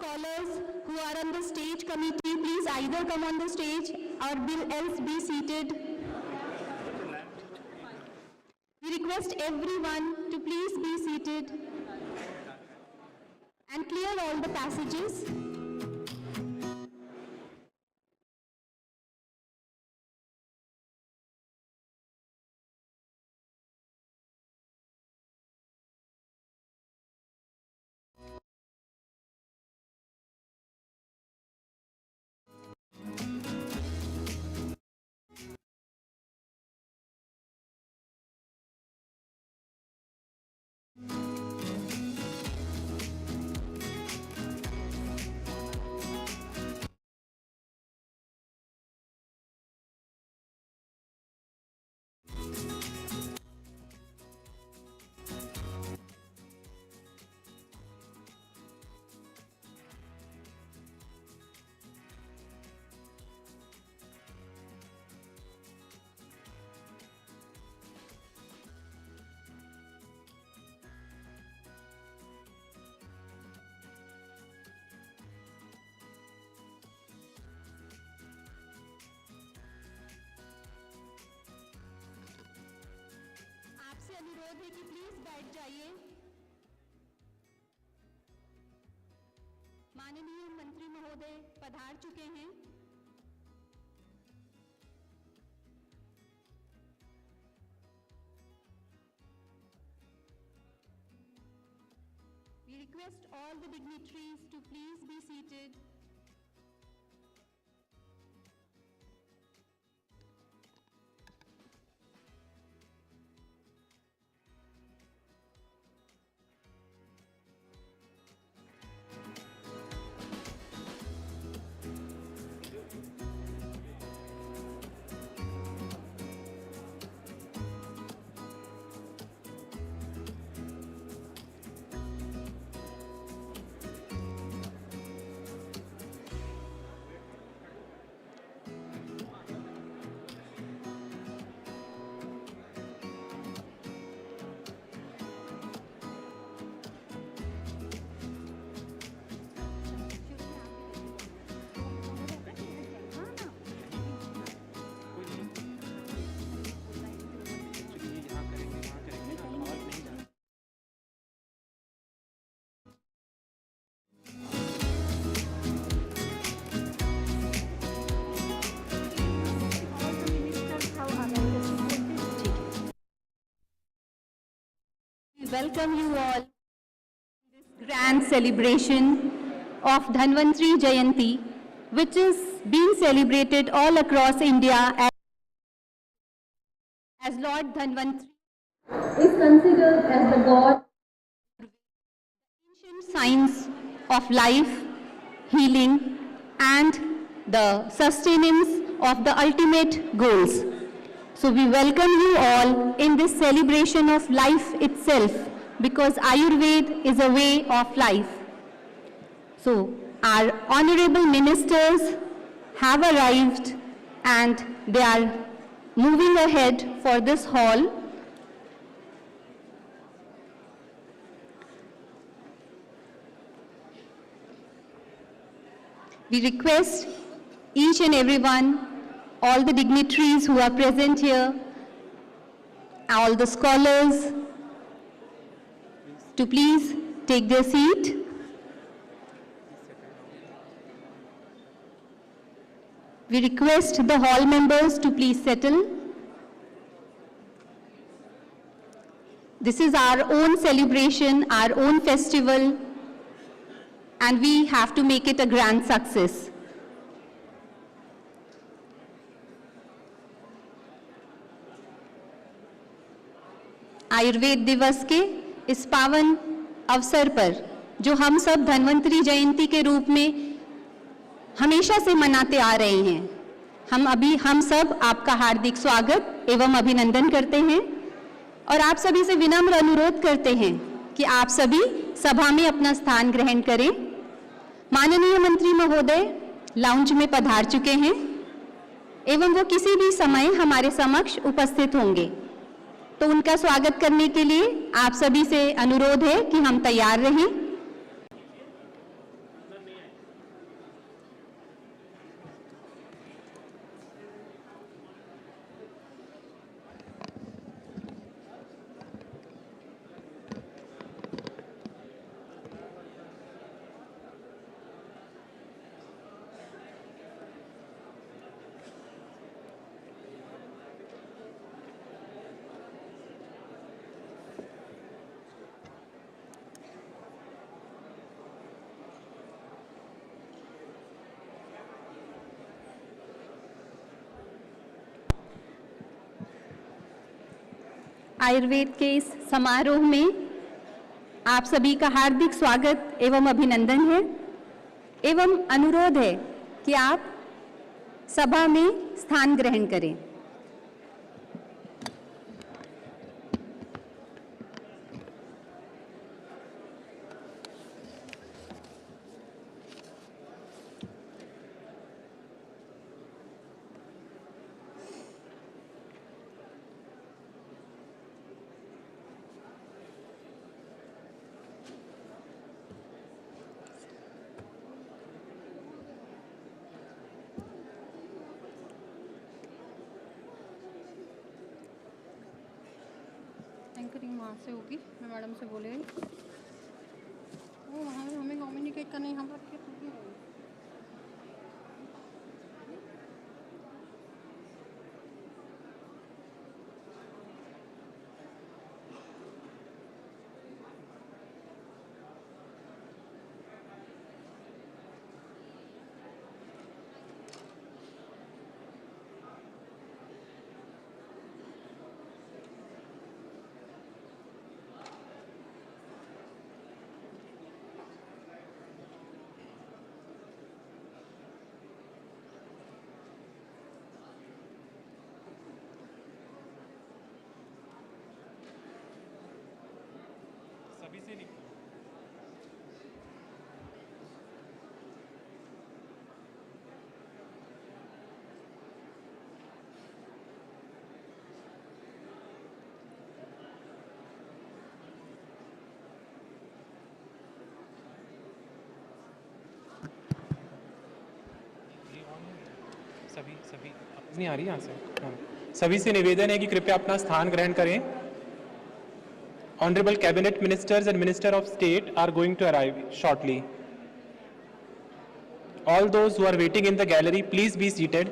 scholars who are on the stage committee, please either come on the stage or else be seated. We request everyone to please be seated and clear all the passages. आपसे अनुरोध है कि please बैठ जाइए। माननीय मंत्री महोदय पधार चुके हैं। We request all the dignitaries to please be seated. Welcome you all to this grand celebration of Dhanvantri Jayanti, which is being celebrated all across India as Lord Dhanvantri is considered as the god, ancient science of life, healing, and the sustenance of the ultimate goals. So we welcome you all in this celebration of life itself, because Ayurveda is a way of life. So our honorable ministers have arrived and they are moving ahead for this hall. We request each and everyone, all the dignitaries who are present here, all the scholars, to please take their seat. We request the hall members to please settle. This is our own celebration, our own festival, and we have to make it a grand success. Ayurveda दिवस के इस पावन अवसर पर जो हम सब धन्वंतरी जयंती के रूप में हमेशा से मनाते आ रहे हैं, हम सब आपका हार्दिक स्वागत एवं अभिनंदन करते हैं और आप सभी से विनम्र अनुरोध करते हैं कि आप सभी सभा में अपना स्थान ग्रहण करें। माननीय मंत्री महोदय लाउंज में पधार चुके हैं एवं वो किसी भी समय हमारे समक्ष उपस्थित होंगे, तो उनका स्वागत करने के लिए आप सभी से अनुरोध है कि हम तैयार रहें। आयुर्वेद के इस समारोह में आप सभी का हार्दिक स्वागत एवं अभिनंदन है एवं अनुरोध है कि आप सभा में स्थान ग्रहण करें। एंकरिंग वहाँ से होगी, मैं मैडम से बोले वो वहाँ हमें कम्युनिकेट करना यहाँ पर के सभी से निकलो। सभी नहीं आ रही यहाँ से। हाँ। सभी से निवेदन है कि कृपया अपना स्थान ग्रहण करें। Honorable Cabinet Ministers and Minister of State are going to arrive shortly. All those who are waiting in the gallery, please be seated.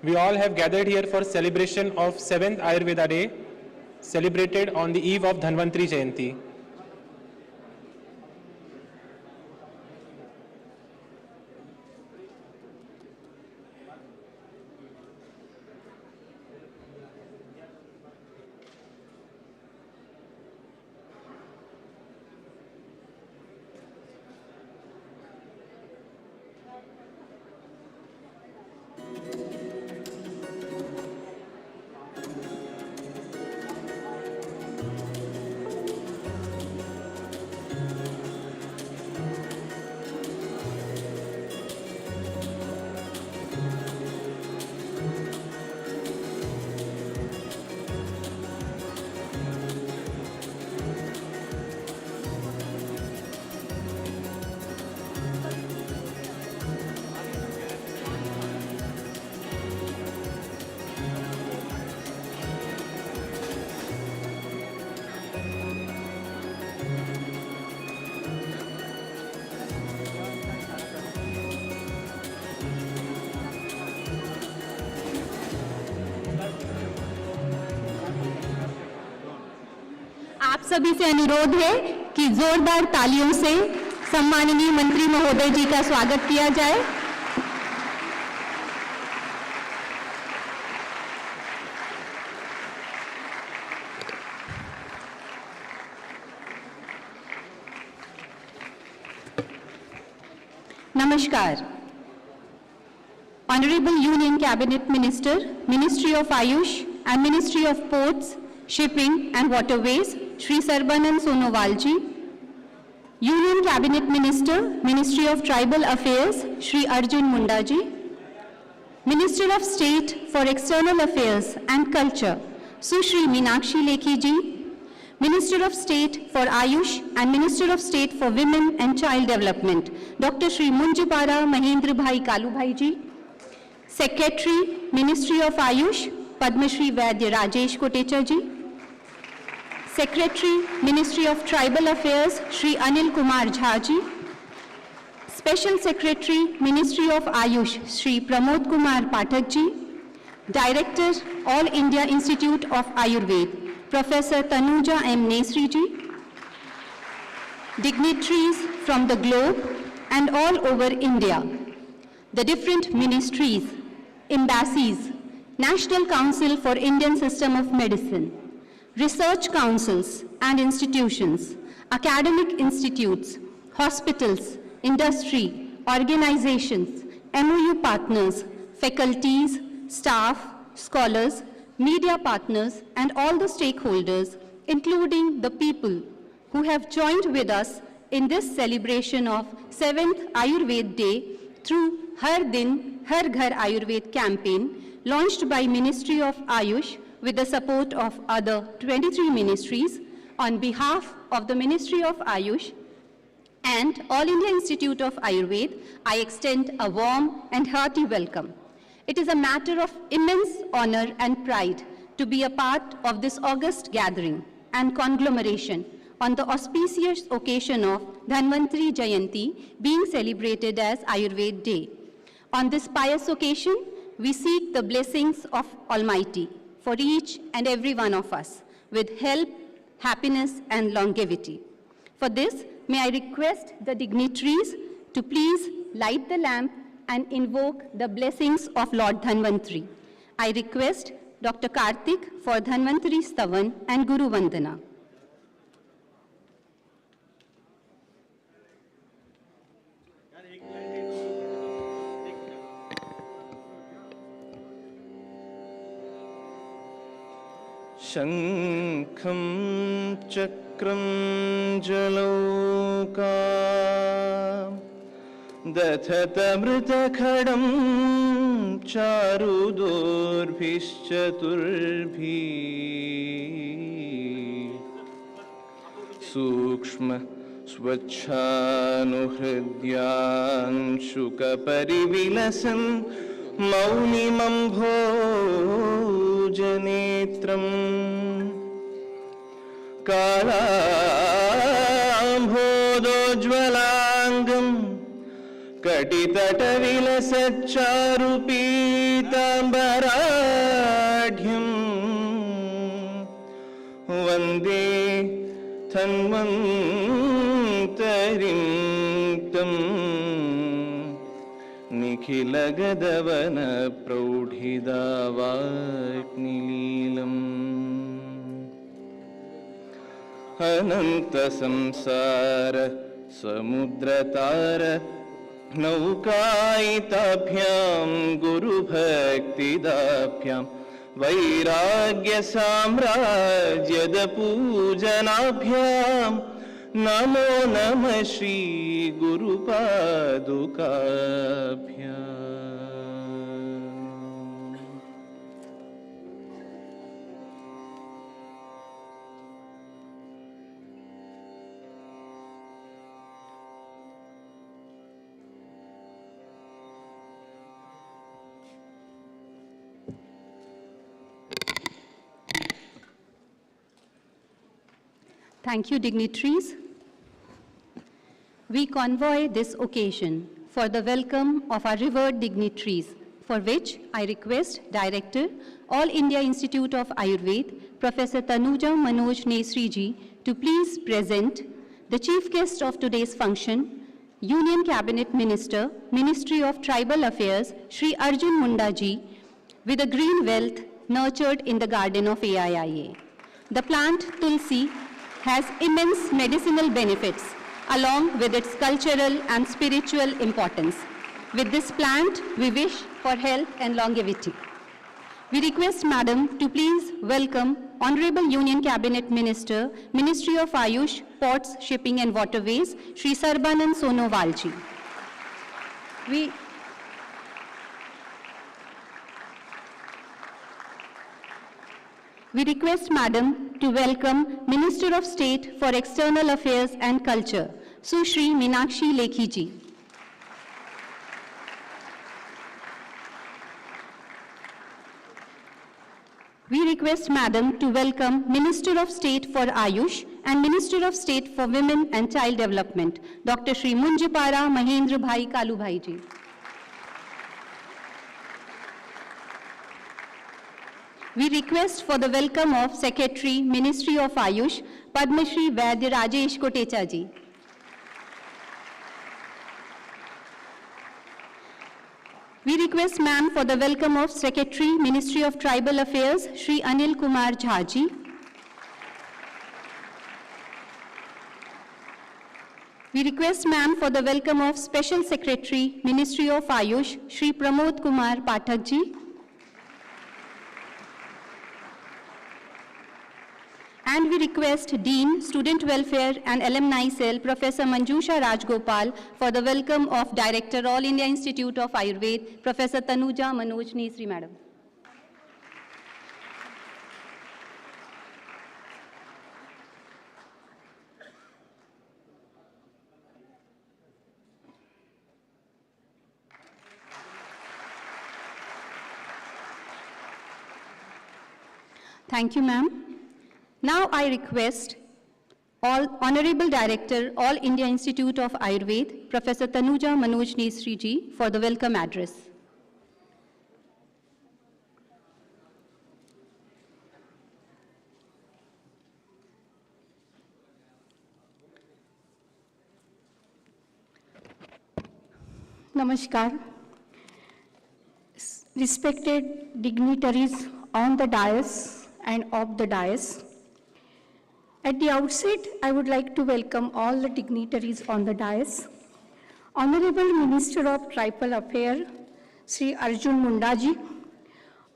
We all have gathered here for celebration of 7th Ayurveda Day, celebrated on the eve of Dhanvantri Jayanti. आप सभी से अनुरोध है कि जोरदार तालियों से सम्माननीय मंत्री महोदय जी का स्वागत किया जाए। नमस्कार। Honorable Union Cabinet Minister, Ministry of Ayush and Ministry of Ports, Shipping and Waterways, Shri Sarbanand Sonowal ji, Union Cabinet Minister, Ministry of Tribal Affairs, Shri Arjun Munda ji, Minister of State for External Affairs and Culture, Sushri Meenakshi Lekhi ji, Minister of State for Ayush and Minister of State for Women and Child Development, Dr. Shri Munjupara Mahendra Bhai Kalu Bhai ji, Secretary, Ministry of Ayush, Padma Shri Vaidya Rajesh Kotecha ji, Secretary, Ministry of Tribal Affairs, Shri Anil Kumar Jha ji, Special Secretary, Ministry of Ayush, Shri Pramod Kumar Pathak ji, Director, All India Institute of Ayurveda, Professor Tanuja M. Nesri ji, dignitaries from the globe and all over India, the different ministries, embassies, National Council for Indian System of Medicine, research councils and institutions, academic institutes, hospitals, industry, organizations, MOU partners, faculties, staff, scholars, media partners, and all the stakeholders, including the people who have joined with us in this celebration of 7th Ayurveda Day through Har Din, Har Ghar Ayurveda campaign launched by Ministry of Ayush with the support of other 23 ministries. On behalf of the Ministry of Ayush and All India Institute of Ayurveda, I extend a warm and hearty welcome. It is a matter of immense honor and pride to be a part of this august gathering and conglomeration on the auspicious occasion of Dhanvantari Jayanti being celebrated as Ayurveda Day. On this pious occasion, we seek the blessings of Almighty for each and every one of us with health, happiness, and longevity. For this, may I request the dignitaries to please light the lamp and invoke the blessings of Lord Dhanvantari. I request Dr. Karthik for Dhanvantari Stavan and Guru Vandana. शङ्खं चक्रं जलौका दधतमृतखडं चारुदोर्भिश्चतुर्भिः सूक्ष्म स्वच्छानुहृद्यांशुकपरिविलसन् मौलिमम्भोजनेत्रम् कालाम्भोदोज्ज्वलाङ्गम् कटितटविलसच्चारुपीताम्बराढ्यम् वन्दे धन्वन्तरिं तं निखिलगदवनप्रौढिदावाग्निलीलम् अनन्तसंसार समुद्रतार नौकायिताभ्यां गुरुभक्तिदाभ्यां वैराग्यसाम्राज्यदपूजनाभ्यां नमो नमः श्रीगुरुपादुकाभ्याम्। Thank you, dignitaries. We convoy this occasion for the welcome of our revered dignitaries, for which I request Director, All India Institute of Ayurveda, Professor Tanuja Manoj Nesri ji, to please present the chief guest of today's function, Union Cabinet Minister, Ministry of Tribal Affairs, Shri Arjun Munda ji, with a green wealth nurtured in the garden of AIIA. The plant Tulsi has immense medicinal benefits along with its cultural and spiritual importance. With this plant, we wish for health and longevity. We request Madam to please welcome Honorable Union Cabinet Minister, Ministry of Ayush, Ports, Shipping and Waterways, Shri Sarbanand Sonowal ji. We request Madam to welcome Minister of State for External Affairs and Culture, Sushri Meenakshi Lekhi ji. We request Madam to welcome Minister of State for Ayush and Minister of State for Women and Child Development, Dr. Shri Munjipara Mahendra Bhai Kalu Bhai ji. We request for the welcome of Secretary, Ministry of Ayush, Padma Shri Vaidya Rajesh Kotecha ji. We request ma'am for the welcome of Secretary, Ministry of Tribal Affairs, Shri Anil Kumar Jha ji. We request ma'am for the welcome of Special Secretary, Ministry of Ayush, Shri Pramod Kumar Pathak ji. And we request Dean, Student Welfare and Alumni Cell, Professor Manjusha Rajgopal, for the welcome of Director, All India Institute of Ayurveda, Professor Tanuja Manoj Nisri, Madam. Thank you, ma'am. Now I request Honorable Director, All India Institute of Ayurveda, Professor Tanuja Manoj Nisri ji, for the welcome address. Namaskar. Respected dignitaries on the dais and off the dais. At the outset, I would like to welcome all the dignitaries on the dais. Honorable Minister of Tribal Affairs, Sri Arjun Munda ji.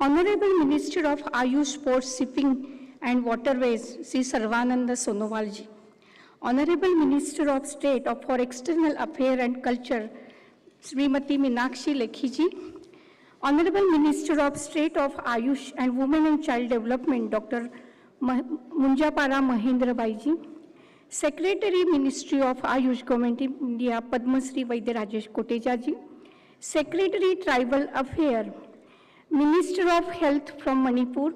Honorable Minister of Ayush, Sports, Shipping and Waterways, Sri Sarvananda Sonowal ji. Honorable Minister of State for External Affairs and Culture, Srimati Meenakshi Lekhi ji. Honorable Minister of State of Ayush and Women and Child Development, Dr. Munjapara Mahendra Bhai ji. Secretary, Ministry of Ayush, Government of India, Padma Shri Vaidya Rajesh Koteja ji. Secretary, Tribal Affairs, Minister of Health from Manipur,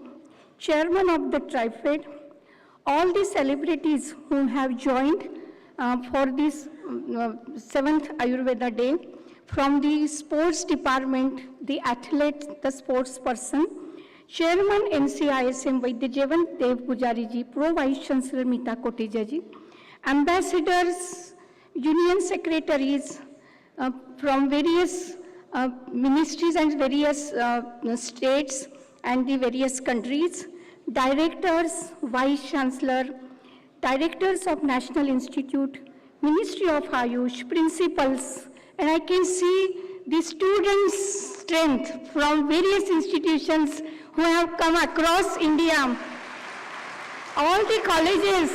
Chairman of the TriFed, all the celebrities who have joined for this 7th Ayurveda Day, from the sports department, the athlete, the sports person, Chairman NCISM Vaidyajevan Dev Pujari ji, Pro Vice Chancellor Meeta Koteja ji, ambassadors, union secretaries from various ministries and various states and the various countries, directors, vice chancellor, directors of National Institute, Ministry of Ayush, principals, and I can see the students' strength from various institutions who have come across India. All the colleges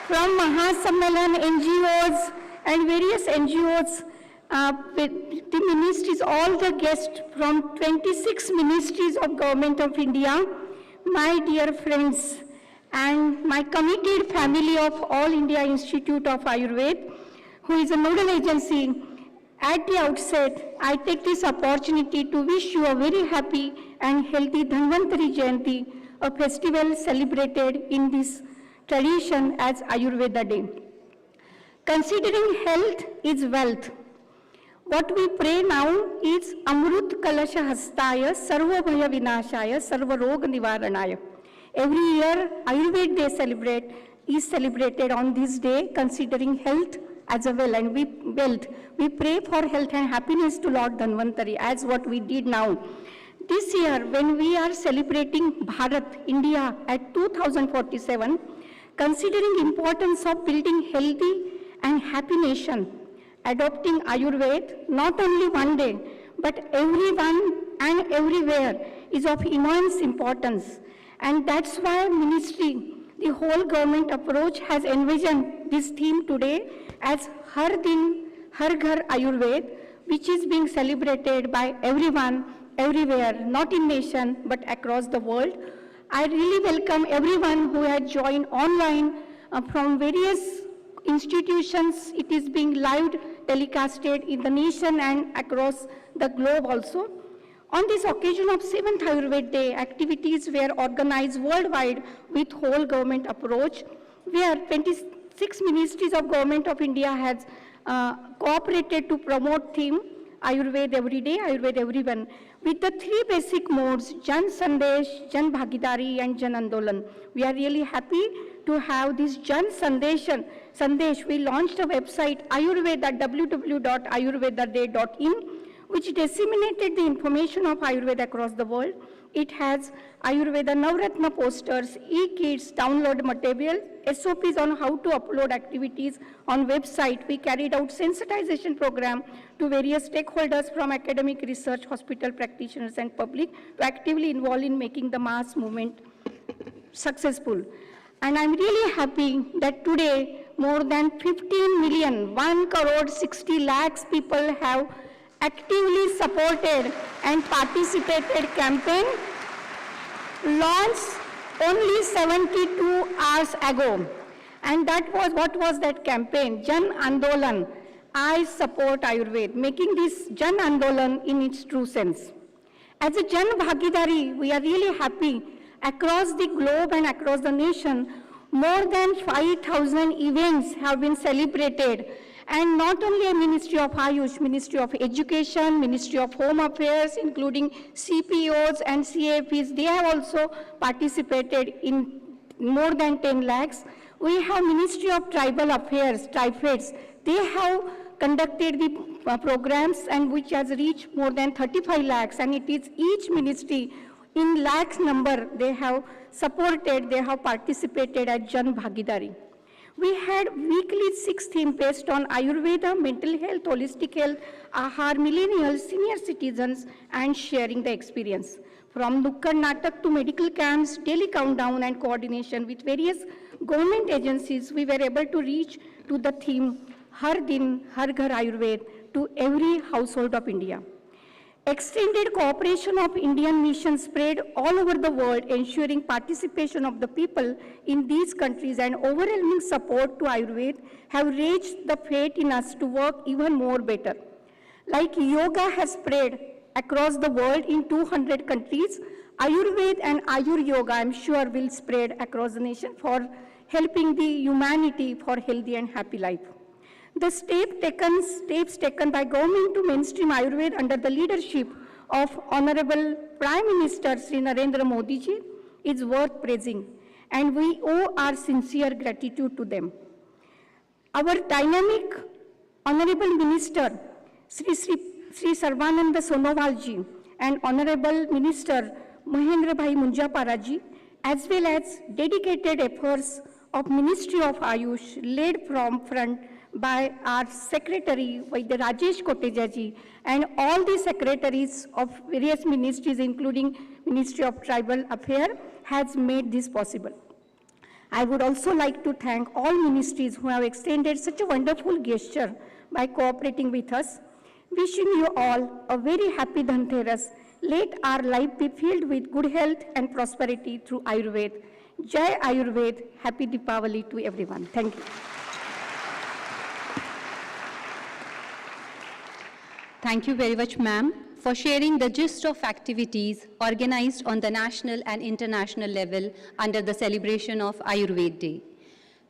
from Mahasammelan, NGOs, and various NGOs, the ministries, all the guests from 26 ministries of Government of India, my dear friends, and my committed family of All India Institute of Ayurveda, who is a nodal agency. At the outset, I take this opportunity to wish you a very happy and healthy Dhanvantari Jayanti, a festival celebrated in this tradition as Ayurveda Day. Considering health is wealth, what we pray now is Amrut Kalasha Hastaya, Sarva Bhaya Vinashaya, Sarva Rog Nivaranaya. Every year, Ayurveda Day is celebrated on this day, considering health as a well, and we pray for health and happiness to Lord Dhanvantari, as what we did now. This year, when we are celebrating Bharat, India at 2047, considering importance of building healthy and happy nation, adopting Ayurveda, not only one day, but everyone and everywhere is of immense importance. And that's why ministry, the whole government approach has envisioned this theme today as Har Din, Har Ghar Ayurveda, which is being celebrated by everyone, everywhere, not in nation, but across the world. I really welcome everyone who has joined online from various institutions. It is being live telecasted in the nation and across the globe also. On this occasion of 7th Ayurveda Day, activities were organized worldwide with whole government approach, where 26 ministries of Government of India has cooperated to promote theme Ayurveda every day, Ayurveda everyone, with the 3 basic modes, Jan Sandesh, Jan Bhagidari, and Jan Andolan. We are really happy to have this Jan Sandesh. We launched a website, Ayurveda, www.ayurvedaday.in, which disseminated the information of Ayurveda across the world. It has Ayurveda Navratna posters, e-kits, download material, SOPs on how to upload activities on website. We carried out sensitization program to various stakeholders from academic research, hospital practitioners and public to actively involve in making the mass movement successful. And I'm really happy that today more than 15 million, 1 crore 60 lakhs people have actively supported and participated campaign launched only 72 hours ago. And that was, what was that campaign? Jan Andolan, I support Ayurveda, making this Jan Andolan in its true sense. As a Jan Bhagidari, we are really happy across the globe and across the nation, more than 5,000 events have been celebrated. And not only a Ministry of Ayush, Ministry of Education, Ministry of Home Affairs, including CPOs and CAPs, they have also participated in more than 10 lakhs. We have Ministry of Tribal Affairs, TriFeds, they have conducted the programs and which has reached more than 35 lakhs, and it is each ministry in lakhs number they have supported, they have participated at Jan Bhagidari. We had weekly 6 themes based on Ayurveda, mental health, holistic health, Ahar, millennials, senior citizens, and sharing the experience. From Nukkad Natak to medical camps, daily countdown and coordination with various government agencies, we were able to reach to the theme, Har Din, Har Ghar Ayurveda, to every household of India. Extended cooperation of Indian missions spread all over the world, ensuring participation of the people in these countries and overwhelming support to Ayurveda have raised the faith in us to work even more better. Like yoga has spread across the world in 200 countries, Ayurveda and Ayur Yoga, I'm sure, will spread across the nation for helping the humanity for healthy and happy life. The steps taken by government to mainstream Ayurveda under the leadership of Honorable Prime Minister Sri Narendra Modi ji is worth praising, and we owe our sincere gratitude to them. Our dynamic Honorable Minister Sri Sarvananda Sonowal ji and Honorable Minister Mahendra Bhai Munjapara ji, as well as dedicated efforts of Ministry of Ayush led from front by our Secretary Vaidya Rajesh Koteja ji and all the secretaries of various ministries, including Ministry of Tribal Affairs, has made this possible. I would also like to thank all ministries who have extended such a wonderful gesture by cooperating with us. Wishing you all a very happy Dhanteras. Let our life be filled with good health and prosperity through Ayurveda. Jai Ayurveda. Happy Deepavali to everyone. Thank you. Thank you very much, ma'am, for sharing the gist of activities organized on the national and international level under the celebration of Ayurveda Day.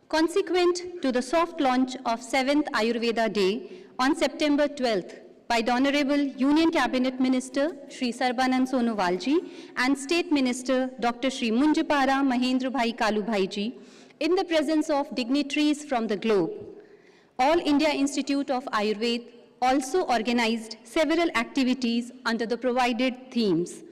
Consequent to the soft launch of 7th Ayurveda Day on September 12th by the Honorable Union Cabinet Minister Shri Sarbanand Sonowal ji and State Minister Dr. Shri Munjapara Mahendra Bhai Kalubhai ji, in the presence of dignitaries from the globe, All India Institute of Ayurveda also organized several activities under the provided themes.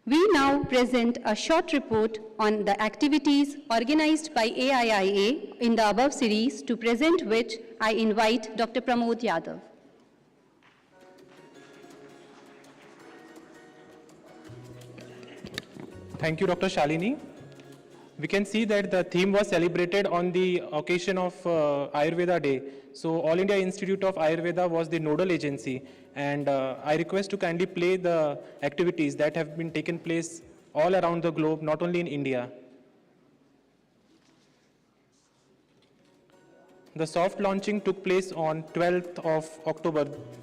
We now present a short report on the activities organized by AIIA in the above series, to present which I invite Dr. Pramod Yadav. Thank you, Dr. Shalini. We can see that the theme was celebrated on the occasion of Ayurveda Day. So All India Institute of Ayurveda was the nodal agency, and I request to kindly play the activities that have been taken place all around the globe, not only in India. The soft launching took place on 12th of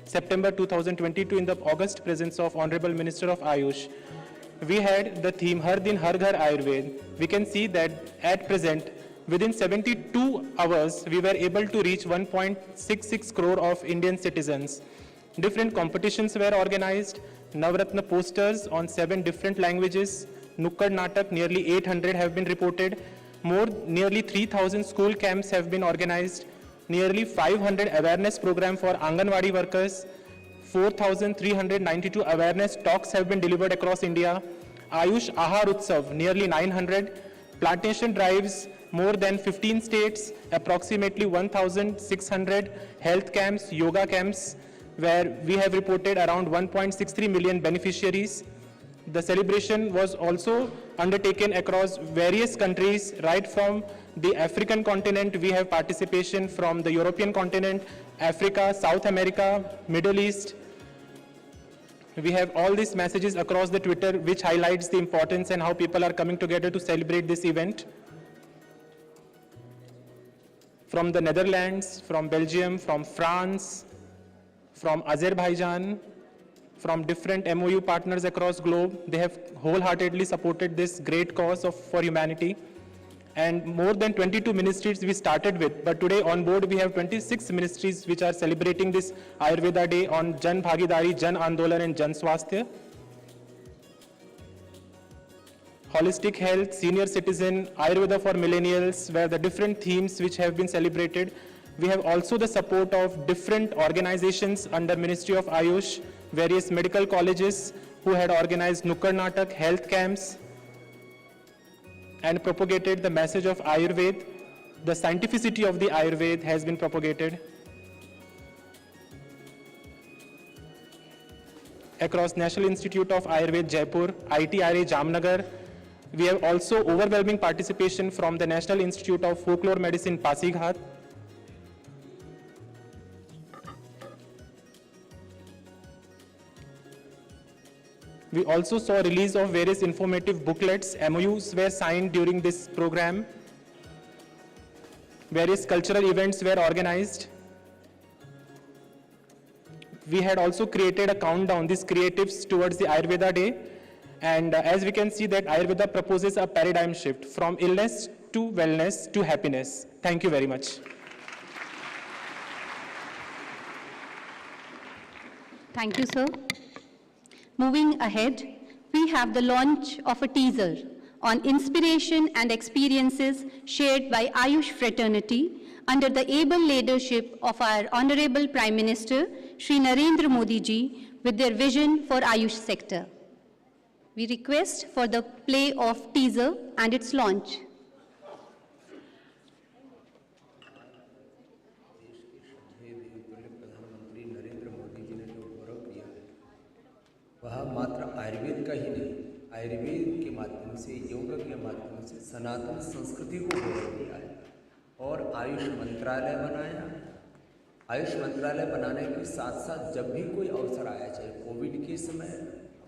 September 2022 in the august presence of Honorable Minister of Ayush. We had the theme Har Din Har Ghar Ayurveda. We can see that at present, within 72 hours, we were able to reach 1.66 crore of Indian citizens. Different competitions were organized, Navratna posters on 7 different languages, Nukkad Natak, nearly 800 have been reported, nearly 3,000 school camps have been organized, nearly 500 awareness program for Anganwadi workers, 4,392 awareness talks have been delivered across India. Ayush Ahar Utsav, nearly 900. Plantation drives, more than 15 states, approximately 1,600 health camps, yoga camps, where we have reported around 1.63 million beneficiaries. The celebration was also undertaken across various countries, right from the African continent. We have participation from the European continent, Africa, South America, Middle East. We have all these messages across the Twitter, which highlights the importance and how people are coming together to celebrate this event. From the Netherlands, from Belgium, from France, from Azerbaijan, from different MOU partners across globe, they have wholeheartedly supported this great cause for humanity. And more than 22 ministries we started with, but today on board we have 26 ministries which are celebrating this Ayurveda Day on Jan Bhagidari, Jan Andolan and Jan Swasthya. Holistic health, senior citizen, Ayurveda for millennials, where the different themes which have been celebrated. We have also the support of different organizations under Ministry of Ayush, various medical colleges who had organized Nukkad Natak, health camps, and propagated the message of Ayurveda. The scientificity of the Ayurveda has been propagated across National Institute of Ayurveda, Jaipur, IIIA, Jamnagar. We have also overwhelming participation from the National Institute of Folklore Medicine, Pasighat. We also saw release of various informative booklets. MOUs were signed during this program. Various cultural events were organized. We had also created a countdown, these creatives towards the Ayurveda Day. And as we can see that Ayurveda proposes a paradigm shift from illness to wellness to happiness. Thank you very much. Thank you, sir. Moving ahead, we have the launch of a teaser on inspiration and experiences shared by Ayush fraternity under the able leadership of our Honorable Prime Minister, Shri Narendra Modi ji, with their vision for Ayush sector. We request for the play of teaser and its launch. प्रधानमंत्री नरेंद्र मोदी जी ने जो गौरव किया है वह मात्र आयुर्वेद का ही नहीं, आयुर्वेद के माध्यम से, योग के माध्यम से सनातन संस्कृति को गौरव दिया है और आयुष मंत्रालय बनाया। आयुष मंत्रालय बनाने के साथ साथ जब भी कोई अवसर आया, चाहे कोविड के समय,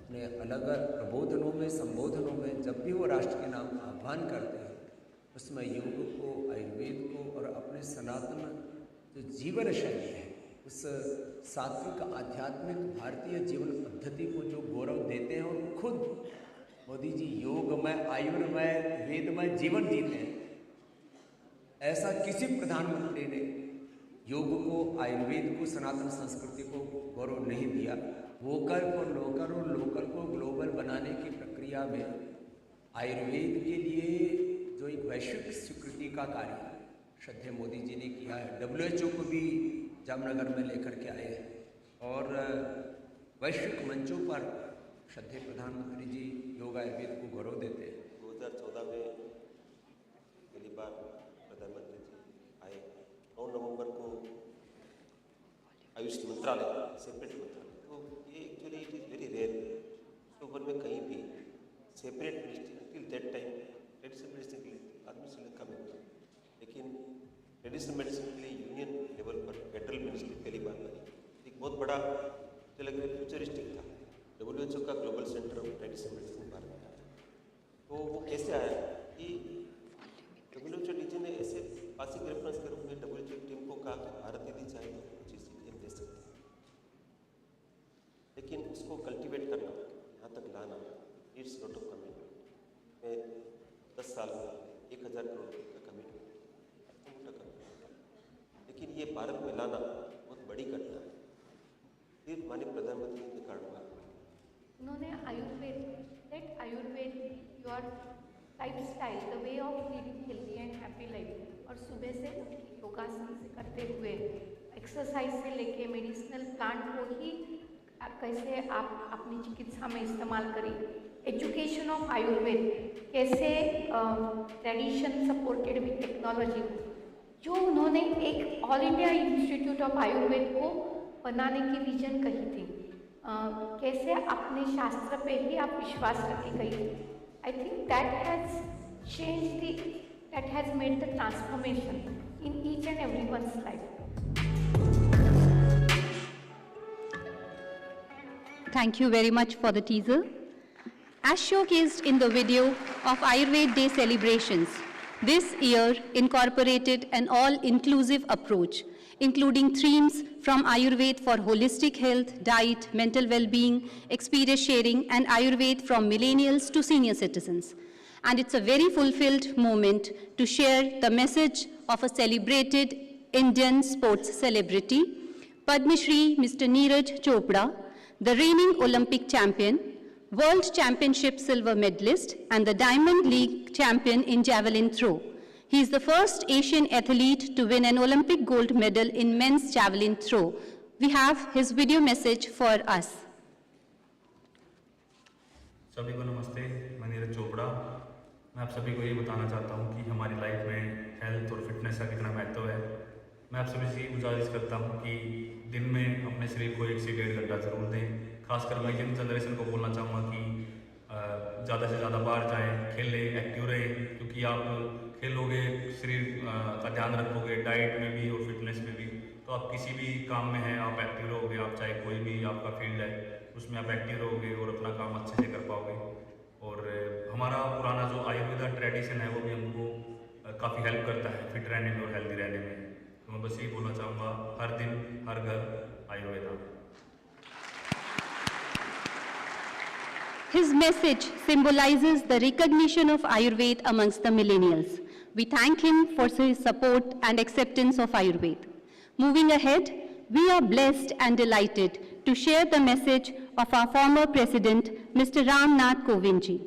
अपने अलग प्रबोधनों में, संबोधनों में, जब भी वो राष्ट्र के नाम आह्वान करते हैं, उसमें योग को, आयुर्वेद को और अपने सनातन जो जीवन शैली है, उस सात्विक आध्यात्मिक भारतीय जीवन पद्धति को जो गौरव देते हैं और खुद मोदी जी योगमय, आयुर्मय, वेदमय जीवन जीते हैं। ऐसा किसी प्रधानमंत्री ने योग को, आयुर्वेद को, सनातन संस्कृति को गौरव नहीं दिया। वोकल फॉर लोकल और लोकल को ग्लोबल बनाने की प्रक्रिया में आयुर्वेद के लिए जो एक वैश्विक स्वीकृति का कार्य श्रद्धेय मोदी जी ने किया है, WHO को भी जामनगर में लेकर के आए हैं और वैश्विक मंचों पर श्रद्धेय प्रधानमंत्री जी योग आयुर्वेद को गौरव देते हैं। 2014 में पहली बार प्रधानमंत्री जी आए। 9 नवंबर को आयुष मंत्रालय, सेपरेट मंत्रालय, तो ये actually it is very rare विश्व भर में कहीं भी separate ministry till that time traditional medicine के लिए आदमी से कम है, लेकिन ट्रेडिशनल मेडिसिन के लिए यूनियन लेवल पर फेडरल मिनिस्ट्री पहली बार बनी। एक बहुत बड़ा मुझे लग रहा है फ्यूचरिस्टिक था। WHO का global centre of traditional medicine Bharat में आया। तो वो कैसे आया कि WHO डीजी ने ऐसे पासिंग रेफरेंस के रूप में WHO टीम को कहा कि भारत यदि चाहे तो कुछ चीज़ें दे सकते हैं, लेकिन उसको कल्टिवेट करना, यहाँ तक लाना, इट्स लॉट ऑफ कमिटमेंट। मैं 10 साल में 1000 करोड़ रुपये का कमिटमेंट, लेकिन ये भारत में लाना बहुत बड़ी घटना है। फिर माननीय प्रधानमंत्री ने कहा, उन्होंने Ayurveda, that Ayurveda your lifestyle, the way of leading healthy and happy life, और सुबह से योगासन से करते हुए, एक्सरसाइज से लेके मेडिसिनल प्लांट को ही कैसे आप अपनी चिकित्सा में इस्तेमाल करें, एजुकेशन ऑफ आयुर्वेद कैसे ट्रेडिशन सपोर्टेड विद टेक्नोलॉजी, जो उन्होंने एक all India institute of Ayurveda को बनाने की विजन कही थी, कैसे अपने शास्त्र पे ही आप विश्वास रखे गई थी. I think that has change that has made the transformation in each and every one's life. Thank you very much for the teaser. As showcased in the video of Ayurveda Day celebrations, this year incorporated an all-inclusive approach, including themes from Ayurveda for holistic health, diet, mental well-being, experience sharing, and Ayurveda from millennials to senior citizens. And it's a very fulfilled moment to share the message of a celebrated Indian sports celebrity, Padma Shri Mr. Neeraj Chopra, the reigning Olympic champion, World Championship silver medalist, and the Diamond League champion in javelin throw. He is the first Asian athlete to win an Olympic gold medal in men's javelin throw. We have his video message for us. सभी को नमस्ते, मैं नीरज चोपड़ा. मैं आप सभी को ये बताना चाहता हूँ कि हमारी लाइफ में हेल्थ और फिटनेस का कितना महत्व है. मैं आप सभी से गुजारिश करता हूँ कि दिन में अपने शरीर को 1 से 1.5 घंटा जरूर दें. खासकर मैं यंग जनरेशन को बोलना चाहूँगा कि ज़्यादा से ज़्यादा बाहर जाएं, खेलें, एक्टिव रहें, क्योंकि आप खेलोगे, शरीर का ध्यान रखोगे, डाइट में भी और फिटनेस में भी, तो आप किसी भी काम में हैं आप एक्टिव रहोगे. आप चाहे कोई भी आपका फील्ड है उसमें आप एक्टिव रहोगे और अपना काम अच्छे से कर पाओगे. और हमारा पुराना जो आयुर्वेदा ट्रेडिशन है वो भी हमको काफ़ी हेल्प करता है फिट रहने में और हेल्दी रहने में. तो मैं बस यही बोलना चाहूँगा, हर दिन हर घर Ayurveda. His message symbolizes the recognition of Ayurveda amongst the millennials. We thank him for his support and acceptance of Ayurveda. Moving ahead, we are blessed and delighted to share the message of our former president, Mr. Ram Nath Kovindji.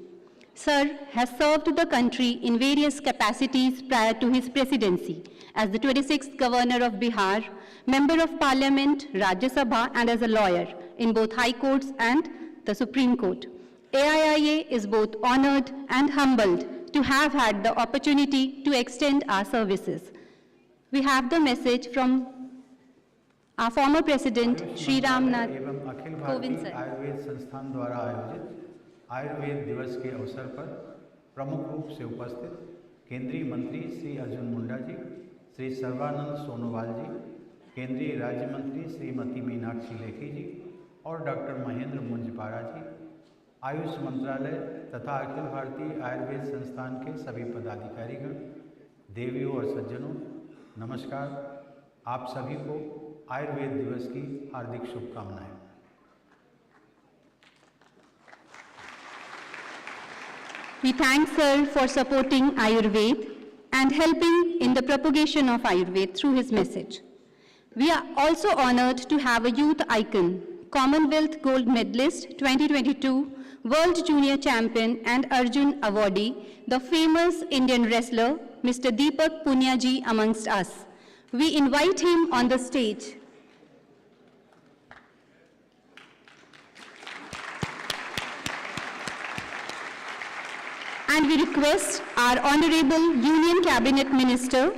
Sir has served the country in various capacities prior to his presidency as the 26th Governor of Bihar, Member of Parliament, Rajya Sabha, and as a lawyer in both High Courts and the Supreme Court. AIIA is both honored and humbled to have had the opportunity to extend our services. We have the message from our former president, Shri Ram Nath Kovind sir. Ayurveda संस्थान द्वारा आयोजित आयुर्वेद दिवस के अवसर पर प्रमुख रूप से उपस्थित केंद्रीय मंत्री श्री अर्जुन मुंडा जी, श्री सर्बानंद सोनोवाल जी, केंद्रीय राज्य मंत्री श्रीमती मीनाक्षी लेखी जी और डॉक्टर महेंद्र मुंजपारा जी, आयुष मंत्रालय तथा अखिल भारतीय आयुर्वेद संस्थान के सभी पदाधिकारीगण, देवियों और सज्जनों, नमस्कार. आप सभी को आयुर्वेद दिवस की हार्दिक शुभकामनाएं. We thank Sir for supporting Ayurveda and helping in the propagation of Ayurveda through his message. We are also honored to have a youth icon, Commonwealth Gold Medalist 2022, World Junior Champion and Arjun Awardee, the famous Indian wrestler, Mr. Deepak Punia ji amongst us. We invite him on the stage. And we request our Honorable Union Cabinet Minister,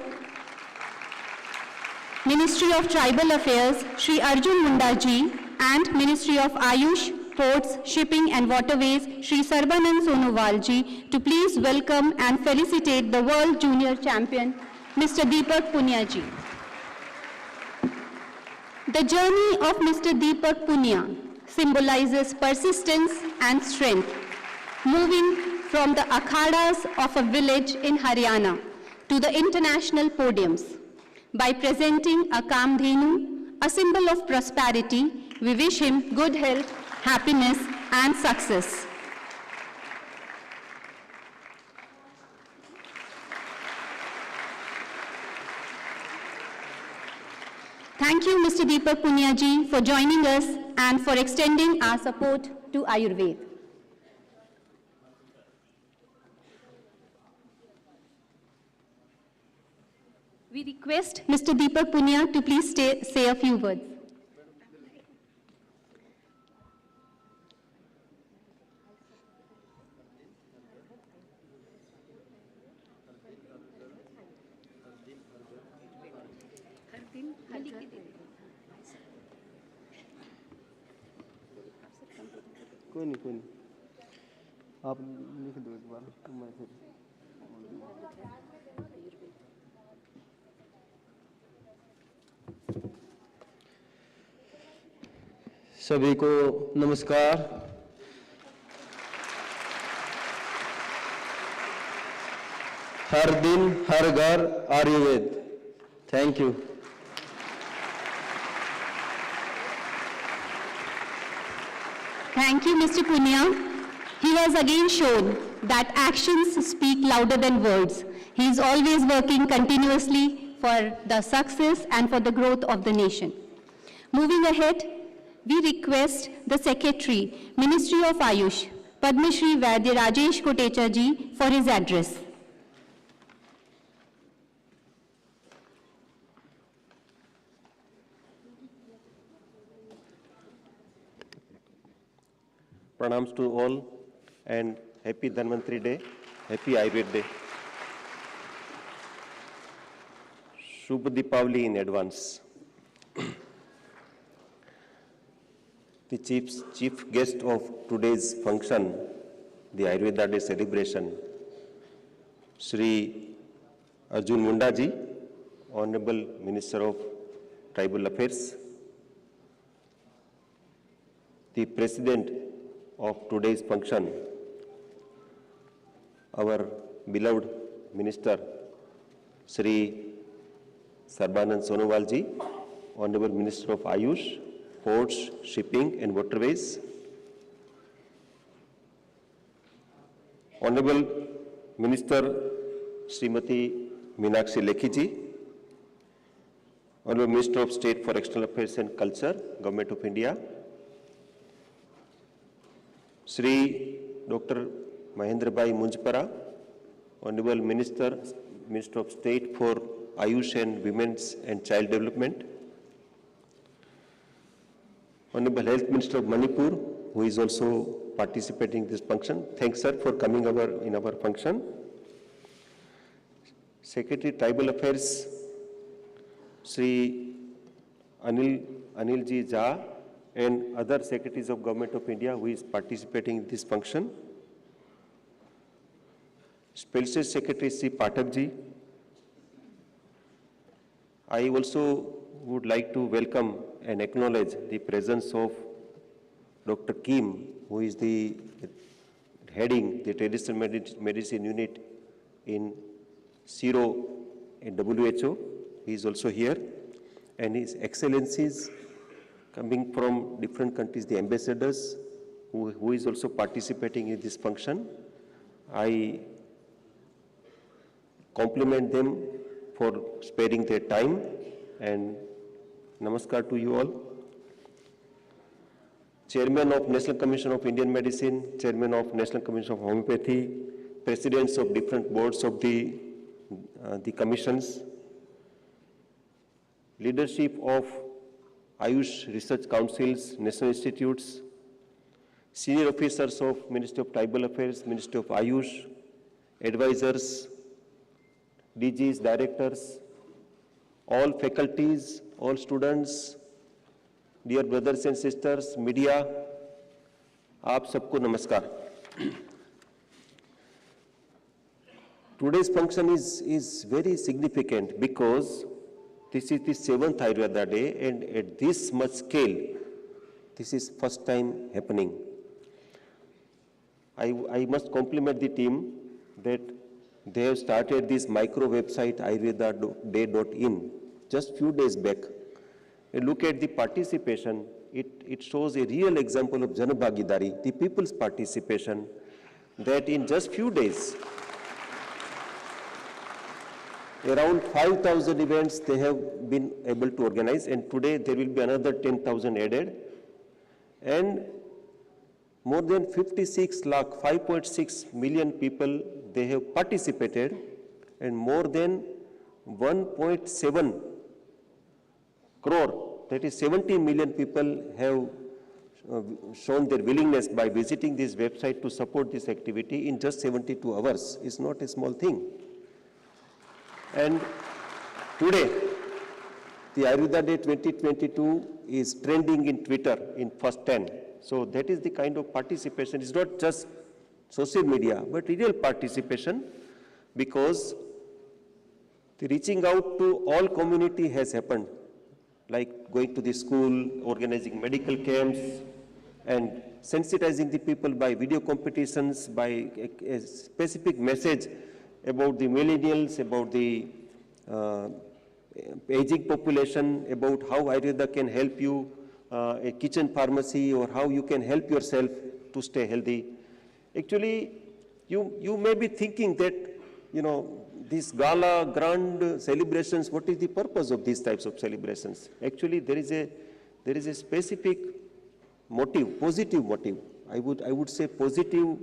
Ministry of Tribal Affairs, Shri Arjun Munda ji, and Ministry of Ayush, Ports, Shipping and Waterways, Shri Sarbanand Sonowal ji, to please welcome and felicitate the World Junior Champion, Mr. Deepak Punia ji. The journey of Mr. Deepak Punia symbolizes persistence and strength, moving from the akhadas of a village in Haryana to the international podiums. By presenting a Kamdhenu, a symbol of prosperity, we wish him good health, happiness, and success. Thank you, Mr. Deepak Punia ji, for joining us and for extending our support to Ayurveda. We request Mr. Deepak Punia to please say a few words. कोई नहीं आप लिख दो एक बार तो मैं फिर सभी को नमस्कार। हर दिन हर घर Ayurveda. Thank you. Thank you, Mr. Punya. He has again shown that actions speak louder than words. He is always working continuously for the success and for the growth of the nation. Moving ahead, we request the Secretary, Ministry of Ayush, Padma Shri Vaidya Rajesh Kotecha ji for his address. Pranams to all and happy Dhanvantri Day, happy Ayurveda Day. Shubh Deepavali in advance. The chief guest of today's function, the Ayurveda Day celebration, Shri Arjun Munda ji, Honorable Minister of Tribal Affairs, the President of today's function, our beloved Minister, Shri Sarbanand Sonowal ji, Honorable Minister of Ayush, Ports, Shipping and Waterways, Honorable Minister Srimati Meenakshi Lekhi ji, Honorable Minister of State for External Affairs and Culture, Government of India, Shri Dr. Mahendra Bhai Munjpara, Honorable Minister of State for Ayush and Women's and Child Development, Honorable Health Minister of Manipur, who is also participating in this function. Thanks, sir, for coming in our function. Secretary Tribal Affairs, Shri Anil Ji Jha, and other secretaries of Government of India who is participating in this function. Special Secretary Sri Pathak ji. I also would like to welcome and acknowledge the presence of Dr. Kim, who is the heading the traditional medicine unit in Siro in WHO. He is also here, and His Excellencies coming from different countries, the ambassadors who is also participating in this function. I compliment them for sparing their time, and namaskar to you all. Chairman of National Commission of Indian Medicine, Chairman of National Commission of Homeopathy, Presidents of different boards of the commissions, leadership of Ayush Research Councils, National Institutes, senior officers of Ministry of Tribal Affairs, Ministry of Ayush, advisors, DGs, directors, all faculties, all students, dear brothers and sisters, media, आप सबको नमस्कार. Today's function is very significant because this is the 7th Ayurveda Day, and at this much scale, this is first time happening. I must compliment the team that they have started this micro website ayurvedaday.in just few days back. And look at the participation. It shows a real example of Janabhagidari, the people's participation, that in just few days, around 5,000 events they have been able to organize, and today there will be another 10,000 added. And more than 56 lakh, 5.6 million people, they have participated, and more than 1.7 crore, that is 70 million people have shown their willingness by visiting this website to support this activity in just 72 hours. It's not a small thing. And today, the Ayurveda Day 2022 is trending in Twitter in first 10. So that is the kind of participation. It's not just social media, but real participation, because the reaching out to all community has happened, like going to the school, organizing medical camps, and sensitizing the people by video competitions, by a specific message about the millennials, about the aging population, about how Ayurveda can help you, a kitchen pharmacy, or how you can help yourself to stay healthy. Actually, you may be thinking that, these gala, grand celebrations, what is the purpose of these types of celebrations? Actually, there is a specific motive, positive motive. I would say positive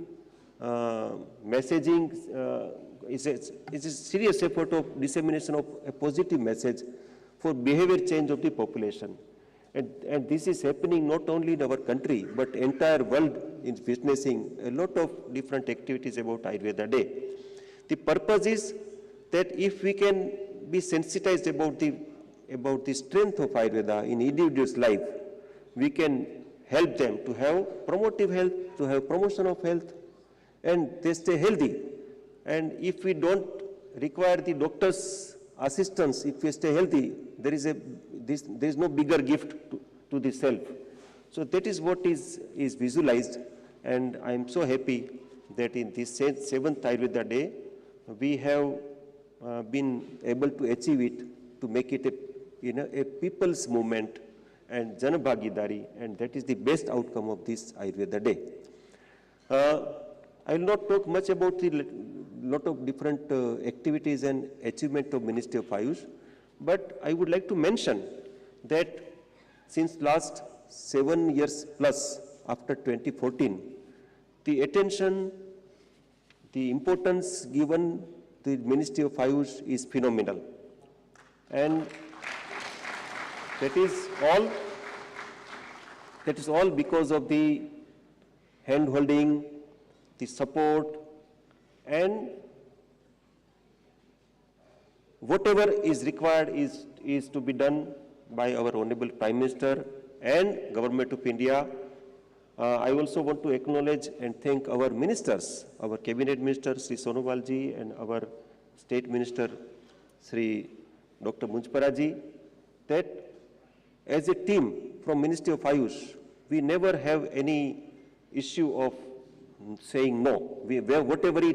messaging is a serious effort of dissemination of a positive message for behavior change of the population. And this is happening not only in our country, but entire world is witnessing a lot of different activities about Ayurveda Day. The purpose is that if we can be sensitized about the strength of Ayurveda in individual's life, we can help them to have promotive health, to have promotion of health, and they stay healthy. And if we don't require the doctor's assistance, if we stay healthy, there is no bigger gift to the self. So that is what is visualized, and I am so happy that in this 7th Ayurveda Day, we have been able to achieve it, to make it a people's movement and Jana Bhagidari, and that is the best outcome of this Ayurveda Day. I will not talk much about the lot of different activities and achievement of Ministry of Ayush, but I would like to mention that since last 7 years plus after 2014, the attention, the importance given to the Ministry of Ayush is phenomenal. And that is all because of the hand-holding, the support, and whatever is required is to be done by our Honorable Prime Minister and Government of India. I also want to acknowledge and thank our ministers, our Cabinet Minister, Sri Sonowal ji, and our State Minister, Sri Dr. Munjpara ji, that as a team from Ministry of Ayush, we never have any issue of saying no. Whatever we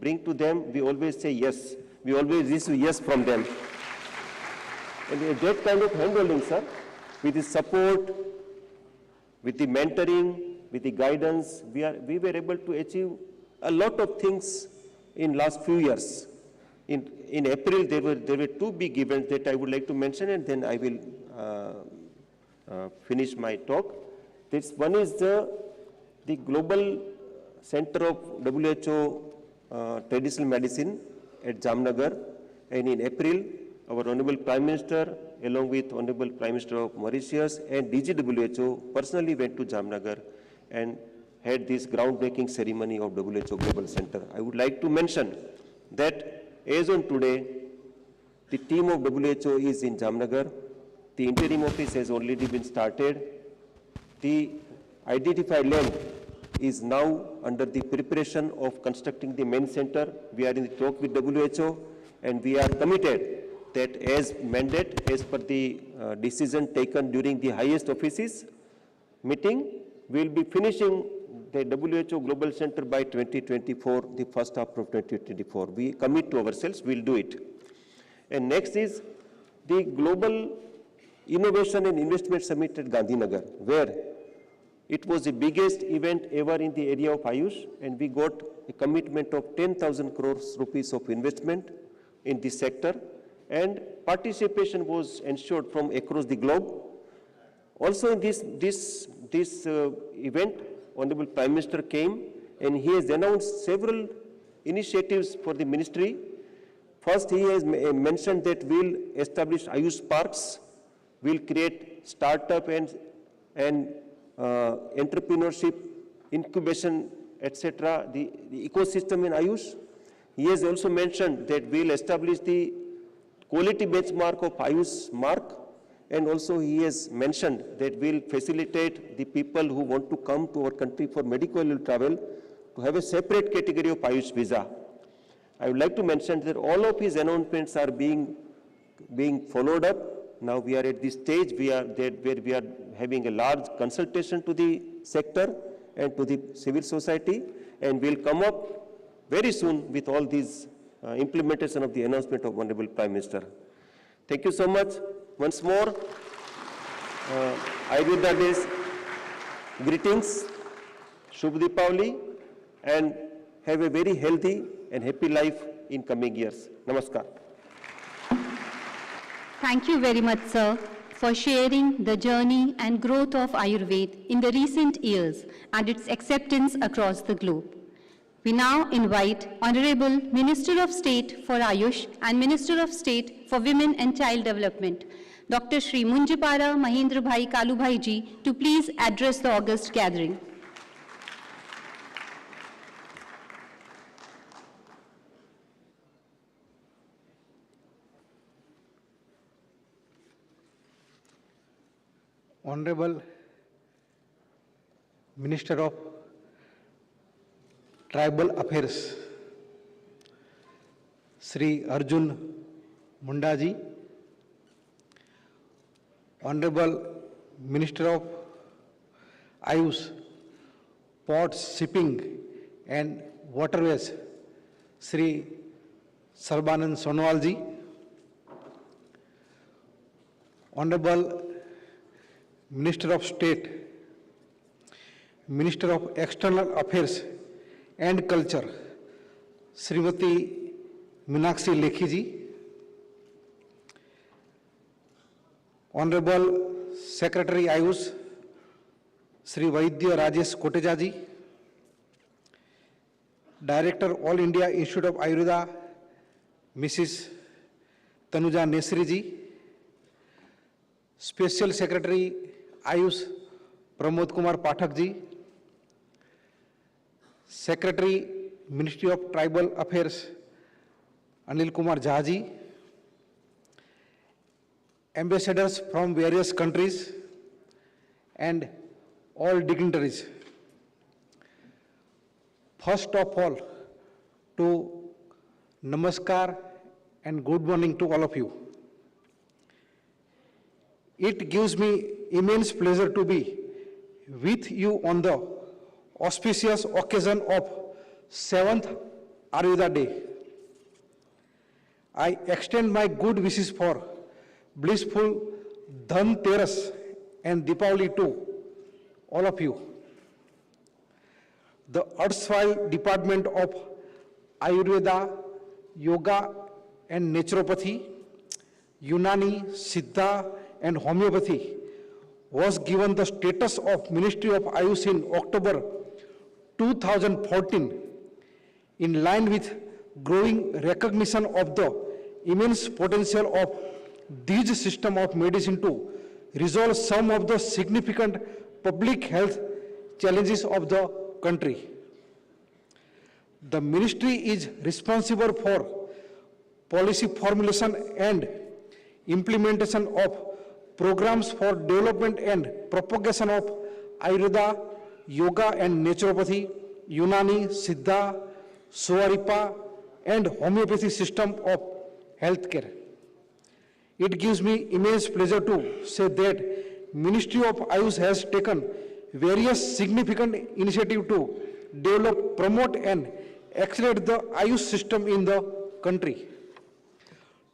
bring to them, we always say yes. We always receive yes from them. And that kind of handholding, sir, with the support, with the mentoring, with the guidance, we were able to achieve a lot of things in last few years. In April, there were two big events that I would like to mention, and then I will finish my talk. This one is the Global Center of WHO Traditional Medicine at Jamnagar, and in April, our Honorable Prime Minister, along with Honorable Prime Minister of Mauritius and DGWHO, personally went to Jamnagar and had this groundbreaking ceremony of WHO Global Center. I would like to mention that as on today, the team of WHO is in Jamnagar. The interim office has already been started. The identified land is now under the preparation of constructing the main center. We are in the talk with WHO, and we are committed that as mandate, as per the decision taken during the highest offices meeting, we will be finishing the WHO Global Center by 2024, the first half of 2024. We commit to ourselves, we will do it. And next is the Global Innovation and Investment Summit at Gandhinagar, where it was the biggest event ever in the area of Ayush, and we got a commitment of 10,000 crores rupees of investment in this sector, and participation was ensured from across the globe. Also in this event, Honorable Prime Minister came, and he has announced several initiatives for the ministry. First, he has mentioned that we will establish Ayush parks, we will create startup and entrepreneurship, incubation, etc., the ecosystem in Ayush. He has also mentioned that we will establish the quality benchmark of Ayush mark, and also he has mentioned that we'll facilitate the people who want to come to our country for medical travel to have a separate category of Ayush visa. I would like to mention that all of his announcements are being followed up. Now we are at this stage where we are having a large consultation to the sector and to the civil society, and we'll come up very soon with all these implementation of the announcement of Honorable Prime Minister. Thank you so much. Once more, Ayurveda Day's greetings, Shubh Deepavali, and have a very healthy and happy life in coming years. Namaskar. Thank you very much, sir, for sharing the journey and growth of Ayurveda in the recent years and its acceptance across the globe. We now invite Honorable Minister of State for Ayush and Minister of State for Women and Child Development, Dr. Shri Munjipara Mahendra Bhai Kalu Bhai ji, to please address the august gathering. Honorable Minister of Tribal Affairs, Sri Arjun Munda ji, Honorable Minister of Ayush, Ports, Shipping and Waterways, Sri Sarbanand Sonowal ji, Honorable Minister of State, Minister of External Affairs and Culture, Srimati Meenakshi Lekhi ji, Honorable Secretary Ayush, Sri Vaidya Rajesh Koteja ji, Director All India Institute of Ayurveda, Mrs. Tanuja Nesri ji, Special Secretary Ayush Pramod Kumar Pathak ji, Secretary Ministry of Tribal Affairs Anil Kumar Jha ji, ambassadors from various countries and all dignitaries. First of all, to namaskar and good morning to all of you. It gives me immense pleasure to be with you on the auspicious occasion of 7th Ayurveda Day. I extend my good wishes for blissful Dhanteras and Deepavali to all of you. The erstwhile Department of Ayurveda, Yoga and Naturopathy, Unani, Siddha and Homeopathy was given the status of Ministry of Ayush in October 2014 in line with growing recognition of the immense potential of these system of medicine to resolve some of the significant public health challenges of the country. The ministry is responsible for policy formulation and implementation of programs for development and propagation of Ayurveda, Yoga and Naturopathy, Unani, Siddha, Suaripa and Homeopathy system of healthcare. It gives me immense pleasure to say that Ministry of Ayush has taken various significant initiatives to develop, promote and accelerate the Ayush system in the country.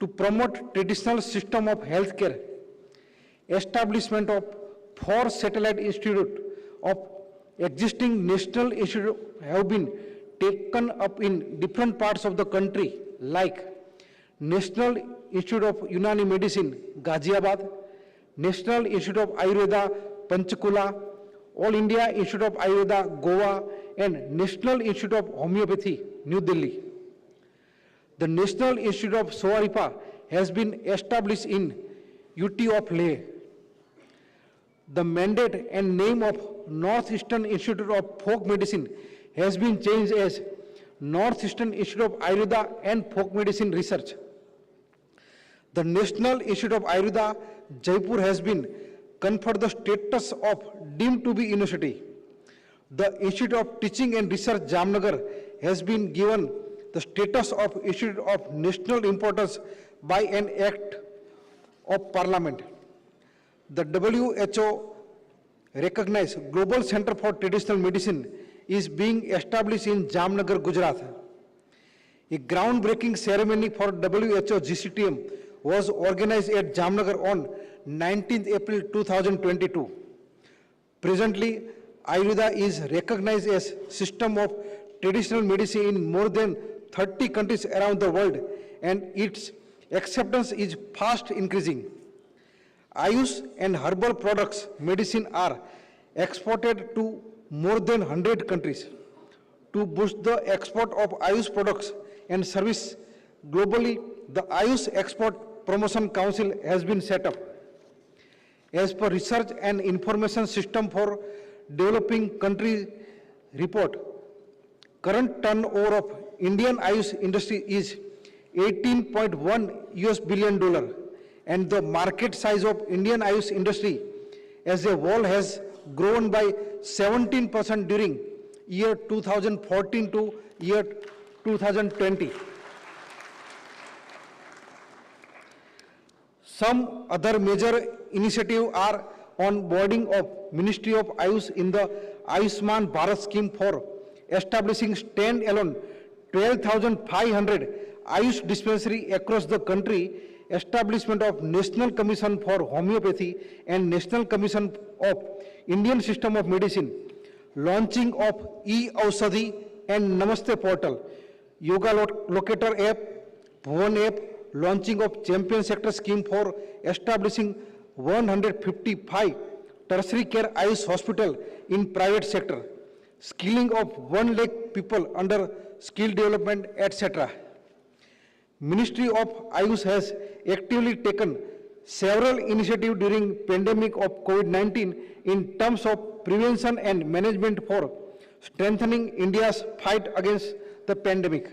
To promote traditional system of healthcare, establishment of 4 satellite institutes of existing national institutes have been taken up in different parts of the country, like National Institute of Unani Medicine, Ghaziabad, National Institute of Ayurveda, Panchkula, All India Institute of Ayurveda, Goa, and National Institute of Homeopathy, New Delhi. The National Institute of Suaripa has been established in UT of Leh. The mandate and name of Northeastern Institute of Folk Medicine has been changed as Northeastern Institute of Ayurveda and Folk Medicine Research. The National Institute of Ayurveda, Jaipur has been conferred the status of deemed to be university. The Institute of Teaching and Research, Jamnagar, has been given the status of Institute of National Importance by an Act of Parliament. The WHO recognized Global Center for Traditional Medicine is being established in Jamnagar, Gujarat. A groundbreaking ceremony for WHO GCTM was organized at Jamnagar on 19th April 2022. Presently, Ayurveda is recognized as system of traditional medicine in more than 30 countries around the world, and its acceptance is fast increasing. Ayush and herbal products medicine are exported to more than 100 countries. To boost the export of Ayush products and service globally, the Ayush Export Promotion Council has been set up. As per Research and Information System for Developing Countries report, current turnover of Indian Ayush industry is $18.1 billion, and the market size of Indian Ayush industry as a whole has grown by 17% during year 2014 to year 2020. Some other major initiatives are onboarding of Ministry of Ayush in the Ayushman Bharat scheme for establishing stand-alone 12,500 Ayush dispensary across the country, establishment of National Commission for Homeopathy and National Commission of Indian System of Medicine, launching of e-Aushadhi and Namaste portal, Yoga Locator app, Bhuvan app, launching of Champion Sector scheme for establishing 155 tertiary care Ayush hospital in private sector, skilling of 1 lakh people under skill development, etc. Ministry of Ayush has actively taken several initiatives during pandemic of COVID-19 in terms of prevention and management for strengthening India's fight against the pandemic.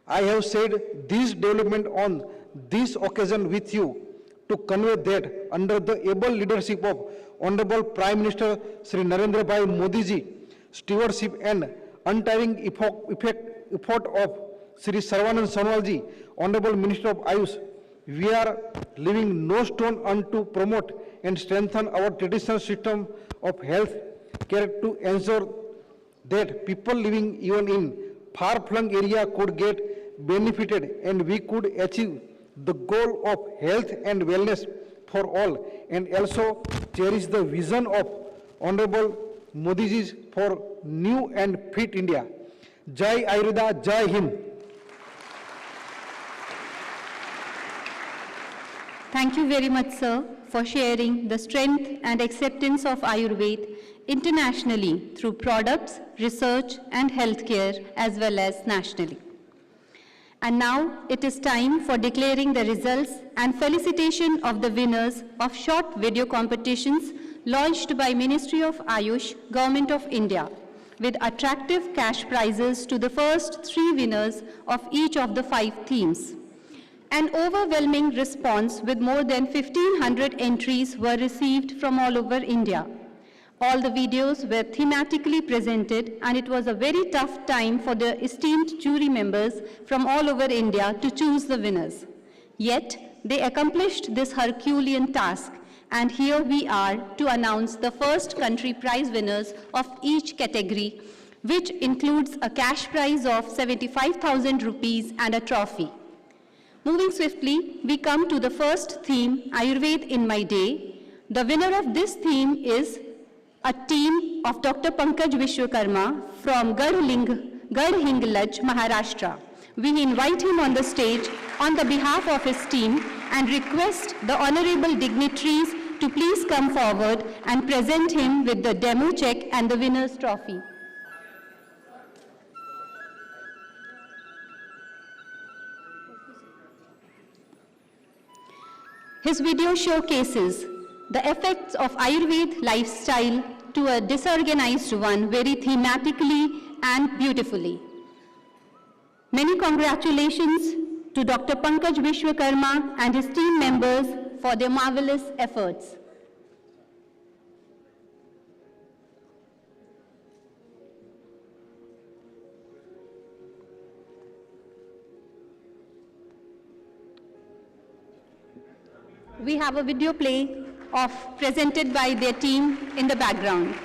I have said this development on this occasion with you to convey that under the able leadership of Honorable Prime Minister Shri Narendra Bhai Modi ji, stewardship and untiring effort of Shri Sarvanand Sonowal ji, Honorable Minister of Ayush, we are leaving no stone unturned to promote and strengthen our traditional system of health care to ensure that people living even in far-flung area could get benefited and we could achieve the goal of health and wellness for all, and also cherish the vision of Honorable Modi ji for new and fit India. Jai Ayurveda, Jai Hind. Thank you very much, sir, for sharing the strength and acceptance of Ayurveda internationally through products, research and healthcare as well as nationally. And now it is time for declaring the results and felicitation of the winners of short video competitions launched by Ministry of Ayush, Government of India, with attractive cash prizes to the first 3 winners of each of the 5 themes. An overwhelming response with more than 1,500 entries were received from all over India. All the videos were thematically presented, and it was a very tough time for the esteemed jury members from all over India to choose the winners. Yet, they accomplished this Herculean task, and here we are to announce the first country prize winners of each category, which includes a cash prize of 75,000 rupees and a trophy. Moving swiftly, we come to the first theme, Ayurveda in My Day. The winner of this theme is a team of Dr. Pankaj Vishwakarma from Garhinglaj, Maharashtra. We invite him on the stage on the behalf of his team and request the honorable dignitaries to please come forward and present him with the demo check and the winner's trophy. His video showcases the effects of Ayurveda lifestyle to a disorganized one very thematically and beautifully. Many congratulations to Dr. Pankaj Vishwakarma and his team members for their marvelous efforts. We have a video play presented by their team in the background.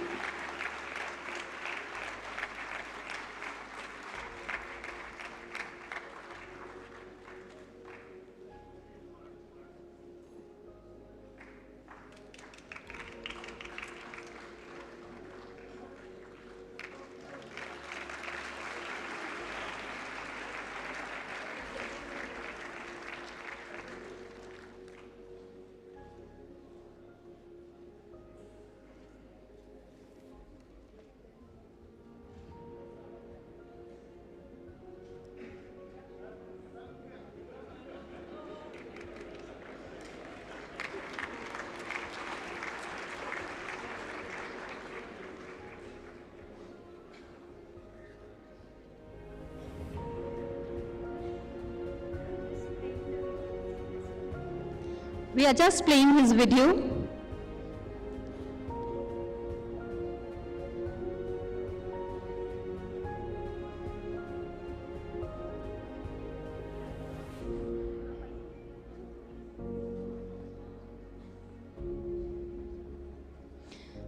We are just playing his video.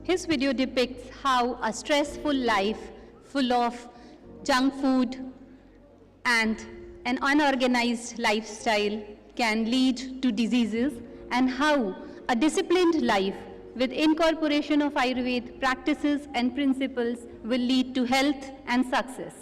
His video depicts how a stressful life full of junk food and an unorganized lifestyle can lead to diseases, and how a disciplined life with incorporation of Ayurveda practices and principles will lead to health and success.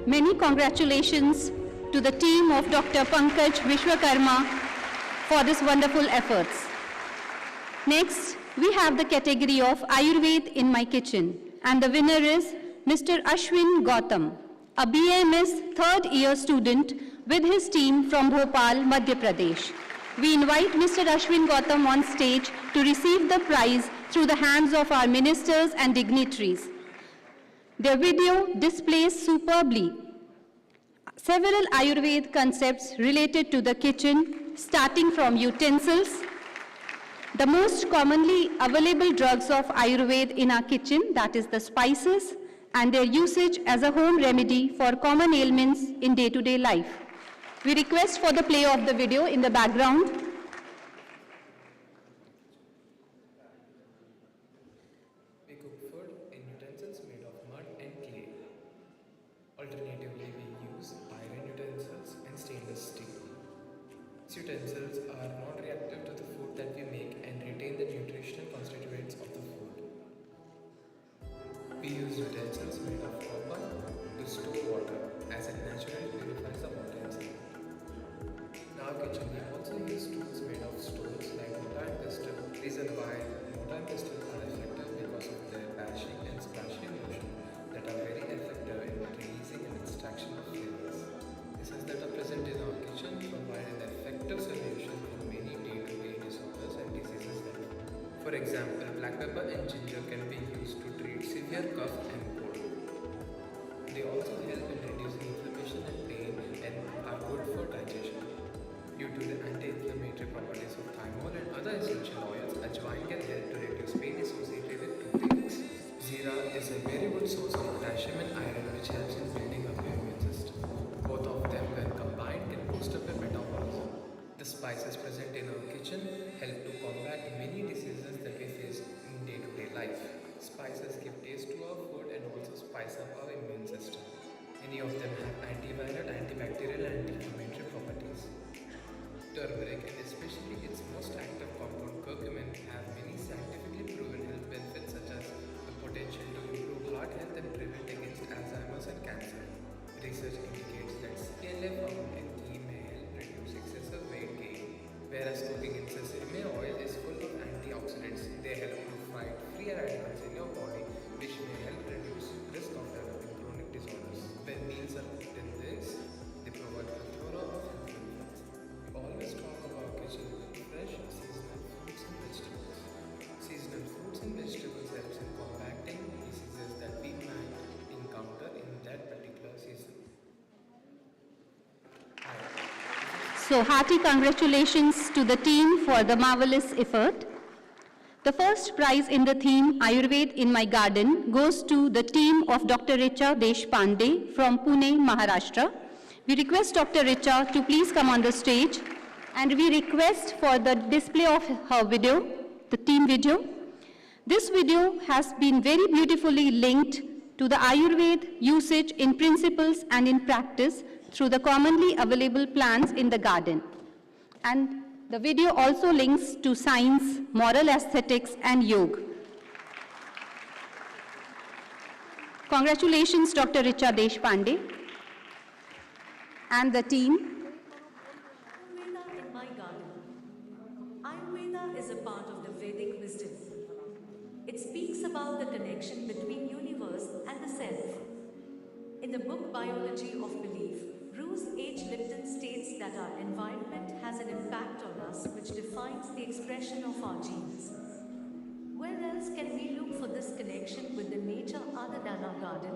Many congratulations to the team of Dr. Pankaj Vishwakarma for this wonderful efforts. Next, we have the category of Ayurveda in my kitchen, and the winner is Mr. Ashwin Gautam, a BAMS third year student with his team from Bhopal, Madhya Pradesh. We invite Mr. Ashwin Gautam on stage to receive the prize through the hands of our ministers and dignitaries. Their video displays superbly several Ayurveda concepts related to the kitchen, starting from utensils, the most commonly available drugs of Ayurveda in our kitchen, that is the spices, and their usage as a home remedy for common ailments in day-to-day life. We request for the play of the video in the background. We cook food in utensils made of mud and clay. Alternatively, we use iron utensils and stainless steel. These utensils are non-reactive to the food that we make and retain the nutritional constituents of the food. We use utensils made of copper to store water, as it naturally purifies the water inside. In our kitchen, we also use tools made of stones like mortar and pestle. Reason why mortar and pestle are effective because of their bashing and splashing motion that are very effective in releasing and extraction of flavors. Diseases that are present in our kitchen provide an effective solution for many day-to-day disorders and diseases like, for example, black pepper and ginger can be used to treat severe cough and cold. They also help in reducing inflammation and pain and are good for digestion. Due to the anti-inflammatory properties of thymol and other essential oils, ajwain can help to reduce pain associated with toothaches. Zira is a very good source of potassium and iron, which helps in building up your immune system. Both of them, when combined, can boost up your metabolism. The spices present in our kitchen help to combat many diseases that we face in day-to-day life. Spices give taste to our food and also spice up our immune system. Many of them have antiviral, antibacterial, and anti-inflammatory properties. Turmeric, and especially its most active compound curcumin, have many scientifically proven health benefits such as the potential to improve heart health and prevent against Alzheimer's and cancer. Research indicates that CLA found in ghee may help reduce excessive weight gain, whereas cooking in sesame oil is full of antioxidants. They help to fight free radicals in your body, which may help reduce risk of developing chronic disorders. When meals are cooked in this, they provide a plethora of So hearty congratulations to the team for the marvelous effort. The first prize in the theme Ayurveda in my garden goes to the team of Dr. Richa Deshpande from Pune, Maharashtra. We request Dr. Richa to please come on the stage, and we request for the display of her video, the team video. This video has been very beautifully linked to the Ayurveda usage in principles and in practice through the commonly available plants in the garden. And the video also links to science, moral aesthetics, and yoga. Congratulations, Dr. Richa Deshpande and the team. Ayurveda in my garden. Ayurveda is a part of the Vedic wisdom. It speaks about the connection between universe and the self. In the book Biology of Belief, Bruce H. Lipton states that our environment has an impact on us which defines the expression of our genes. Where else can we look for this connection with the nature other than our garden?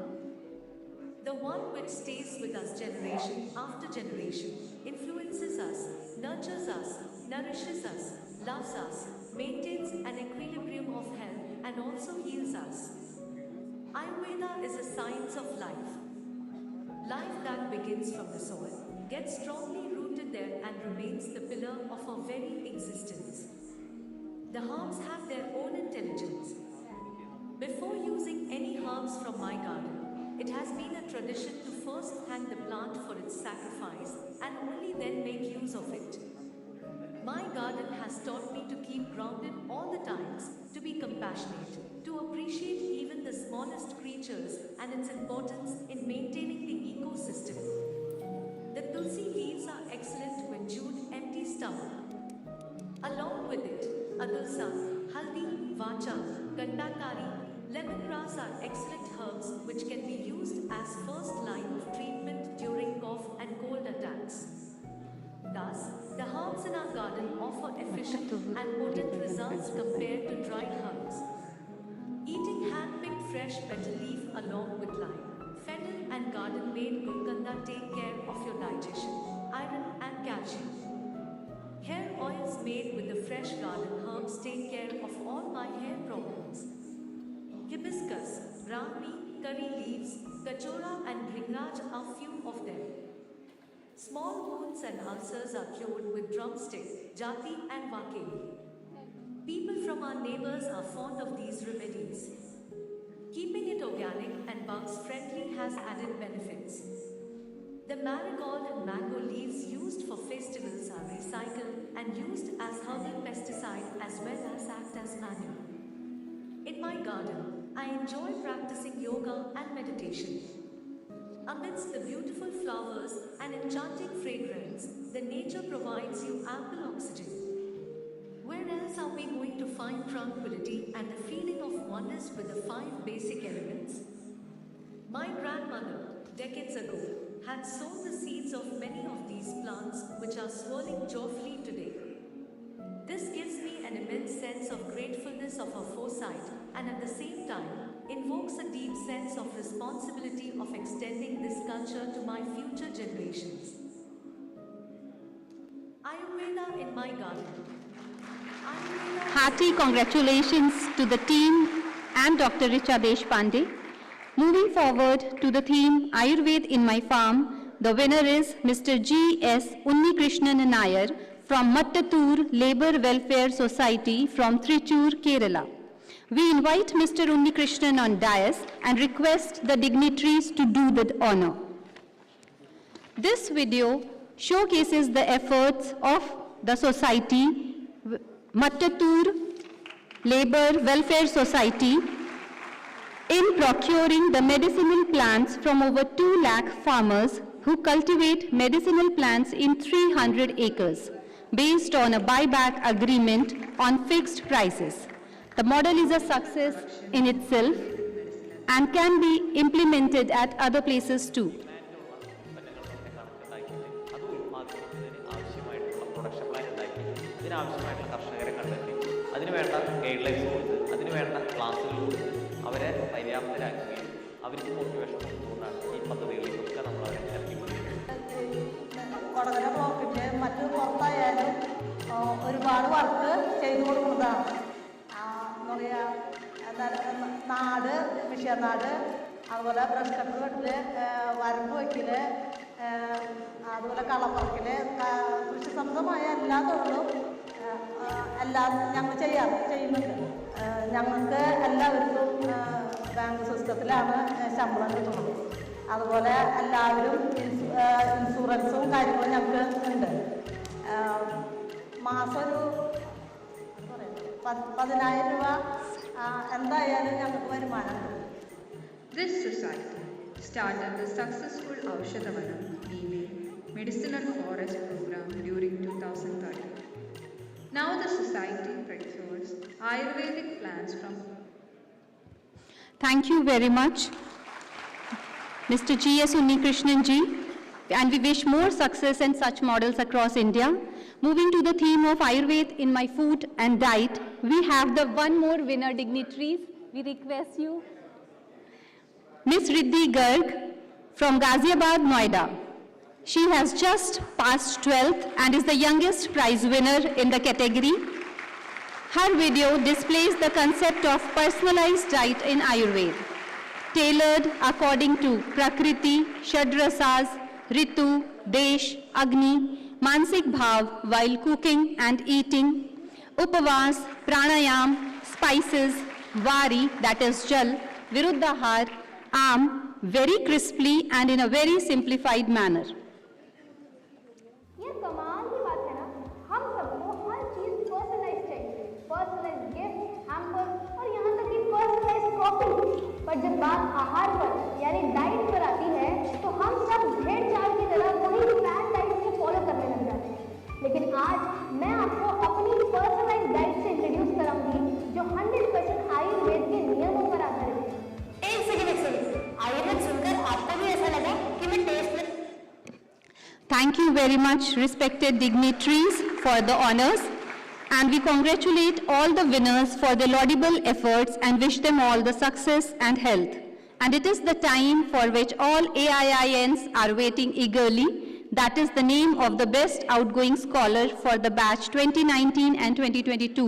The one which stays with us generation after generation, influences us, nurtures us, nourishes us, loves us, maintains an equilibrium of health and also heals us. Ayurveda is a science of life. Life that begins from the soil, gets strongly rooted there and remains the pillar of our very existence. The herbs have their own intelligence. Before using any herbs from my garden, it has been a tradition to first thank the plant for its sacrifice and only then make use of it. My garden has taught me to keep grounded all the times, to be compassionate, to appreciate even the smallest creatures and its importance in maintaining the ecosystem. The tulsi leaves are excellent when chewed empty stomach. Along with it, adulsa, haldi, vacha, gandakari, lemongrass are excellent herbs which can be used as first line of treatment during cough and cold attacks. Thus, the herbs in our garden offer efficient and potent results compared to dried herbs. Eating hand-picked fresh petal leaf along with lime, fennel and garden-made gulkanda take care of your digestion, iron and calcium. Hair oils made with the fresh garden herbs take care of all my hair problems. Hibiscus, brahmi, curry leaves, kachora and bringraj are few of them. Small wounds and ulcers are cured with drumstick, jati and vakeli. People from our neighbors are fond of these remedies. Keeping it organic and bugs friendly has added benefits. The marigold and mango leaves used for festivals are recycled and used as herbal pesticide as well as act as manure. In my garden, I enjoy practicing yoga and meditation. Amidst the beautiful flowers and enchanting fragrance, the nature provides you ample oxygen. Where else are we going to find tranquility and the feeling of oneness with the 5 basic elements? My grandmother, decades ago, had sown the seeds of many of these plants which are swirling joyfully today. This gives me an immense sense of gratefulness of her foresight and at the same time invokes a deep sense of responsibility of extending this culture to my future generations. Ayurveda in my garden. Hearty congratulations to the team and Dr. Richa Deshpande. Moving forward to the theme Ayurveda in my farm, the winner is Mr. G.S. Unnikrishnan Nair from Mattatur Labour Welfare Society from Trichur, Kerala. We invite Mr. Unnikrishnan on dais and request the dignitaries to do the honor. This video showcases the efforts of the society, Mattatur Labour Welfare Society, in procuring the medicinal plants from over 2 lakh farmers who cultivate medicinal plants in 300 acres, based on a buyback agreement on fixed prices. The model is a success in itself and can be implemented at other places too. അവരെ പര്യാപ്തരാക്കുകയും അവർക്ക് motivation കൊടുത്തുകൊണ്ടാണ് ഈ പദ്ധതികളിലൊക്കെ നമ്മൾ അവരെ ഇറക്കി വടകര ബ്ലോക്കിൻ്റെ മറ്റ് പുറത്തായാലും ഒരുപാട് work ചെയ്തു കൊടുക്കുന്നതാണ്. എന്താ പറയുക, നാട്, മിഷ്യനാട്, അതുപോലെ ബ്രഷ് കട്ടർ വെട്ടൽ, വരമ്പ് വയ്ക്കൽ, അതുപോലെ കളപ്പറക്കൽ, കൃഷി സംബന്ധമായ എല്ലാ തൊഴിലും എല്ലാം ഞങ്ങൾ ചെയ്യുന്നുണ്ട്. ഞങ്ങൾക്ക് എല്ലാവർക്കും ബാങ്ക് സിസ്റ്റത്തിലാണ് ശമ്പളം കിട്ടുന്നത്. അതുപോലെ എല്ലാവരും ഇൻഷുറൻസും കാര്യങ്ങളും ഞങ്ങൾക്ക് ഉണ്ട്. മാസം ഒരു 10,000 രൂപ എന്തായാലും ഞങ്ങൾക്ക് വരുമാനമുണ്ട്. This society started the successful Aushadavanam female medicinal forest program during 2013. Now the society procures Ayurvedic plants from. Thank you very much, Mr. G.S. Unnikrishnan ji, and we wish more success and such models across India. Moving to the theme of Ayurveda in my food and diet, we have the one more winner dignitaries. We request you. Ms. Riddhi Garg from Ghaziabad, Noida. She has just passed 12th and is the youngest prize winner in the category. Her video displays the concept of personalized diet in Ayurveda, tailored according to Prakriti, Shadrasas, Ritu, Desh, Agni, Mansik Bhav while cooking and eating, Upavas, Pranayam, spices, Vari, that is Jal, Viruddhahar, Am, very crisply and in a very simplified manner. ये कमाल की बात है ना, हम सबको हर चीज personalise चाहिए, पर्सनलाइज गिफ्ट, हैम्पर और यहाँ तक कि पर्सनलाइज कॉफी। पर जब बात आहार पर यानी डाइट पर आती है तो हम सब भेड़ चाल की तरह वही प्लान डाइट को फॉलो करने लग जाते हैं। लेकिन आज मैं आपको अपनी पर्सनलाइज डाइट से इंट्रोड्यूस कराऊंगी जो 100% आयुर्वेद के नियमों पर आधारित है। एक सेकंड आयुर्वेद सुनकर आपको भी ऐसा लगा कि मैं टेस्ट में। Thank you very much, respected dignitaries, for the honors, and we congratulate all the winners for their laudable efforts and wish them all the success and health. And it is the time for which all AIINs are waiting eagerly. That is the name of the best outgoing scholar for the batch 2019 and 2022.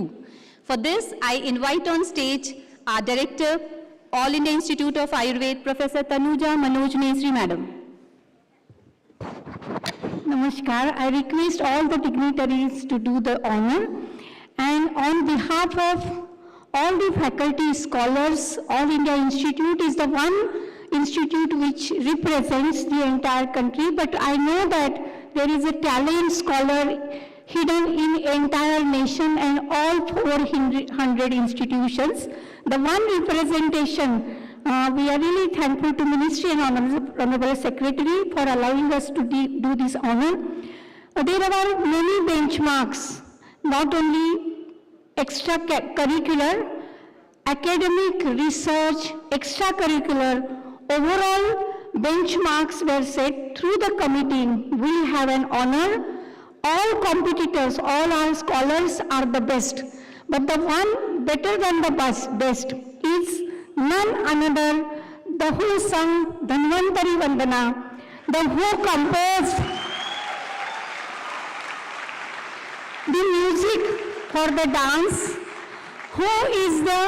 For this, I invite on stage our Director, All India Institute of Ayurveda, Professor Tanuja Manoj Mesri, Madam. Namaskar. I request all the dignitaries to do the honor, and on behalf of all the faculty, scholars, All India Institute is the one institute which represents the entire country, but I know that there is a talent scholar hidden in entire nation and all 400 institutions. The one representation, we are really thankful to Ministry and Honorable Secretary for allowing us to do this honor. There are many benchmarks, not only extracurricular, academic, research, extracurricular, overall benchmarks were set through the committee. We have an honor. All competitors, all our scholars are the best. But the one better than the best is none another, the who sung Dhanvantari Vandana, the who composed the music for the dance, who is the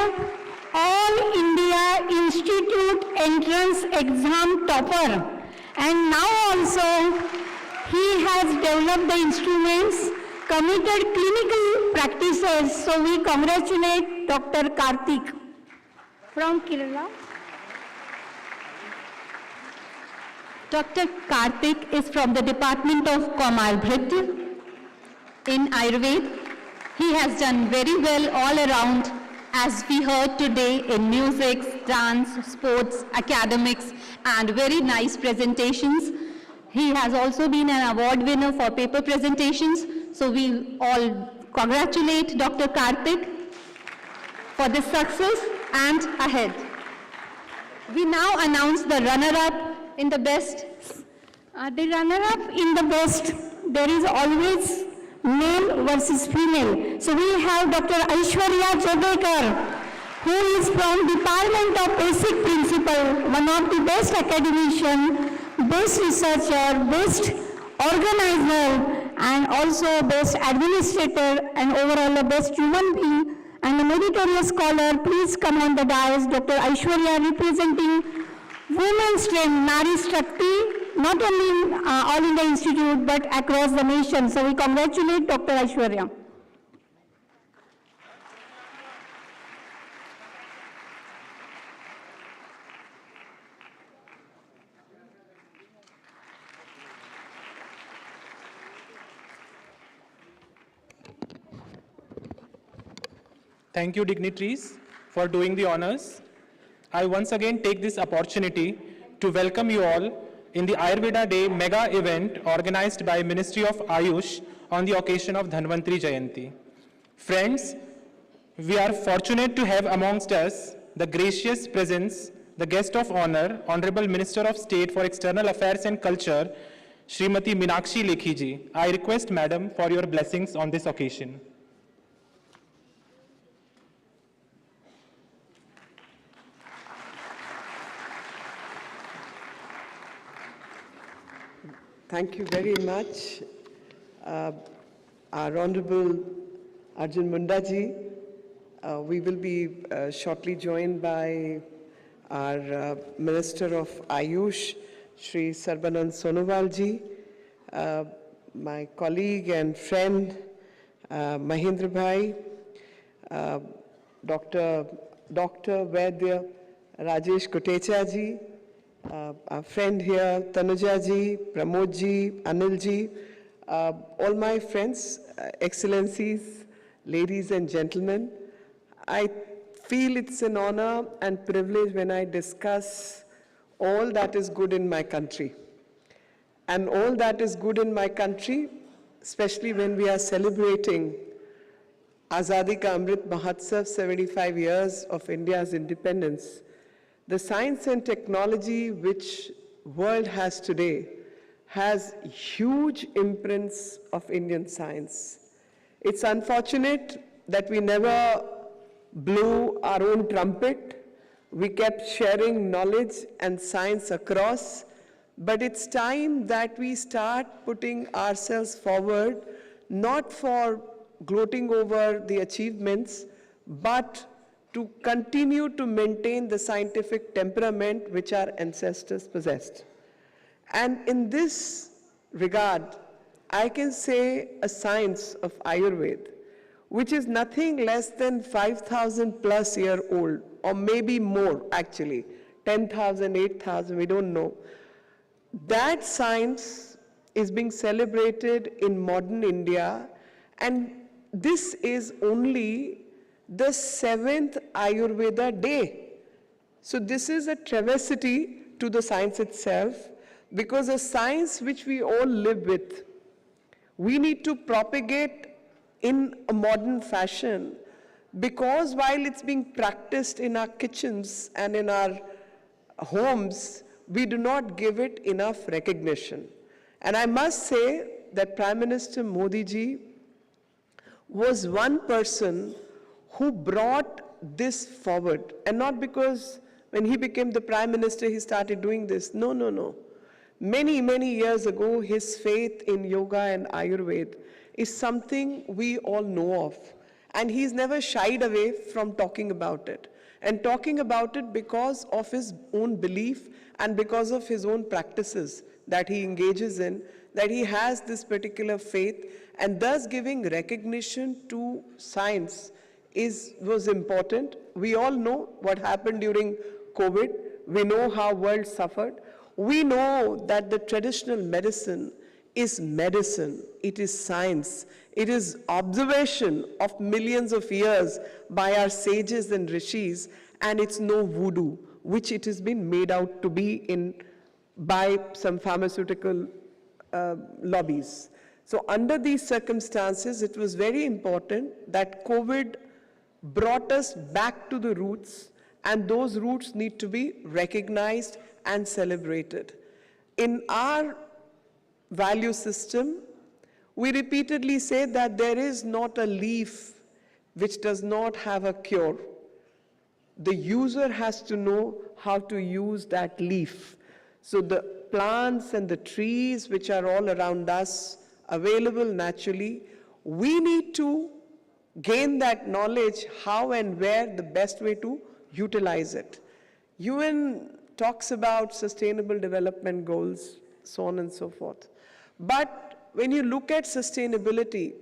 All India Institute entrance exam topper, and now also he has developed the instruments, committed clinical practices, so we congratulate Dr. Karthik from Kerala. Dr. Karthik is from the Department of Komalbhriti in Ayurveda. He has done very well all around, as we heard today, in music, dance, sports, academics, and very nice presentations. He has also been an award winner for paper presentations, so we all congratulate Dr. Karthik for this success and ahead. We now announce the runner-up in the best. The runner-up in the best, there is always male versus female. So we have Dr. Aishwarya Jodekar, who is from Department of Basic Principle, one of the best academician, best researcher, best organizer, and also best administrator, and overall the best human being, and a meritorious scholar. Please come on the dais, Dr. Aishwarya, representing Women's Stream, Nari Shakti, not only in All India Institute, but across the nation. So we congratulate Dr. Aishwarya. Thank you, dignitaries, for doing the honors. I once again take this opportunity to welcome you all in the Ayurveda Day mega event organized by Ministry of Ayush on the occasion of Dhanvantri Jayanti. Friends, we are fortunate to have amongst us the gracious presence, the guest of honor, Honorable Minister of State for External Affairs and Culture, Srimati Meenakshi Lekhi ji. I request Madam for your blessings on this occasion. Thank you very much, our Honorable Arjun Munda ji. We will be shortly joined by our Minister of Ayush, Shri Sarbanand Sonowal ji, my colleague and friend Mahendra Bhai, Dr. Vaidya Rajesh Kotecha ji, our friend here, Tanuja ji, Pramod ji, Anil ji, all my friends, excellencies, ladies and gentlemen, I feel it's an honor and privilege when I discuss all that is good in my country. And all that is good in my country, especially when we are celebrating Azadi Ka Amrit Mahotsav, 75 years of India's independence. The science and technology which world has today has huge imprints of Indian science. It's unfortunate that we never blew our own trumpet. We kept sharing knowledge and science across, but it's time that we start putting ourselves forward, not for gloating over the achievements, but to continue to maintain the scientific temperament which our ancestors possessed. And in this regard, I can say a science of Ayurveda, which is nothing less than 5,000 plus year old, or maybe more actually, 10,000, 8,000, we don't know. That science is being celebrated in modern India, and this is only the 7th Ayurveda day. So this is a travesty to the science itself, because a science which we all live with, we need to propagate in a modern fashion, because while it's being practiced in our kitchens and in our homes, we do not give it enough recognition. And I must say that Prime Minister Modi ji was one person who brought this forward. And not because when he became the Prime Minister, he started doing this. No, no, no. Many, many years ago, his faith in yoga and Ayurveda is something we all know of. And he's never shied away from talking about it. And talking about it because of his own belief and because of his own practices that he engages in, that he has this particular faith, and thus giving recognition to science was important. We all know what happened during COVID. We know how world suffered. We know that the traditional medicine is medicine. It is science. It is observation of millions of years by our sages and rishis, and it's no voodoo, which it has been made out to be by some pharmaceutical lobbies. So under these circumstances, it was very important that COVID brought us back to the roots, and those roots need to be recognized and celebrated. In our value system, we repeatedly say that there is not a leaf which does not have a cure. The user has to know how to use that leaf. So the plants and the trees which are all around us, available naturally, we need to gain that knowledge how and where the best way to utilize it. UN talks about sustainable development goals, so on and so forth. But when you look at sustainability,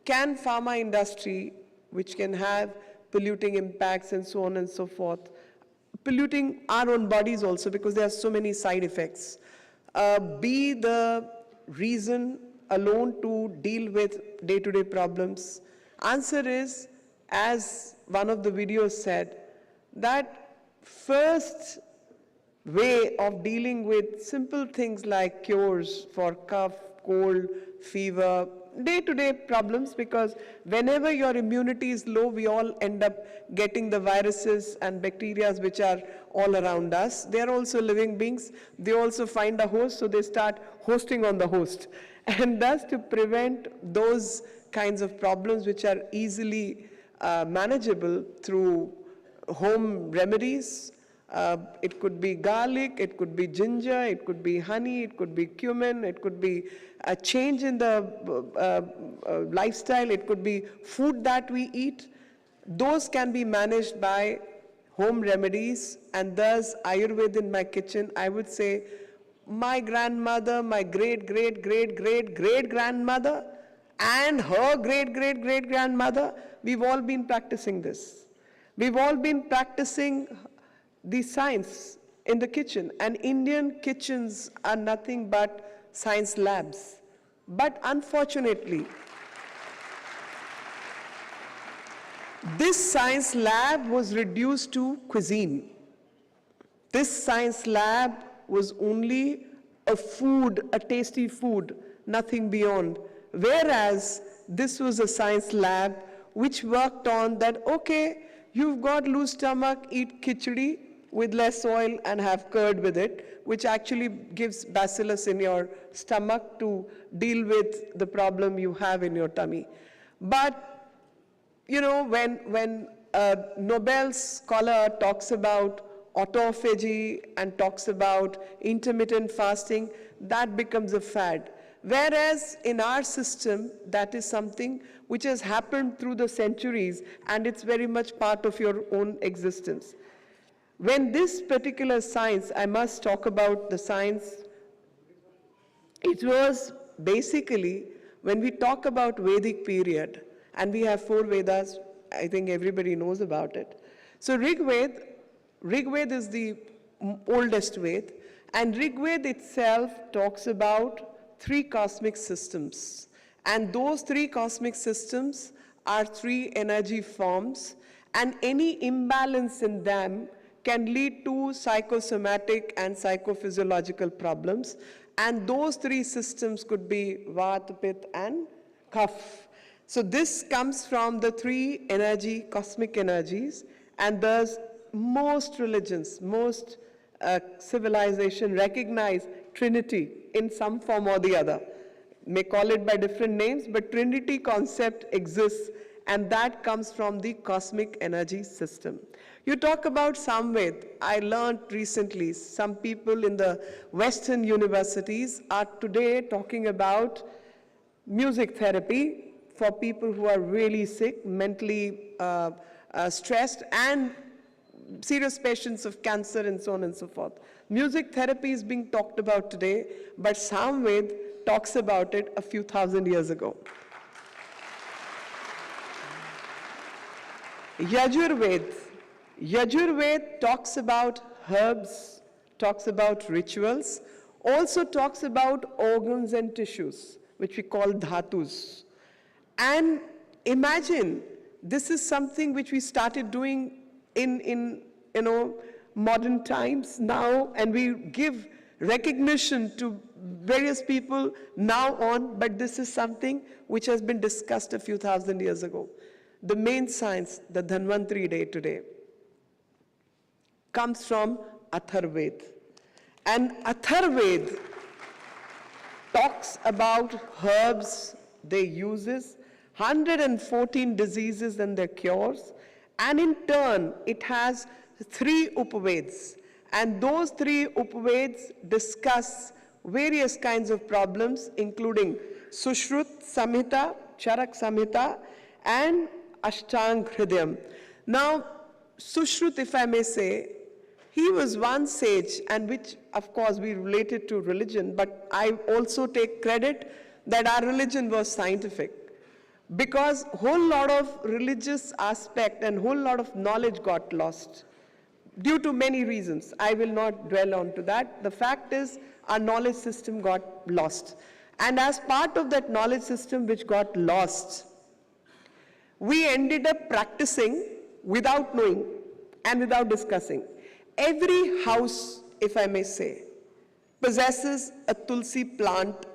can pharma industry, which can have polluting impacts and so on and so forth, polluting our own bodies also because there are so many side effects, be the reason alone to deal with day-to-day problems? Answer is, as one of the videos said, that first way of dealing with simple things like cures for cough, cold, fever, day-to-day problems, because whenever your immunity is low, we all end up getting the viruses and bacteria which are all around us. They are also living beings. They also find a host, so they start hosting on the host. And thus, to prevent those kinds of problems which are easily manageable through home remedies, it could be garlic, it could be ginger, it could be honey, it could be cumin, it could be a change in the lifestyle, it could be food that we eat. Those can be managed by home remedies, and thus Ayurveda in my kitchen, I would say my grandmother, my great-great-great-great-great-grandmother, and her great-great-great-grandmother, we've all been practicing this. We've all been practicing the science in the kitchen, and Indian kitchens are nothing but science labs. But unfortunately, this science lab was reduced to cuisine. This science lab was only a food, a tasty food, nothing beyond. Whereas this was a science lab which worked on that, okay, you've got loose stomach, eat khichdi with less oil and have curd with it, which actually gives bacillus in your stomach to deal with the problem you have in your tummy. But, you know, when a Nobel scholar talks about autophagy and talks about intermittent fasting, that becomes a fad. Whereas in our system, that is something which has happened through the centuries, and it's very much part of your own existence. When this particular science, I must talk about the science, it was basically, when we talk about Vedic period, and we have 4 Vedas, I think everybody knows about it. So Rig Veda is the oldest Ved, and Rig Veda itself talks about 3 cosmic systems. And those 3 cosmic systems are 3 energy forms, and any imbalance in them can lead to psychosomatic and psychophysiological problems. And those 3 systems could be Vata, Pitta, and Kapha. So this comes from the 3 cosmic energies, and thus most religions, most civilization recognize Trinity in some form or the other. May call it by different names, but Trinity concept exists, and that comes from the cosmic energy system. You talk about Samved. I learned recently, some people in the Western universities are today talking about music therapy for people who are really sick, mentally stressed, and serious patients of cancer and so on and so forth. Music therapy is being talked about today, but Samved talks about it a few thousand years ago. Yajurveda talks about herbs, talks about rituals, also talks about organs and tissues, which we call dhatus. And imagine, this is something which we started doing in modern times now, and we give recognition to various people now on, but this is something which has been discussed a few thousand years ago. The main science, the Dhanvantari Day today, comes from Atharveda. And Atharveda talks about herbs, their uses, 114 diseases and their cures, and in turn, it has 3 Upavedas. And those three Upaveds discuss various kinds of problems, including Sushrut Samhita, Charak Samhita, and Ashtang Hridayam. Now, Sushrut, if I may say, he was one sage, and which, of course, we related to religion, but I also take credit that our religion was scientific, because whole lot of religious aspect and whole lot of knowledge got lost due to many reasons. I will not dwell on to that. The fact is, our knowledge system got lost. And as part of that knowledge system which got lost, we ended up practicing without knowing and without discussing. Every house, if I may say, possesses a tulsi plant.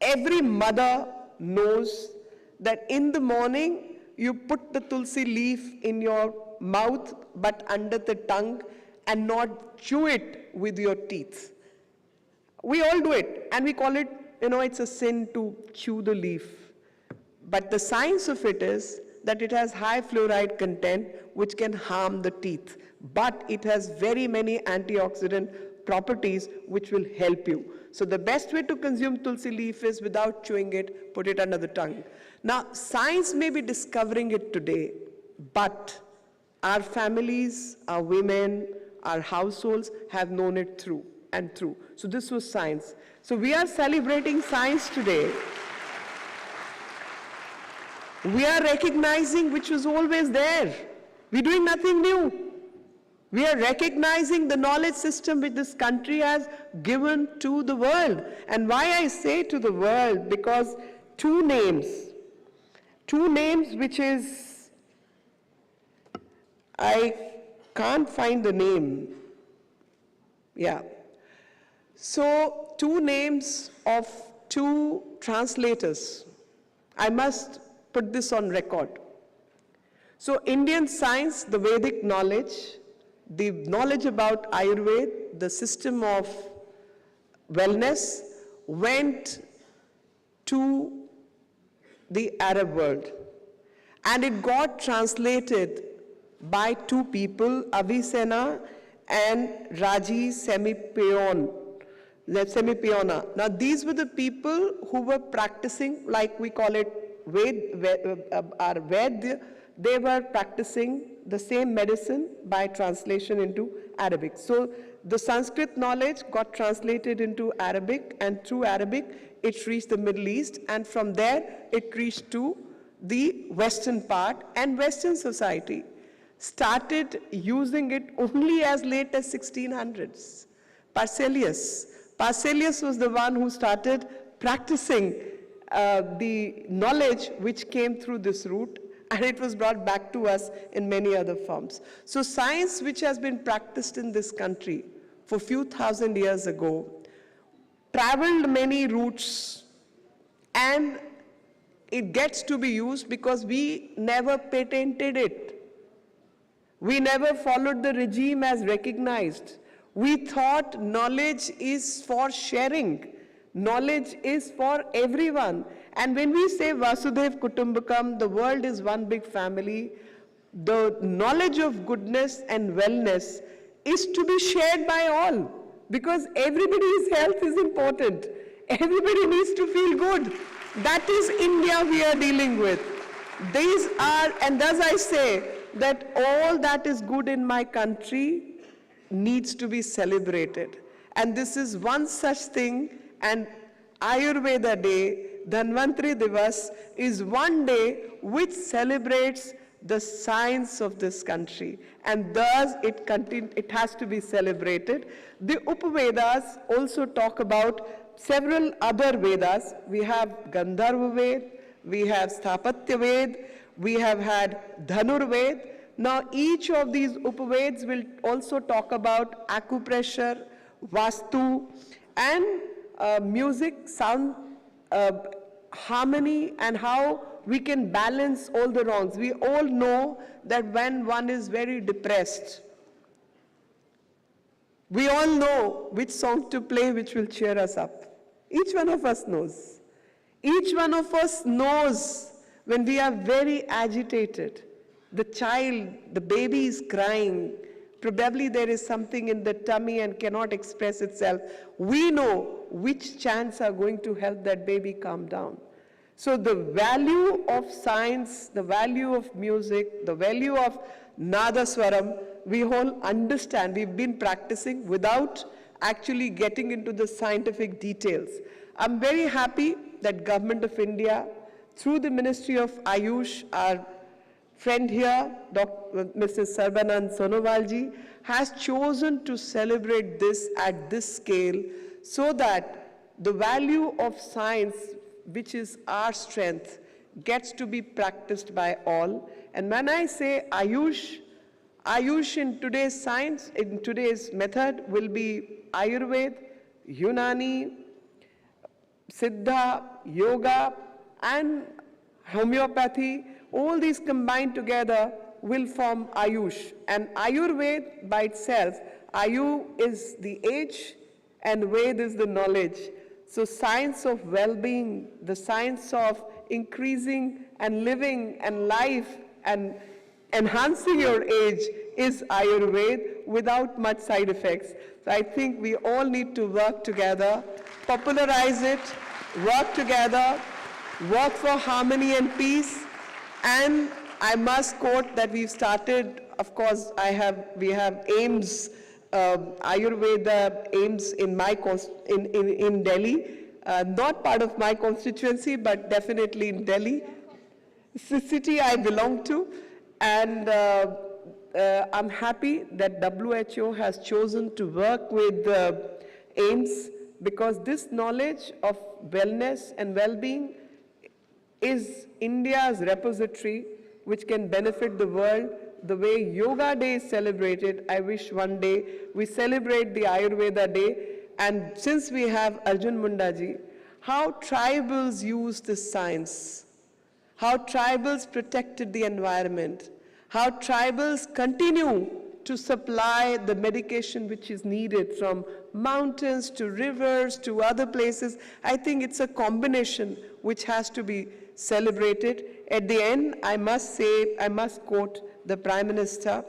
Every mother knows that in the morning you put the tulsi leaf in your mouth but under the tongue and not chew it with your teeth. We all do it, and we call it, it's a sin to chew the leaf. But the science of it is that it has high fluoride content which can harm the teeth, but it has very many antioxidant properties which will help you. So the best way to consume tulsi leaf is without chewing it, put it under the tongue. Now, science may be discovering it today, but our families, our women, our households have known it through and through. So this was science. So we are celebrating science today. We are recognizing which was always there. We're doing nothing new. We are recognizing the knowledge system which this country has given to the world. And why I say to the world, because two names which is, I can't find the name. Yeah. So two names of two translators. I must put this on record. So Indian science, the Vedic knowledge, the knowledge about Ayurveda, the system of wellness, went to the Arab world. And it got translated by two people, Avicenna and Raji Semipiona. Now these were the people who were practicing, like we call it Ved, they were practicing the same medicine by translation into Arabic. So the Sanskrit knowledge got translated into Arabic, and through Arabic it reached the Middle East, and from there it reached to the Western part, and Western society started using it only as late as 1600s. Paracelsus was the one who started practicing the knowledge which came through this route, and it was brought back to us in many other forms. So science which has been practiced in this country for a few thousand years ago traveled many routes, and it gets to be used because we never patented it. We never followed the regime as recognized. We thought knowledge is for sharing. Knowledge is for everyone. And when we say Vasudev Kutumbakam, the world is one big family, the knowledge of goodness and wellness is to be shared by all, because everybody's health is important. Everybody needs to feel good. That is India we are dealing with. These are, and thus I say that all that is good in my country needs to be celebrated. And this is one such thing, and Ayurveda Day, Dhanvantri Divas, is one day which celebrates the science of this country, and thus it has to be celebrated. The Upavedas also talk about several other Vedas. We have Gandharva Ved, we have Sthapatya Ved, we have had Dhanur Ved. Now each of these Upaveds will also talk about acupressure, Vastu, and music, sound, harmony, and how we can balance all the wrongs. We all know that when one is very depressed, we all know which song to play which will cheer us up. Each one of us knows. Each one of us knows when we are very agitated. The child, the baby is crying. probably there is something in the tummy and cannot express itself. We know which chants are going to help that baby calm down. So the value of science, the value of music, the value of Nadaswaram, we all understand. We've been practicing without actually getting into the scientific details. I'm very happy that Government of India, through the Ministry of Ayush, our friend here, Mrs. Sarbanand Sonowalji, has chosen to celebrate this at this scale so that the value of science, which is our strength, gets to be practiced by all. And when I say Ayush, Ayush in today's science, in today's method, will be Ayurveda, Unani, Siddha, Yoga, and homeopathy. All these combined together will form Ayush. And Ayurveda by itself, Ayu is the age and Ved is the knowledge. So science of well-being, the science of increasing and living and life and enhancing your age is Ayurveda without much side effects. So I think we all need to work together, popularize it, work together, work for harmony and peace. And I must quote that we've started, of course, we have AIIMS, Ayurveda AIIMS in Delhi, not part of my constituency, but definitely in Delhi. It's the city I belong to, and I'm happy that WHO has chosen to work with AIIMS because this knowledge of wellness and well-being is India's repository which can benefit the world. The way Yoga Day is celebrated, I wish one day we celebrate the Ayurveda Day. And since we have Arjun Mundaji, how tribals use this science, how tribals protected the environment, how tribals continue to supply the medication which is needed from mountains to rivers to other places. I think it's a combination which has to be celebrated. At the end, I must quote the Prime Minister.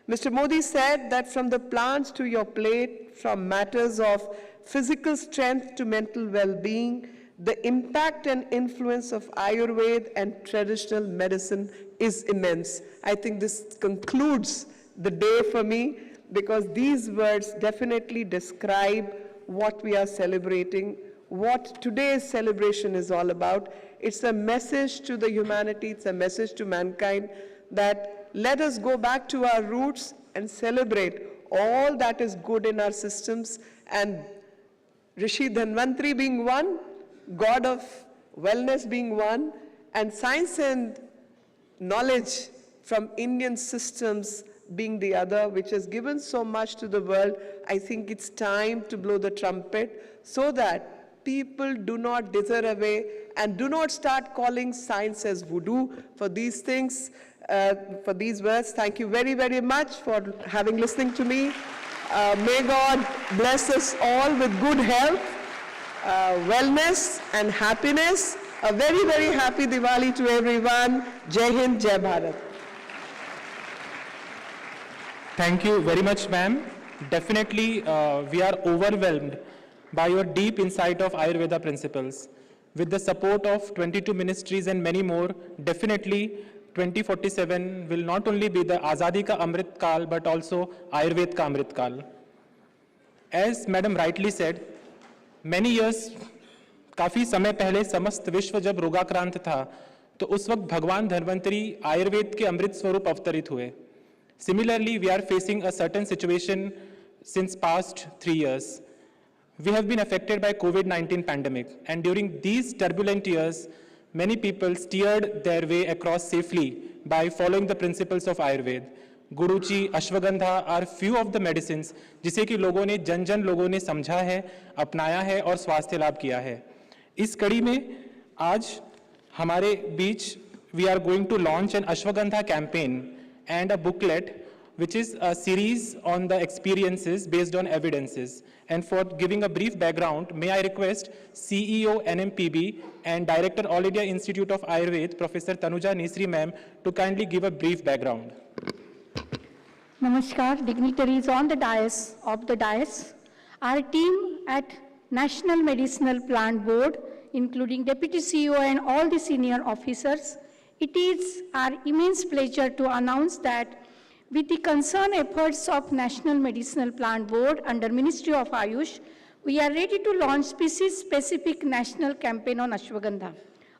Mr. Modi said that from the plants to your plate, from matters of physical strength to mental well-being, the impact and influence of Ayurveda and traditional medicine is immense. I think this concludes the day for me because these words definitely describe what we are celebrating, what today's celebration is all about. It's a message to the humanity, it's a message to mankind that let us go back to our roots and celebrate all that is good in our systems, and Rishi Dhanvantri being one, God of wellness being one, and science and knowledge from Indian systems being the other, which has given so much to the world. I think it's time to blow the trumpet so that people do not dither away and do not start calling science as voodoo. For these things, for these words, thank you very, very much for listening to me. May God bless us all with good health, wellness and happiness. A very, very happy Diwali to everyone. Jai Hind, Jai Bharat. Thank you very much, ma'am. Definitely, we are overwhelmed by your deep insight of Ayurveda principles. With the support of 22 ministries and many more, definitely 2047 will not only be the Azadi ka Amrit Kal, but also Ayurveda ka Amrit Kal. As Madam rightly said, many years, काफी समय पहले समस्त विश्व जब रोगाक्रांत था, तो उस वक्त भगवान धन्वंतरी आयुर्वेद के अमृत स्वरूप अवतरित हुए. Similarly, we are facing a certain situation since past 3 years. We have been affected by COVID-19 pandemic, and during these turbulent years, many people steered their way across safely by following the principles of Ayurveda. गुरुची, ashwagandha are few of the medicines जिसे कि लोगों ने जन लोगों ने समझा है, अपनाया है और स्वास्थ्य लाभ किया है. इस कड़ी में आज हमारे बीच we are going to launch an Ashwagandha campaign and a booklet which is a series on the experiences based on evidences. And for giving a brief background, may I request CEO NMPB and Director All India Institute of Ayurveda, Professor Tanuja Nisri ma'am, to kindly give a brief background. Namaskar, dignitaries on the dais of the dais. Our team at National Medicinal Plant Board, including Deputy CEO and all the senior officers, it is our immense pleasure to announce that with the concerned efforts of National Medicinal Plant Board under Ministry of Ayush, we are ready to launch species-specific national campaign on ashwagandha,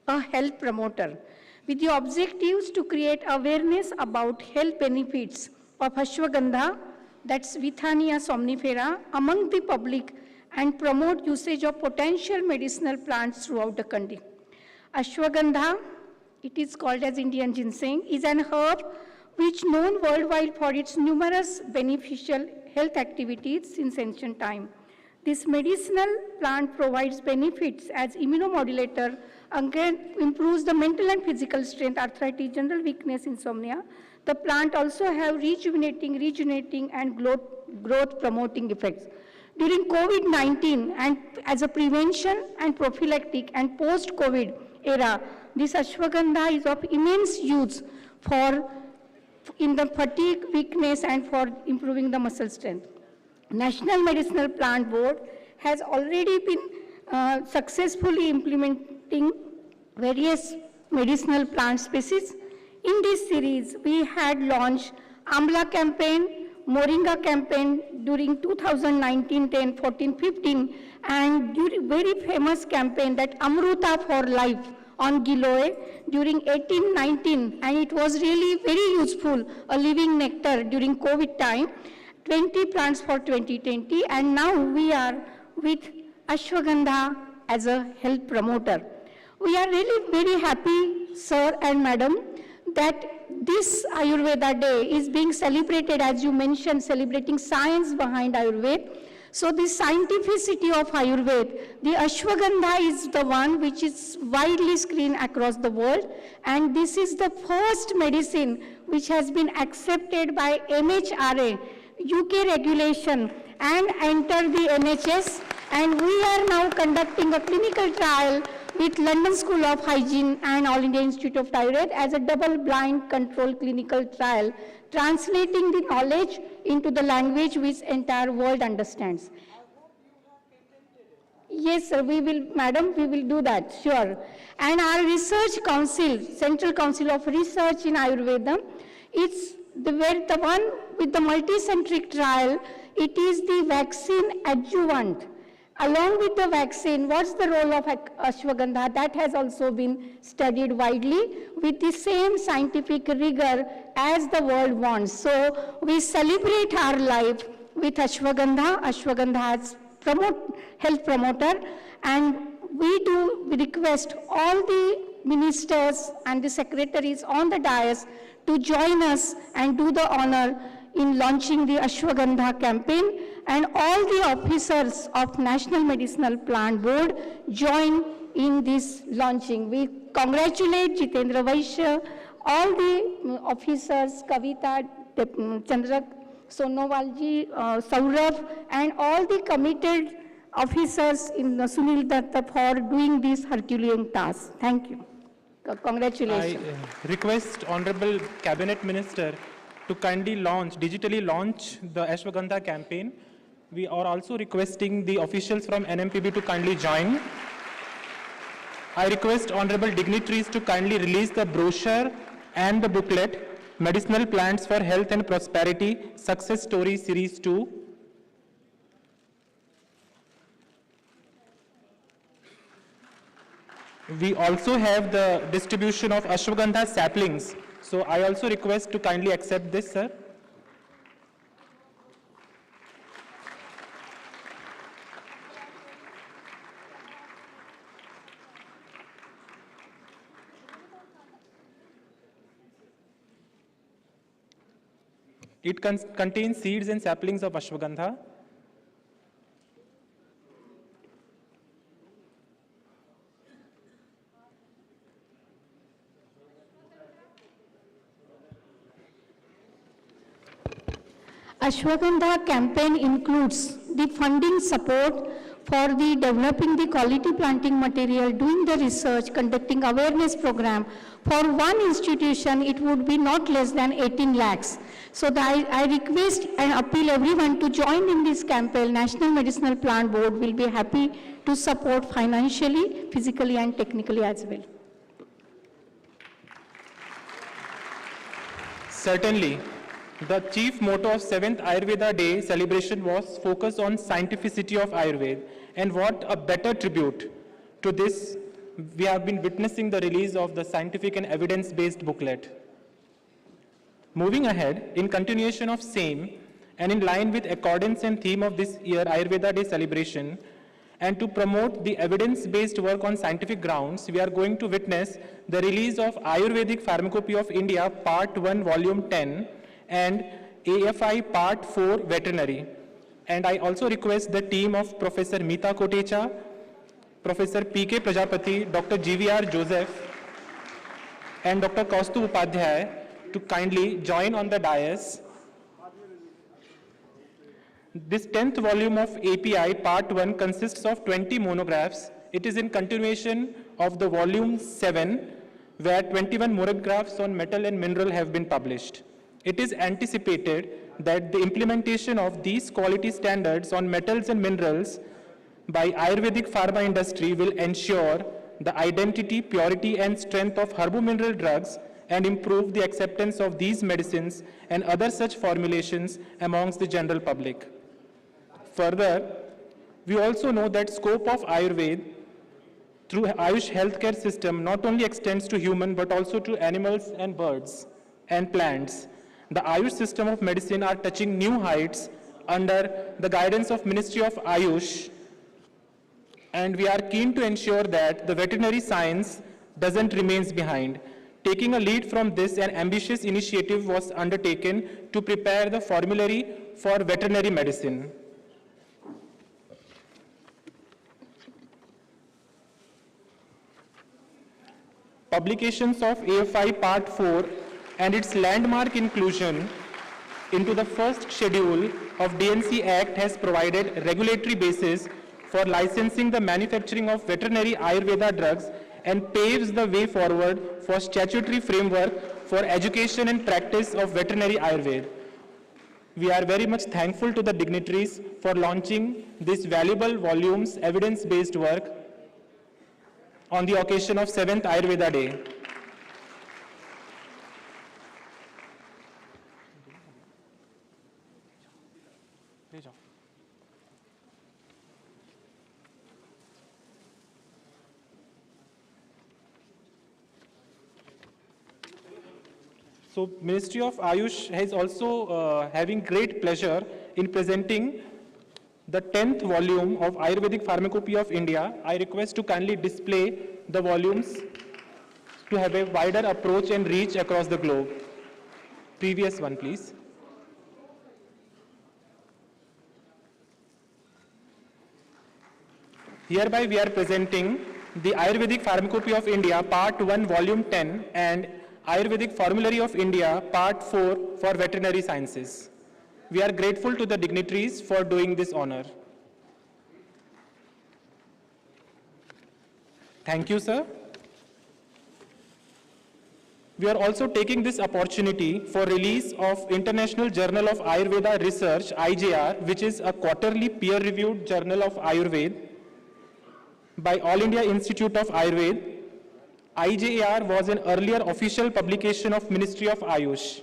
a health promoter, with the objectives to create awareness about health benefits of ashwagandha, that's Withania somnifera, among the public and promote usage of potential medicinal plants throughout the country. Ashwagandha, it is called as Indian ginseng, is an herb which known worldwide for its numerous beneficial health activities since ancient time. This medicinal plant provides benefits as immunomodulator, again improves the mental and physical strength, arthritis, general weakness, insomnia. The plant also have rejuvenating and growth promoting effects. During COVID-19 and as a prevention and prophylactic and post-COVID era, this ashwagandha is of immense use in the fatigue, weakness, and for improving the muscle strength. National Medicinal Plant Board has already been successfully implementing various medicinal plant species. In this series, we had launched Amla campaign, Moringa campaign during 2019, 10, 14, 15, and during very famous campaign that Amruta for Life on Giloy during 18, 19, and it was really very useful, a living nectar during COVID time, 20 plants for 2020, and now we are with ashwagandha as a health promoter. We are really very happy, sir and madam, that this Ayurveda Day is being celebrated, as you mentioned, celebrating science behind Ayurveda. So the scientificity of Ayurveda, the ashwagandha is the one which is widely screened across the world, and this is the first medicine which has been accepted by MHRA, UK regulation, and enter the NHS, and we are now conducting a clinical trial with London School of Hygiene and All India Institute of Ayurveda as a double-blind controlled clinical trial, translating the knowledge into the language which entire world understands. Yes, sir, we will, madam, we will do that, sure. And our research council, Central Council of Research in Ayurveda, it's the one with the multicentric trial, it is the vaccine adjuvant. Along with the vaccine, what's the role of ashwagandha? That has also been studied widely with the same scientific rigor as the world wants. So we celebrate our life with ashwagandha. Ashwagandha as health promoter, and we request all the ministers and the secretaries on the dais to join us and do the honor in launching the ashwagandha campaign, and all the officers of National Medicinal Plant Board join in this launching. We congratulate Jitendra Vaishya, all the officers, Kavita, Chandrak, Sonovalji, Saurav, and all the committed officers in Sunil Datta for doing this Herculean task. Thank you. Congratulations. I request Honorable Cabinet Minister to kindly digitally launch the ashwagandha campaign. We are also requesting the officials from NMPB to kindly join. I request honorable dignitaries to kindly release the brochure and the booklet, Medicinal Plants for Health and Prosperity, Success Story Series 2. We also have the distribution of ashwagandha saplings. So I also request to kindly accept this, sir. It contains seeds and saplings of ashwagandha. Ashwagandha campaign includes the funding support for the developing the quality planting material, doing the research, conducting awareness program. For one institution, it would be not less than 18 lakhs. So I request and appeal everyone to join in this campaign. National Medicinal Plant Board will be happy to support financially, physically and technically as well. Certainly. The chief motto of 7th Ayurveda Day celebration was focus on scientificity of Ayurveda. And what a better tribute to this, we have been witnessing the release of the scientific and evidence-based booklet. Moving ahead, in continuation of same, and in line with accordance and theme of this year Ayurveda Day celebration, and to promote the evidence-based work on scientific grounds, we are going to witness the release of Ayurvedic Pharmacopoeia of India Part 1 Volume 10 and AFI Part 4 Veterinary. And I also request the team of Professor Meeta Kotecha, Professor P.K. Prajapati, Dr. G.V.R. Joseph, and Dr. Kaustuv Upadhyay to kindly join on the dais. This 10th volume of API Part 1 consists of 20 monographs. It is in continuation of the volume 7, where 21 monographs on metal and mineral have been published. It is anticipated that the implementation of these quality standards on metals and minerals by Ayurvedic pharma industry will ensure the identity, purity and strength of herbo-mineral drugs and improve the acceptance of these medicines and other such formulations amongst the general public. Further, we also know that scope of Ayurveda through Ayush healthcare system not only extends to human but also to animals and birds and plants. The Ayush system of medicine are touching new heights under the guidance of Ministry of Ayush, and we are keen to ensure that the veterinary science doesn't remain behind. Taking a lead from this, an ambitious initiative was undertaken to prepare the formulary for veterinary medicine. Publications of AFI Part 4 and its landmark inclusion into the first schedule of DNC Act has provided regulatory basis for licensing the manufacturing of veterinary Ayurveda drugs and paves the way forward for statutory framework for education and practice of veterinary Ayurveda. We are very much thankful to the dignitaries for launching these valuable volumes, evidence-based work on the occasion of 7th Ayurveda Day. So Ministry of Ayush is also having great pleasure in presenting the 10th volume of Ayurvedic Pharmacopoeia of India. I request to kindly display the volumes to have a wider approach and reach across the globe. Previous one, please. Hereby we are presenting the Ayurvedic Pharmacopoeia of India Part 1 Volume 10 and Ayurvedic Formulary of India Part 4 for Veterinary Sciences. We are grateful to the dignitaries for doing this honor. Thank you, sir. We are also taking this opportunity for release of International Journal of Ayurveda Research, IJR, which is a quarterly peer-reviewed journal of Ayurveda by All India Institute of Ayurveda. IJR was an earlier official publication of Ministry of Ayush,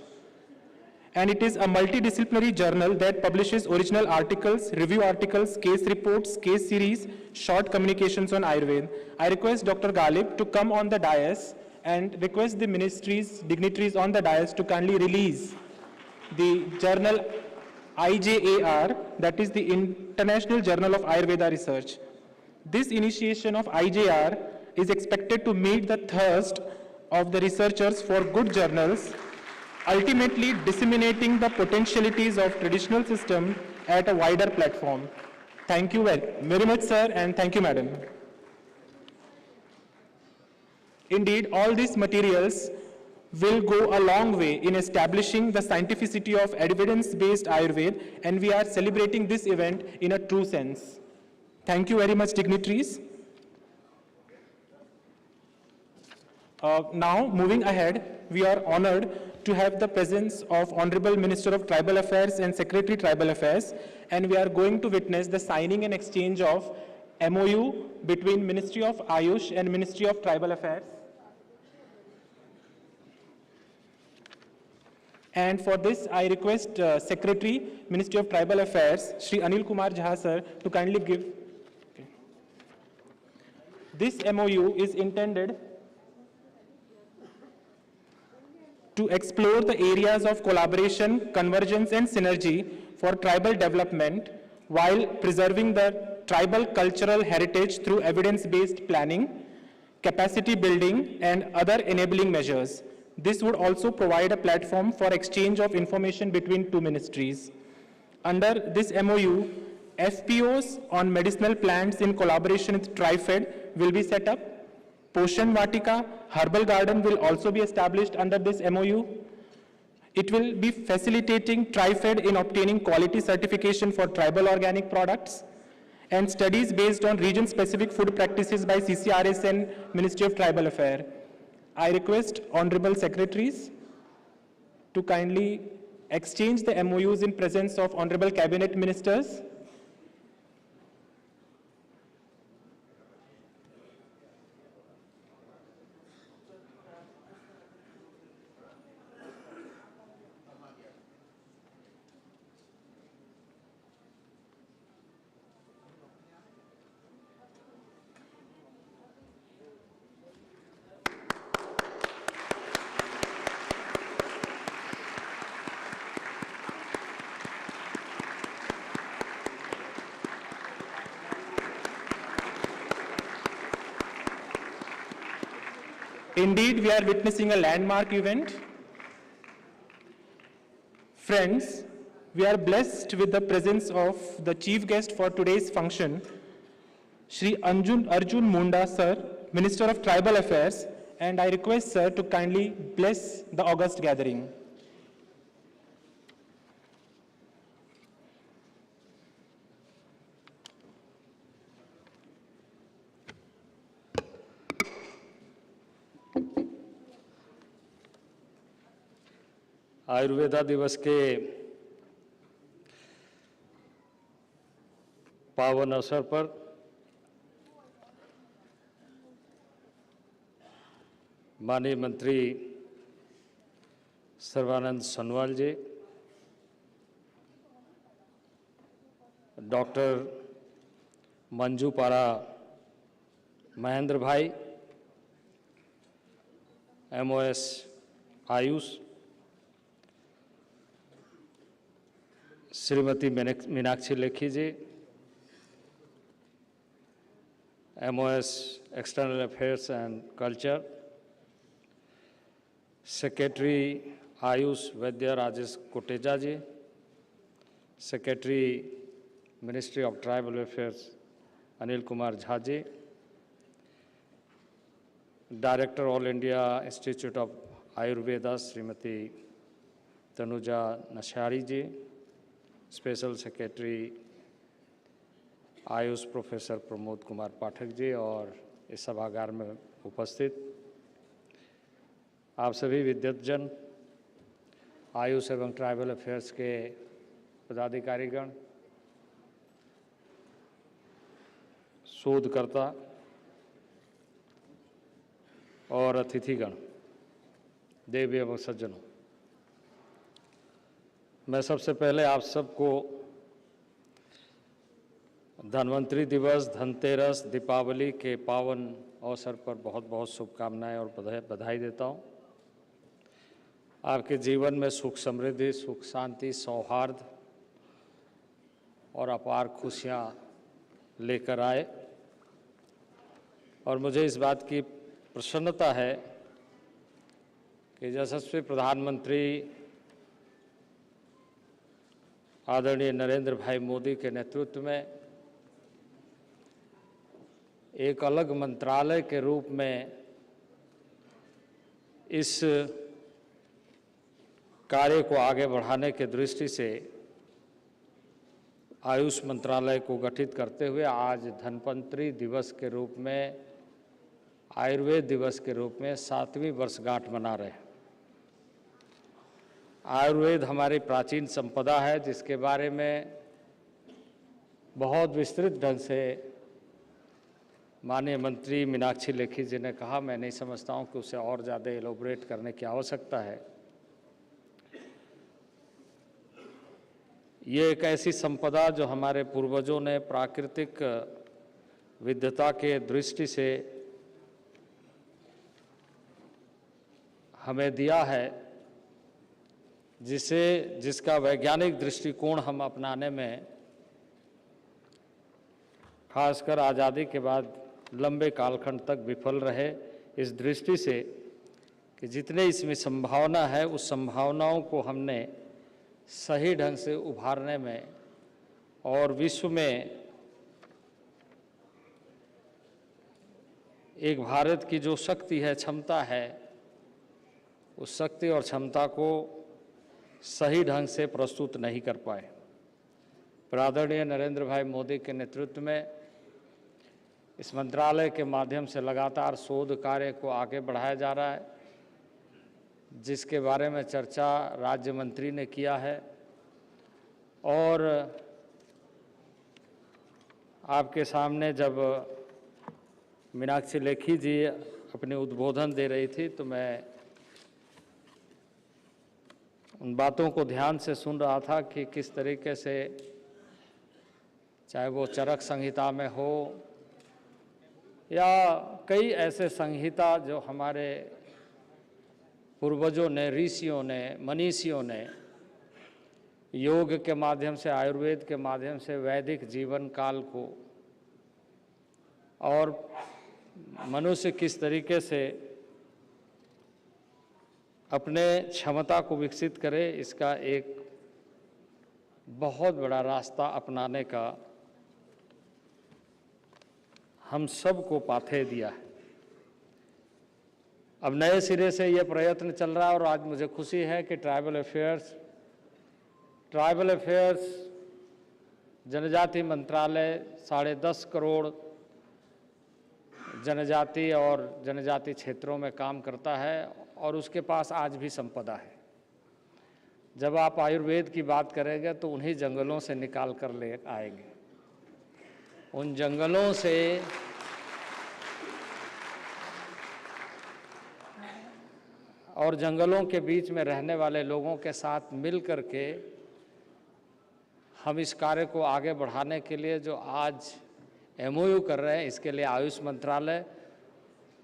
and it is a multidisciplinary journal that publishes original articles, review articles, case reports, case series, short communications on Ayurveda. I request Dr. Galib to come on the dais and request the ministry's dignitaries on the dais to kindly release the journal IJAR, that is the International Journal of Ayurveda Research. This initiation of IJR is expected to meet the thirst of the researchers for good journals, ultimately disseminating the potentialities of traditional system at a wider platform. Thank you very much, sir, and thank you, madam. Indeed, all these materials will go a long way in establishing the scientificity of evidence-based Ayurveda, and we are celebrating this event in a true sense. Thank you very much, dignitaries. Now, moving ahead, we are honored to have the presence of Honorable Minister of Tribal Affairs and Secretary Tribal Affairs, and we are going to witness the signing and exchange of MOU between Ministry of Ayush and Ministry of Tribal Affairs. And for this, I request Secretary, Ministry of Tribal Affairs, Shri Anil Kumar Jha sir, to kindly give. Okay. This MOU is intended to explore the areas of collaboration, convergence, and synergy for tribal development while preserving the tribal cultural heritage through evidence-based planning, capacity building, and other enabling measures. This would also provide a platform for exchange of information between two ministries. Under this MOU, FPOs on medicinal plants in collaboration with TriFed will be set up. Poshan Vatika Herbal Garden will also be established under this MOU. It will be facilitating TriFed in obtaining quality certification for tribal organic products, and studies based on region-specific food practices by CCRS and Ministry of Tribal Affairs. I request Honorable Secretaries to kindly exchange the MOUs in presence of Honorable Cabinet Ministers. Indeed, we are witnessing a landmark event. Friends, we are blessed with the presence of the chief guest for today's function, Shri Arjun Munda sir, Minister of Tribal Affairs, and I request sir to kindly bless the august gathering. Ayurveda दिवस के पावन अवसर पर माननीय मंत्री Sarbananda Sonowal ji, doctor Munjpara Mahendrabhai, MOS AYUSH, Shrimati Meenakshi Lekhi ji, MOS external affairs and culture, secretary AYUSH Vaidya Rajesh Kotecha ji, secretary ministry of tribal affairs Anil Kumar Jha ji, director all India institute of Ayurveda Shrimati Tanuja Nesari ji, special secretary AYUSH professor Pramod Kumar Pathak ji और इस सभागार में उपस्थित आप सभी विद्वतजन, आयुष एवं ट्राइबल अफेयर्स के पदाधिकारीगण, शोधकर्ता और अतिथिगण, देवी एवं सज्जनों, मैं सबसे पहले आप सबको धन्वंतरि दिवस, धनतेरस, दीपावली के पावन अवसर पर बहुत बहुत शुभकामनाएं और बधाई देता हूं। आपके जीवन में सुख समृद्धि, सुख शांति, सौहार्द और अपार खुशियां लेकर आए। और मुझे इस बात की प्रसन्नता है कि यशस्वी प्रधानमंत्री आदरणीय नरेंद्र भाई मोदी के नेतृत्व में एक अलग मंत्रालय के रूप में इस कार्य को आगे बढ़ाने के दृष्टि से आयुष मंत्रालय को गठित करते हुए आज धन्वंतरि दिवस के रूप में, आयुर्वेद दिवस के रूप में 7वीं वर्षगांठ मना रहे हैं। आयुर्वेद हमारी प्राचीन संपदा है, जिसके बारे में बहुत विस्तृत ढंग से माननीय मंत्री मीनाक्षी लेखी जी ने कहा। मैं नहीं समझता हूँ कि उसे और ज़्यादा एलोबरेट करने की आवश्यकता है। ये एक ऐसी संपदा जो हमारे पूर्वजों ने प्राकृतिक विविधता के दृष्टि से हमें दिया है, जिसका वैज्ञानिक दृष्टिकोण हम अपनाने में खासकर आज़ादी के बाद लंबे कालखंड तक विफल रहे, इस दृष्टि से कि जितने इसमें संभावना है उस संभावनाओं को हमने सही ढंग से उभारने में और विश्व में एक भारत की जो शक्ति है, क्षमता है, उस शक्ति और क्षमता को सही ढंग से प्रस्तुत नहीं कर पाए। आदरणीय नरेंद्र भाई मोदी के नेतृत्व में इस मंत्रालय के माध्यम से लगातार शोध कार्य को आगे बढ़ाया जा रहा है, जिसके बारे में चर्चा राज्य मंत्री ने किया है। और आपके सामने जब मीनाक्षी लेखी जी अपने उद्बोधन दे रही थी तो मैं उन बातों को ध्यान से सुन रहा था कि किस तरीके से, चाहे वो चरक संहिता में हो या कई ऐसे संहिता जो हमारे पूर्वजों ने, ऋषियों ने, मनीषियों ने योग के माध्यम से, आयुर्वेद के माध्यम से वैदिक जीवन काल को और मनुष्य किस तरीके से अपने क्षमता को विकसित करे, इसका एक बहुत बड़ा रास्ता अपनाने का हम सबको पाथे दिया है। अब नए सिरे से ये प्रयत्न चल रहा है और आज मुझे खुशी है कि ट्राइबल अफेयर्स जनजाति मंत्रालय 10.5 करोड़ जनजाति और जनजाति क्षेत्रों में काम करता है और उसके पास आज भी संपदा है। जब आप आयुर्वेद की बात करेंगे तो उन्हीं जंगलों से निकाल कर ले आएंगे। उन जंगलों से और जंगलों के बीच में रहने वाले लोगों के साथ मिल कर के हम इस कार्य को आगे बढ़ाने के लिए जो आज MOU कर रहे हैं, इसके लिए आयुष मंत्रालय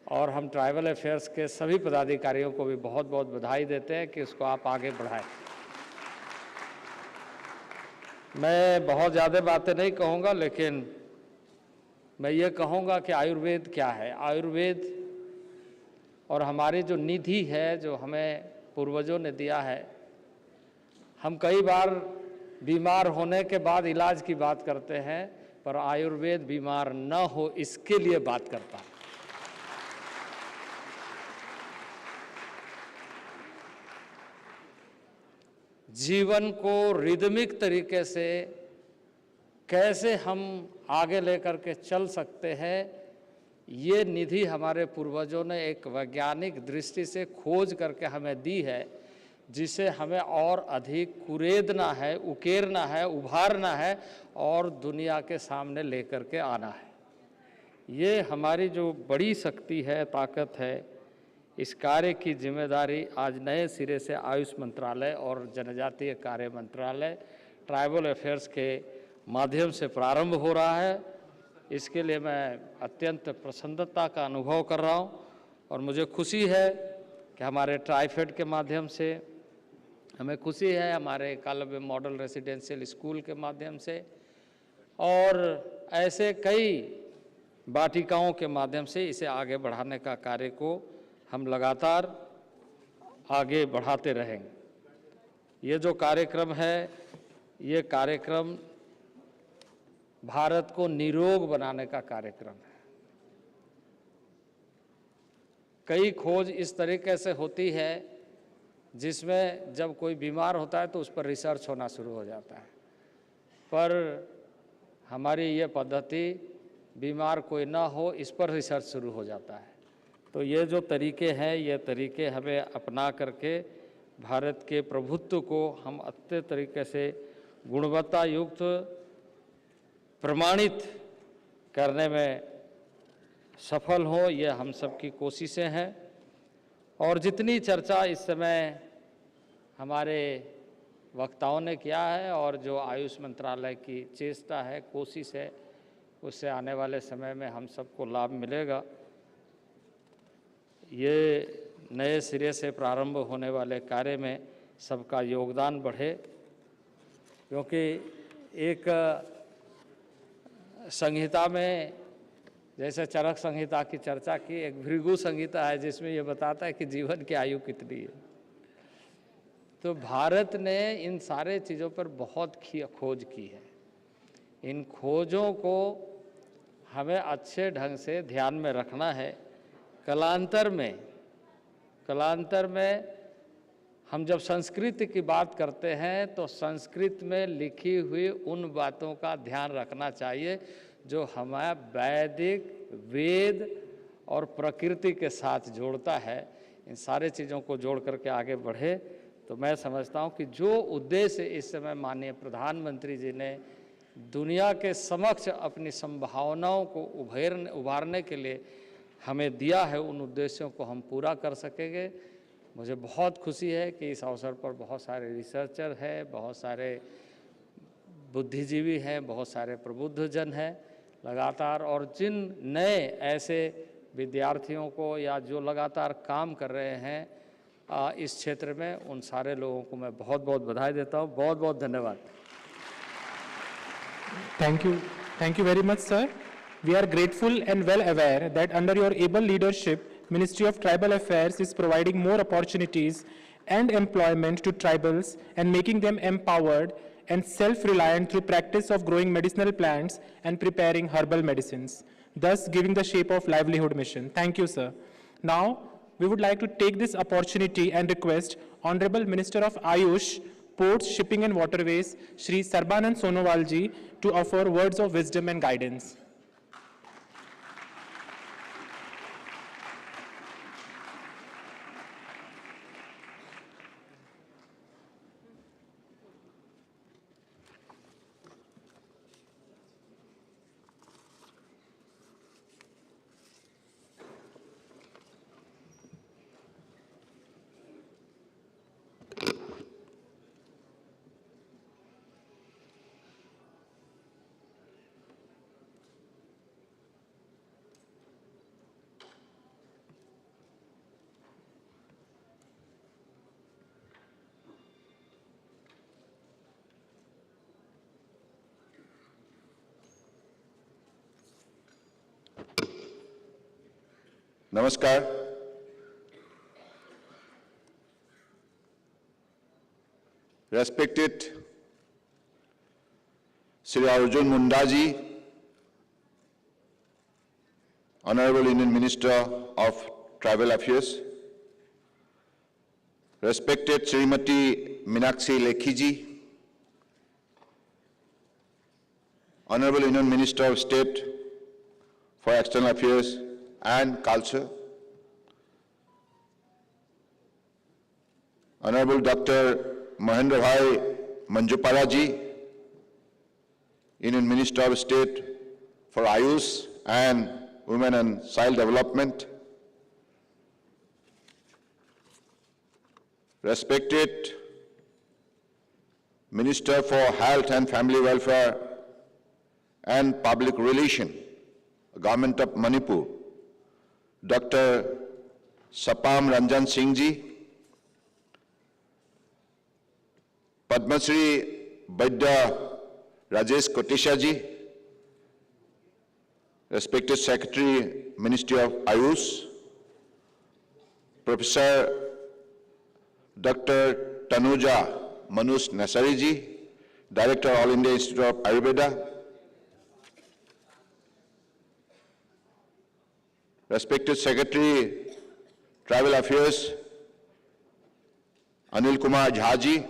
और हम ट्राइबल अफेयर्स के सभी पदाधिकारियों को भी बहुत बहुत बधाई देते हैं कि इसको आप आगे बढ़ाएं। मैं बहुत ज़्यादा बातें नहीं कहूँगा, लेकिन मैं ये कहूँगा कि आयुर्वेद क्या है। आयुर्वेद और हमारी जो निधि है, जो हमें पूर्वजों ने दिया है, हम कई बार बीमार होने के बाद इलाज की बात करते हैं, पर आयुर्वेद बीमार न हो इसके लिए बात करता है। जीवन को रिदमिक तरीके से कैसे हम आगे लेकर के चल सकते हैं, ये निधि हमारे पूर्वजों ने एक वैज्ञानिक दृष्टि से खोज करके हमें दी है, जिसे हमें और अधिक कुरेदना है, उकेरना है, उभारना है और दुनिया के सामने लेकर के आना है। ये हमारी जो बड़ी शक्ति है, ताकत है, इस कार्य की जिम्मेदारी आज नए सिरे से आयुष मंत्रालय और जनजातीय कार्य मंत्रालय, ट्राइबल अफेयर्स के माध्यम से प्रारंभ हो रहा है। इसके लिए मैं अत्यंत प्रसन्नता का अनुभव कर रहा हूँ और मुझे खुशी है कि हमारे ट्राइफेड के माध्यम से, हमें खुशी है हमारे एकलव्य मॉडल रेसिडेंशियल स्कूल के माध्यम से और ऐसे कई वाटिकाओं के माध्यम से इसे आगे बढ़ाने का कार्य को हम लगातार आगे बढ़ाते रहेंगे। ये जो कार्यक्रम है, ये कार्यक्रम भारत को निरोग बनाने का कार्यक्रम है। कई खोज इस तरीके से होती है जिसमें जब कोई बीमार होता है तो उस पर रिसर्च होना शुरू हो जाता है। पर हमारी ये पद्धति बीमार कोई ना हो इस पर रिसर्च शुरू हो जाता है। तो ये जो तरीके हैं, ये तरीके हमें अपना करके भारत के प्रभुत्व को हम अच्छे तरीके से गुणवत्ता युक्त प्रमाणित करने में सफल हो, ये हम सब की कोशिशें हैं। और जितनी चर्चा इस समय हमारे वक्ताओं ने किया है और जो आयुष मंत्रालय की चेष्टा है, कोशिश है, उससे आने वाले समय में हम सबको लाभ मिलेगा। ये नए सिरे से प्रारंभ होने वाले कार्य में सबका योगदान बढ़े, क्योंकि एक संहिता में जैसे चरक संहिता की चर्चा की, एक भृगु संहिता है जिसमें ये बताता है कि जीवन की आयु कितनी है। तो भारत ने इन सारे चीज़ों पर बहुत खोज की है। इन खोजों को हमें अच्छे ढंग से ध्यान में रखना है। कालांतर में हम जब संस्कृत की बात करते हैं तो संस्कृत में लिखी हुई उन बातों का ध्यान रखना चाहिए जो हमारा वैदिक, वेद और प्रकृति के साथ जोड़ता है। इन सारे चीज़ों को जोड़ करके आगे बढ़े तो मैं समझता हूँ कि जो उद्देश्य इस समय माननीय प्रधानमंत्री जी ने दुनिया के समक्ष अपनी संभावनाओं को उभारने के लिए हमें दिया है, उन उद्देश्यों को हम पूरा कर सकेंगे। मुझे बहुत खुशी है कि इस अवसर पर बहुत सारे रिसर्चर हैं, बहुत सारे बुद्धिजीवी हैं, बहुत सारे प्रबुद्धजन हैं लगातार, और जिन नए ऐसे विद्यार्थियों को या जो लगातार काम कर रहे हैं इस क्षेत्र में, उन सारे लोगों को मैं बहुत बहुत बधाई देता हूँ। बहुत बहुत धन्यवाद। Thank you very much, sir. We are grateful and well aware that under your able leadership, Ministry of Tribal Affairs is providing more opportunities and employment to tribals and making them empowered and self-reliant through practice of growing medicinal plants and preparing herbal medicines, thus giving the shape of livelihood mission. Thank you, sir. Now, we would like to take this opportunity and request Honorable Minister of Ayush, Ports, Shipping and Waterways, Shri Sarbanand Sonowal ji, to offer words of wisdom and guidance. नमस्कार। Respected Sri Arjun Munda ji, Honorable Indian Minister of Tribal Affairs, respected Srimati Meenakshi Lekhi ji, Honorable Indian Minister of State for External Affairs and Culture, Honorable Dr. Mahendra Bhai Manjupala ji, Indian Minister of State for Ayush and Women and Child Development, respected Minister for Health and Family Welfare and Public Relations, Government of Manipur, Dr. Sapam Ranjan Singh ji, Padma Shri Vaidya Rajesh Kotesha ji, respected Secretary, Ministry of Ayush, Professor Dr. Tanuja Manus Nasari ji, Director, All India Institute of Ayurveda, respected Secretary, Tribal Affairs, Anil Kumar Jha ji,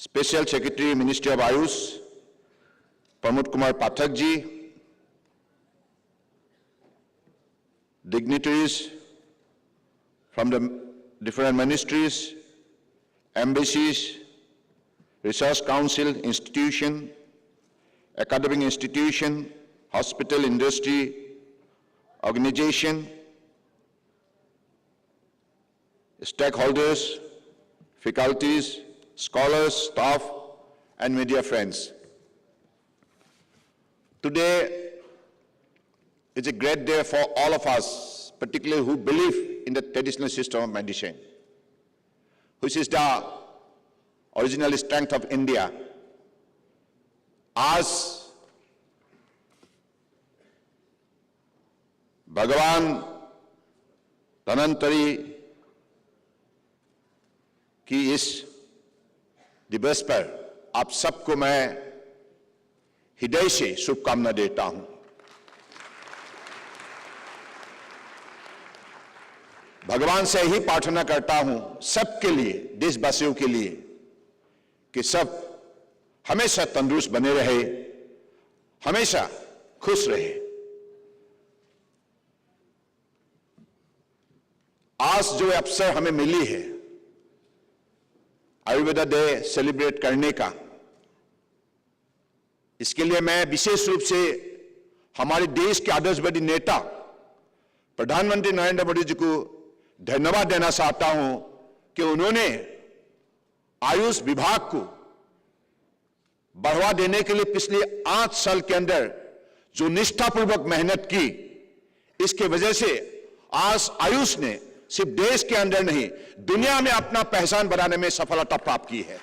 Special Secretary, Ministry of Ayush, Pramod Kumar Pathak ji, dignitaries from the different ministries, embassies, research council, institution, academic institution, hospital, industry, organization, stakeholders, faculties, scholars, staff, and media friends. Today is a great day for all of us, particularly who believe in the traditional system of medicine, which is the original strength of India. आज भगवान धन्वंतरी की इस दिवस पर आप सबको मैं हृदय से शुभकामना देता हूं। भगवान से ही प्रार्थना करता हूं सबके लिए, देशवासियों के लिए, कि सब हमेशा तंदुरुस्त बने रहे, हमेशा खुश रहे। आज जो अवसर हमें मिली है आयुर्वेदा डे सेलिब्रेट करने का, इसके लिए मैं विशेष रूप से हमारे देश के आदर्शवादी नेता प्रधानमंत्री नरेंद्र मोदी जी को धन्यवाद देना चाहता हूं कि उन्होंने आयुष विभाग को बढ़ावा देने के लिए पिछले 8 साल के अंदर जो निष्ठापूर्वक मेहनत की, इसके वजह से आज आयुष ने सिर्फ देश के अंदर नहीं, दुनिया में अपना पहचान बनाने में सफलता प्राप्त की है।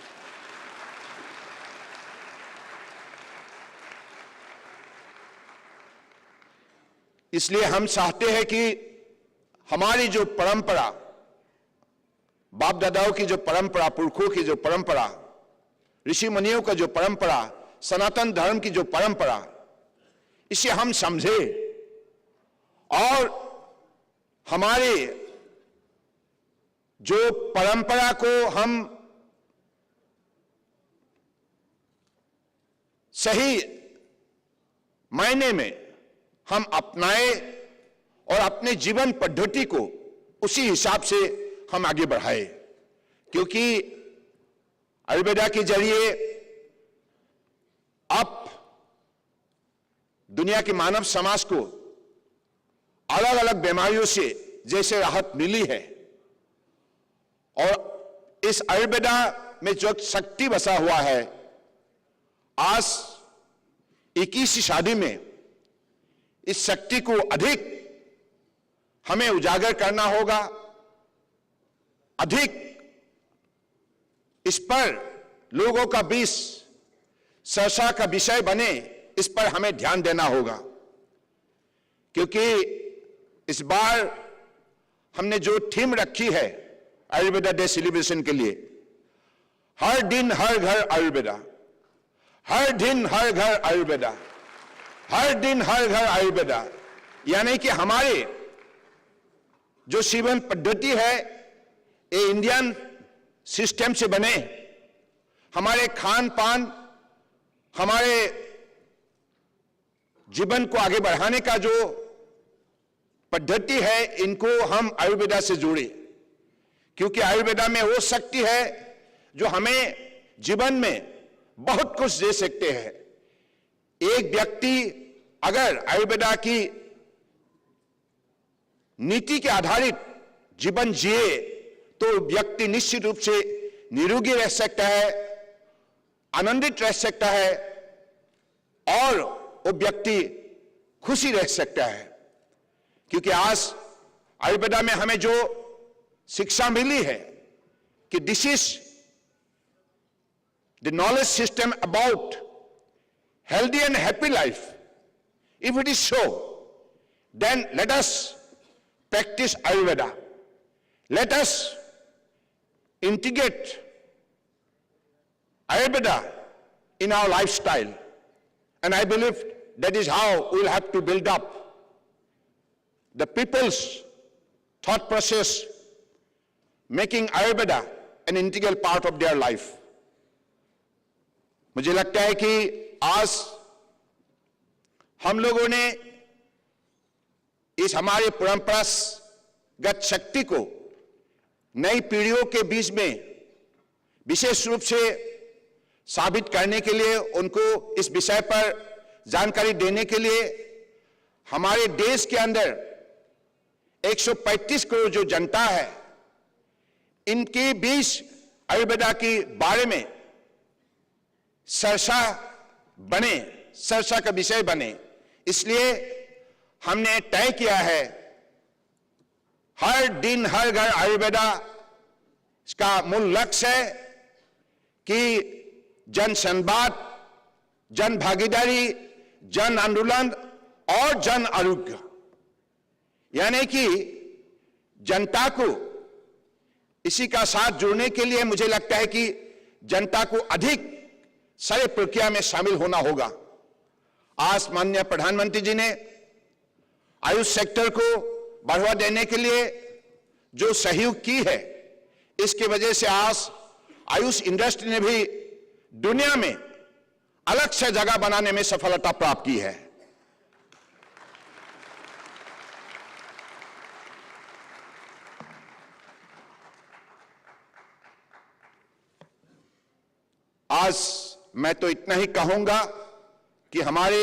इसलिए हम चाहते हैं कि हमारी जो परंपरा, बाप दादाओं की जो परंपरा, पुरखों की जो परंपरा, ऋषि मुनियों का जो परंपरा, सनातन धर्म की जो परंपरा, इसे हम समझे और हमारे जो परंपरा को हम सही मायने में हम अपनाए और अपने जीवन पद्धति को उसी हिसाब से हम आगे बढ़ाए, क्योंकि आयुर्वेदा के जरिए अब दुनिया के मानव समाज को अलग अलग बीमारियों से जैसे राहत मिली है, और इस आयुर्वेदा में जो शक्ति बसा हुआ है, आज 21वीं सदी में इस शक्ति को अधिक हमें उजागर करना होगा, अधिक इस पर लोगों का बीच चर्चा का विषय बने, इस पर हमें ध्यान देना होगा। क्योंकि इस बार हमने जो थीम रखी है आयुर्वेदा डे सेलिब्रेशन के लिए, हर दिन हर घर आयुर्वेदा, हर दिन हर घर आयुर्वेदा, हर दिन हर घर आयुर्वेदा, यानी कि हमारे जो जीवन पद्धति है ये इंडियन सिस्टम से बने, हमारे खान पान, हमारे जीवन को आगे बढ़ाने का जो पद्धति है, इनको हम आयुर्वेदा से जोड़े, क्योंकि आयुर्वेदा में वो शक्ति है जो हमें जीवन में बहुत कुछ दे सकते हैं। एक व्यक्ति अगर आयुर्वेदा की नीति के आधारित जीवन जिए तो व्यक्ति निश्चित रूप से निरोगी रह सकता है, आनंदित रह सकता है और वो व्यक्ति खुशी रह सकता है। क्योंकि आज आयुर्वेदा में हमें जो शिक्षा मिली है कि this is the knowledge system about healthy and happy life. If it is so, then let us practice Ayurveda. Let us integrate Ayurveda in our lifestyle. And I believe that is how we'll have to build up the people's thought process, making Ayurveda an integral part of their life. मुझे लगता है कि आज हम लोगों ने इस हमारे परंपरागत शक्ति को नई पीढ़ियों के बीच में विशेष रूप से साबित करने के लिए, उनको इस विषय पर जानकारी देने के लिए हमारे देश के अंदर 135 करोड़ जो जनता है, इनके बीच आयुर्वेदा के बारे में चर्चा बने, चर्चा का विषय बने। इसलिए हमने तय किया है हर दिन हर घर आयुर्वेदा का मूल लक्ष्य है कि जन संवाद, जन भागीदारी, जन आंदोलन और जन आरोग्य, यानी कि जनता को इसी का साथ जुड़ने के लिए मुझे लगता है कि जनता को अधिक सारी प्रक्रिया में शामिल होना होगा। आज माननीय प्रधानमंत्री जी ने आयुष सेक्टर को बढ़ावा देने के लिए जो सहयोग की है, इसकी वजह से आज आयुष इंडस्ट्री ने भी दुनिया में अलग से जगह बनाने में सफलता प्राप्त की है। आज मैं तो इतना ही कहूंगा कि हमारे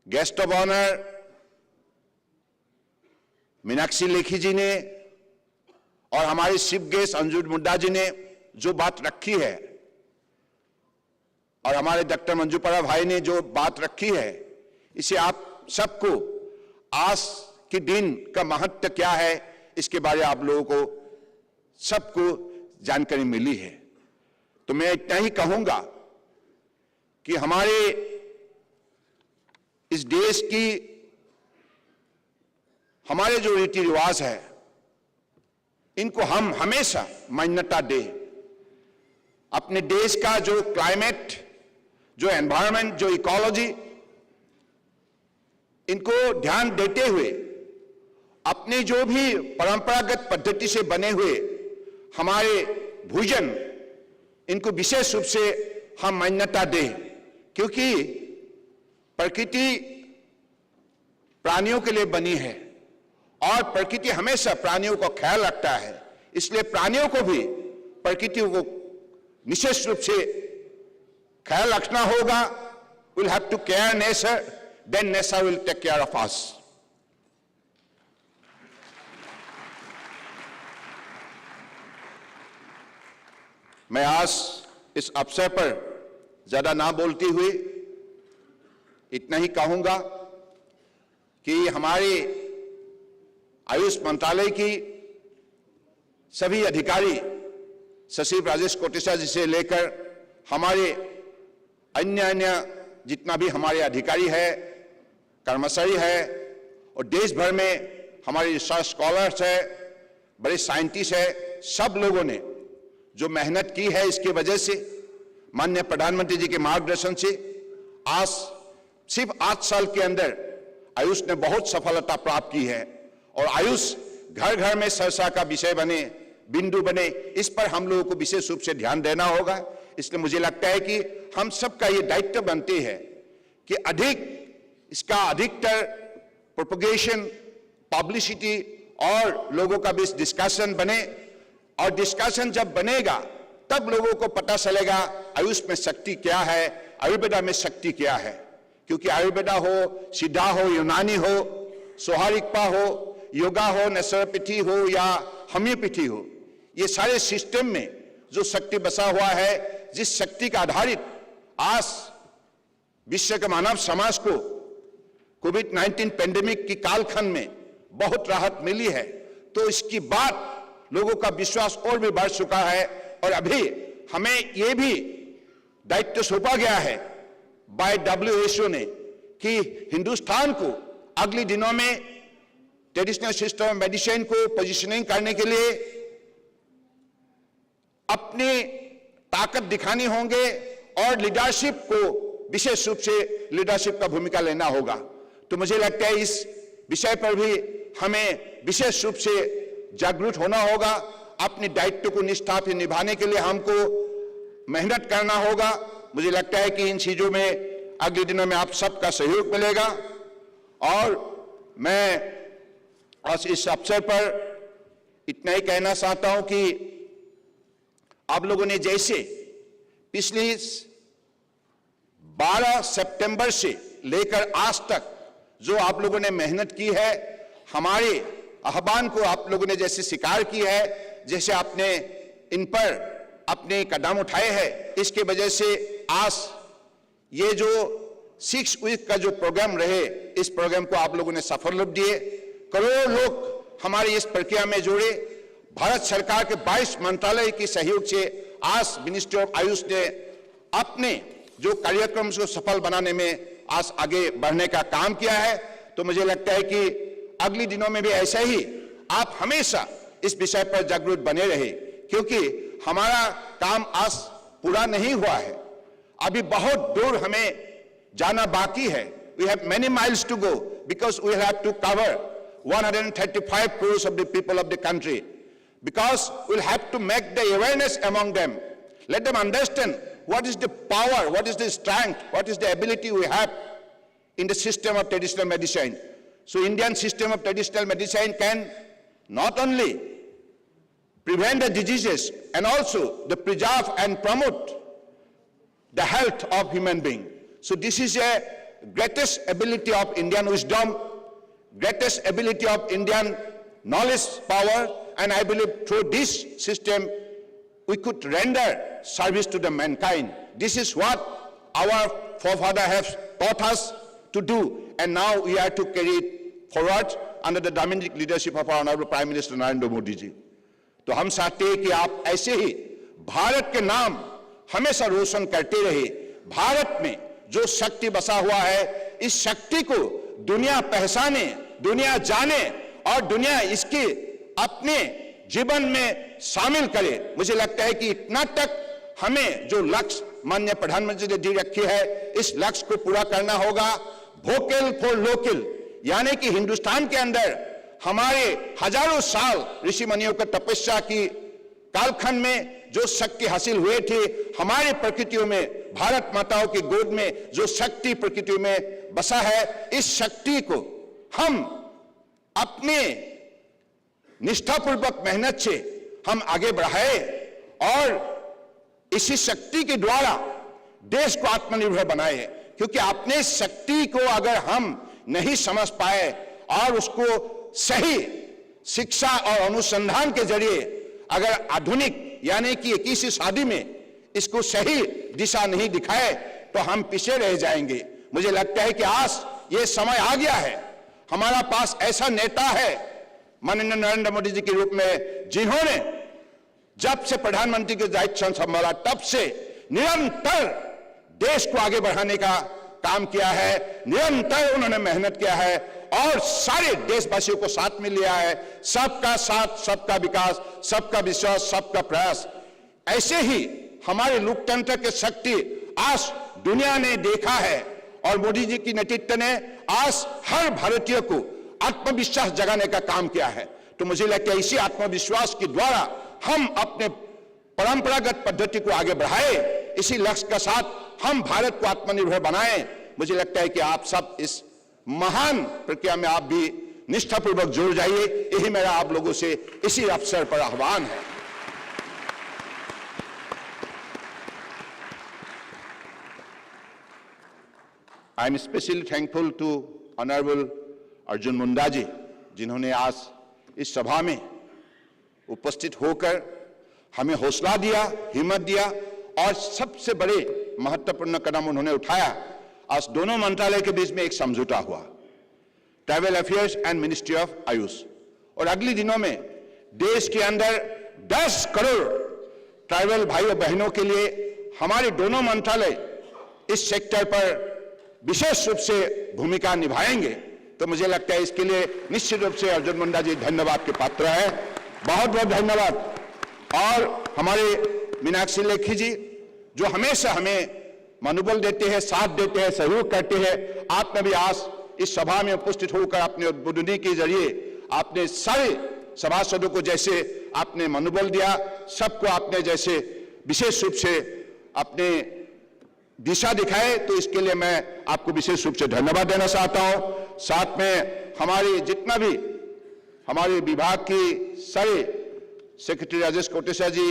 guest of honour Meenakshi Lekhi ji ने और हमारे चीफ गेस्ट अंजुम मुंडा जी ने जो बात रखी है, और हमारे डॉक्टर मंजूपरा भाई ने जो बात रखी है, इसे आप सबको आज के दिन का महत्व क्या है, इसके बारे में आप लोगों को सबको जानकारी मिली है। तो मैं इतना ही कहूंगा कि हमारे इस देश की हमारे जो रीति रिवाज है, इनको हम हमेशा मान्यता दें। अपने देश का जो क्लाइमेट, जो एनवायरनमेंट, जो इकोलॉजी, इनको ध्यान देते हुए अपनी जो भी परंपरागत पद्धति से बने हुए हमारे भोजन, इनको विशेष रूप से हम मान्यता दें, क्योंकि प्रकृति प्राणियों के लिए बनी है और प्रकृति हमेशा प्राणियों का ख्याल रखता है। इसलिए प्राणियों को भी प्रकृति को विशेष रूप से ख्याल रखना होगा। We'll have to care nature, then nature will take care of us. मैं आज इस अवसर पर ज्यादा ना बोलते हुए इतना ही कहूंगा कि हमारे आयुष मंत्रालय की सभी अधिकारी, सचिव राजेश कोटेचा जी से लेकर हमारे अन्य जितना भी हमारे अधिकारी है, कर्मचारी है, और देश भर में हमारे रिसर्च स्कॉलर्स है, बड़े साइंटिस्ट है, सब लोगों ने जो मेहनत की है, इसकी वजह से माननीय प्रधानमंत्री जी के मार्गदर्शन से आज सिर्फ 8 साल के अंदर आयुष ने बहुत सफलता प्राप्त की है। और आयुष घर घर में चर्चा का विषय बने, बिंदु बने, इस पर हम लोगों को विशेष रूप से ध्यान देना होगा। इसलिए मुझे लगता है कि हम सबका ये दायित्व बनते हैं कि इसका अधिकतर प्रोपगेशन, पब्लिसिटी और लोगों का बीच डिस्कशन बने, और डिस्कशन जब बनेगा तब लोगों को पता चलेगा आयुष में शक्ति क्या है, आयुर्वेदा में शक्ति क्या है। क्योंकि आयुर्वेदा हो, सिद्धा हो, यूनानी हो, सोहारिकपा हो, योगा हो, नेचुरोपैथी हो या होम्योपैथी हो, ये सारे सिस्टम में जो शक्ति बसा हुआ है, जिस शक्ति का आधारित आज विश्व के मानव समाज को कोविड-19 पेंडेमिक की कालखंड में बहुत राहत मिली है, तो इसकी बात लोगों का विश्वास और भी बढ़ चुका है। और अभी हमें यह भी दायित्व सौंपा गया है बाय WHO ने कि हिंदुस्तान को अगले दिनों में ट्रेडिशनल सिस्टम ऑफ मेडिसिन को पोजीशनिंग करने के लिए अपनी ताकत दिखानी होंगे और लीडरशिप को विशेष रूप से लीडरशिप का भूमिका लेना होगा। तो मुझे लगता है इस विषय पर भी हमें विशेष रूप से जागरूक होना होगा अपने दायित्व को निष्ठा से निभाने के लिए हमको मेहनत करना होगा। मुझे लगता है कि इन चीजों में अगले दिनों में आप सबका सहयोग मिलेगा। और मैं आज इस अवसर पर इतना ही कहना चाहता हूं कि आप लोगों ने जैसे पिछली 12 सितंबर से लेकर आज तक जो आप लोगों ने मेहनत की है, हमारे आह्वान को आप लोगों ने जैसे स्वीकार की है, जैसे आपने इन पर अपने कदम उठाए हैं, इसके वजह से आज ये जो 6 वीक का जो प्रोग्राम रहे, इस प्रोग्राम को आप लोगों ने सफल रूप दिए। करोड़ों लोग हमारी इस प्रक्रिया में जुड़े। भारत सरकार के 22 मंत्रालय के सहयोग से आज मिनिस्ट्री ऑफ आयुष ने अपने जो कार्यक्रम को सफल बनाने में आज आगे बढ़ने का काम किया है। तो मुझे लगता है कि अगले दिनों में भी ऐसा ही आप हमेशा इस विषय पर जागरूक बने रहे, क्योंकि हमारा काम आज पूरा नहीं हुआ है, अभी बहुत दूर हमें जाना बाकी है। We have many miles to go because we have to cover 135 crores of the people of the country, because we'll have to make the awareness among them, let them understand what is the power, what is the strength, what is the ability we have in the system of traditional medicine. So Indian system of traditional medicine can not only prevent the diseases and also the preserve and promote the health of human being. So this is a greatest ability of Indian wisdom, greatest ability of Indian knowledge power, and I believe through this system we could render service to the mankind. This is what our forefathers have taught us to do, and now we are to carry it forward under the dynamic leadership of our Honorable Prime Minister Narendra Modi ji. तो हम चाहते हैं कि आप ऐसे ही भारत के नाम हमेशा रोशन करते रहे। भारत में जो शक्ति बसा हुआ है, इस शक्ति को दुनिया पहचाने, दुनिया जाने और दुनिया इसके अपने जीवन में शामिल करे। मुझे लगता है कि इतना तक हमें जो लक्ष्य माननीय प्रधानमंत्री ने दी रखी है, इस लक्ष्य को पूरा करना होगा। वोकल फॉर लोकल, यानी कि हिंदुस्तान के अंदर हमारे हजारों साल ऋषि मुनियों की तपस्या की कालखंड में जो शक्ति हासिल हुए थे, हमारे प्रकृतियों में, भारत माताओं की गोद में जो शक्ति प्रकृति में बसा है, इस शक्ति को हम अपने निष्ठापूर्वक मेहनत से हम आगे बढ़ाए और इसी शक्ति के द्वारा देश को आत्मनिर्भर बनाए। क्योंकि अपने शक्ति को अगर हम नहीं समझ पाए और उसको सही शिक्षा और अनुसंधान के जरिए अगर आधुनिक यानी कि 21वीं सदी में इसको सही दिशा नहीं दिखाए तो हम पीछे रह जाएंगे। मुझे लगता है कि आज ये समय आ गया है, हमारा पास ऐसा नेता है माननीय नरेंद्र मोदी जी के रूप में, जिन्होंने जब से प्रधानमंत्री के दायित्व संभाला तब से निरंतर देश को आगे बढ़ाने का काम किया है, निरंतर उन्होंने मेहनत किया है और सारे देशवासियों को साथ में लिया है। सबका साथ, सबका विकास, सबका विश्वास, सबका प्रयास। ऐसे ही हमारे लोकतंत्र की शक्ति आज दुनिया ने देखा है और मोदी जी की नेतृत्व ने आज हर भारतीय को आत्मविश्वास जगाने का काम किया है। तो मुझे लगता है इसी आत्मविश्वास के द्वारा हम अपने परंपरागत पद्धति को आगे बढ़ाए, इसी लक्ष्य के साथ हम भारत को आत्मनिर्भर बनाएं। मुझे लगता है कि आप सब इस महान प्रक्रिया में आप भी निष्ठापूर्वक जुड़ जाइए, यही मेरा आप लोगों से इसी अवसर पर आह्वान है। I am specially thankful to honourable Arjun Munda ji, जिन्होंने आज इस सभा में उपस्थित होकर हमें हौसला दिया, हिम्मत दिया और सबसे बड़े महत्वपूर्ण कदम उन्होंने उठाया। आज दोनों मंत्रालय के बीच में एक समझौता हुआ, travel affairs and ministry of Ayush, और अगले दिनों में देश के अंदर 10 करोड़ ट्राइबल भाई और बहनों के लिए हमारे दोनों मंत्रालय इस सेक्टर पर विशेष रूप से भूमिका निभाएंगे। तो मुझे लगता है इसके लिए निश्चित रूप से अर्जुन मुंडा जी धन्यवाद के पात्र है, बहुत बहुत धन्यवाद। और हमारे मीनाक्षी लेखी जी जो हमेशा हमें मनोबल देते हैं, साथ देते हैं, सहयोग करते हैं। आपने भी आज इस सभा में उपस्थित होकर अपने उद्बोधनी के जरिए आपने सारे सभासदों को जैसे आपने मनोबल दिया, सबको आपने जैसे विशेष रूप से अपने दिशा दिखाए, तो इसके लिए मैं आपको विशेष रूप से धन्यवाद देना चाहता हूं। साथ में हमारे जितना भी हमारे विभाग की सारे सेक्रेटरी राजेश कोटेचा जी,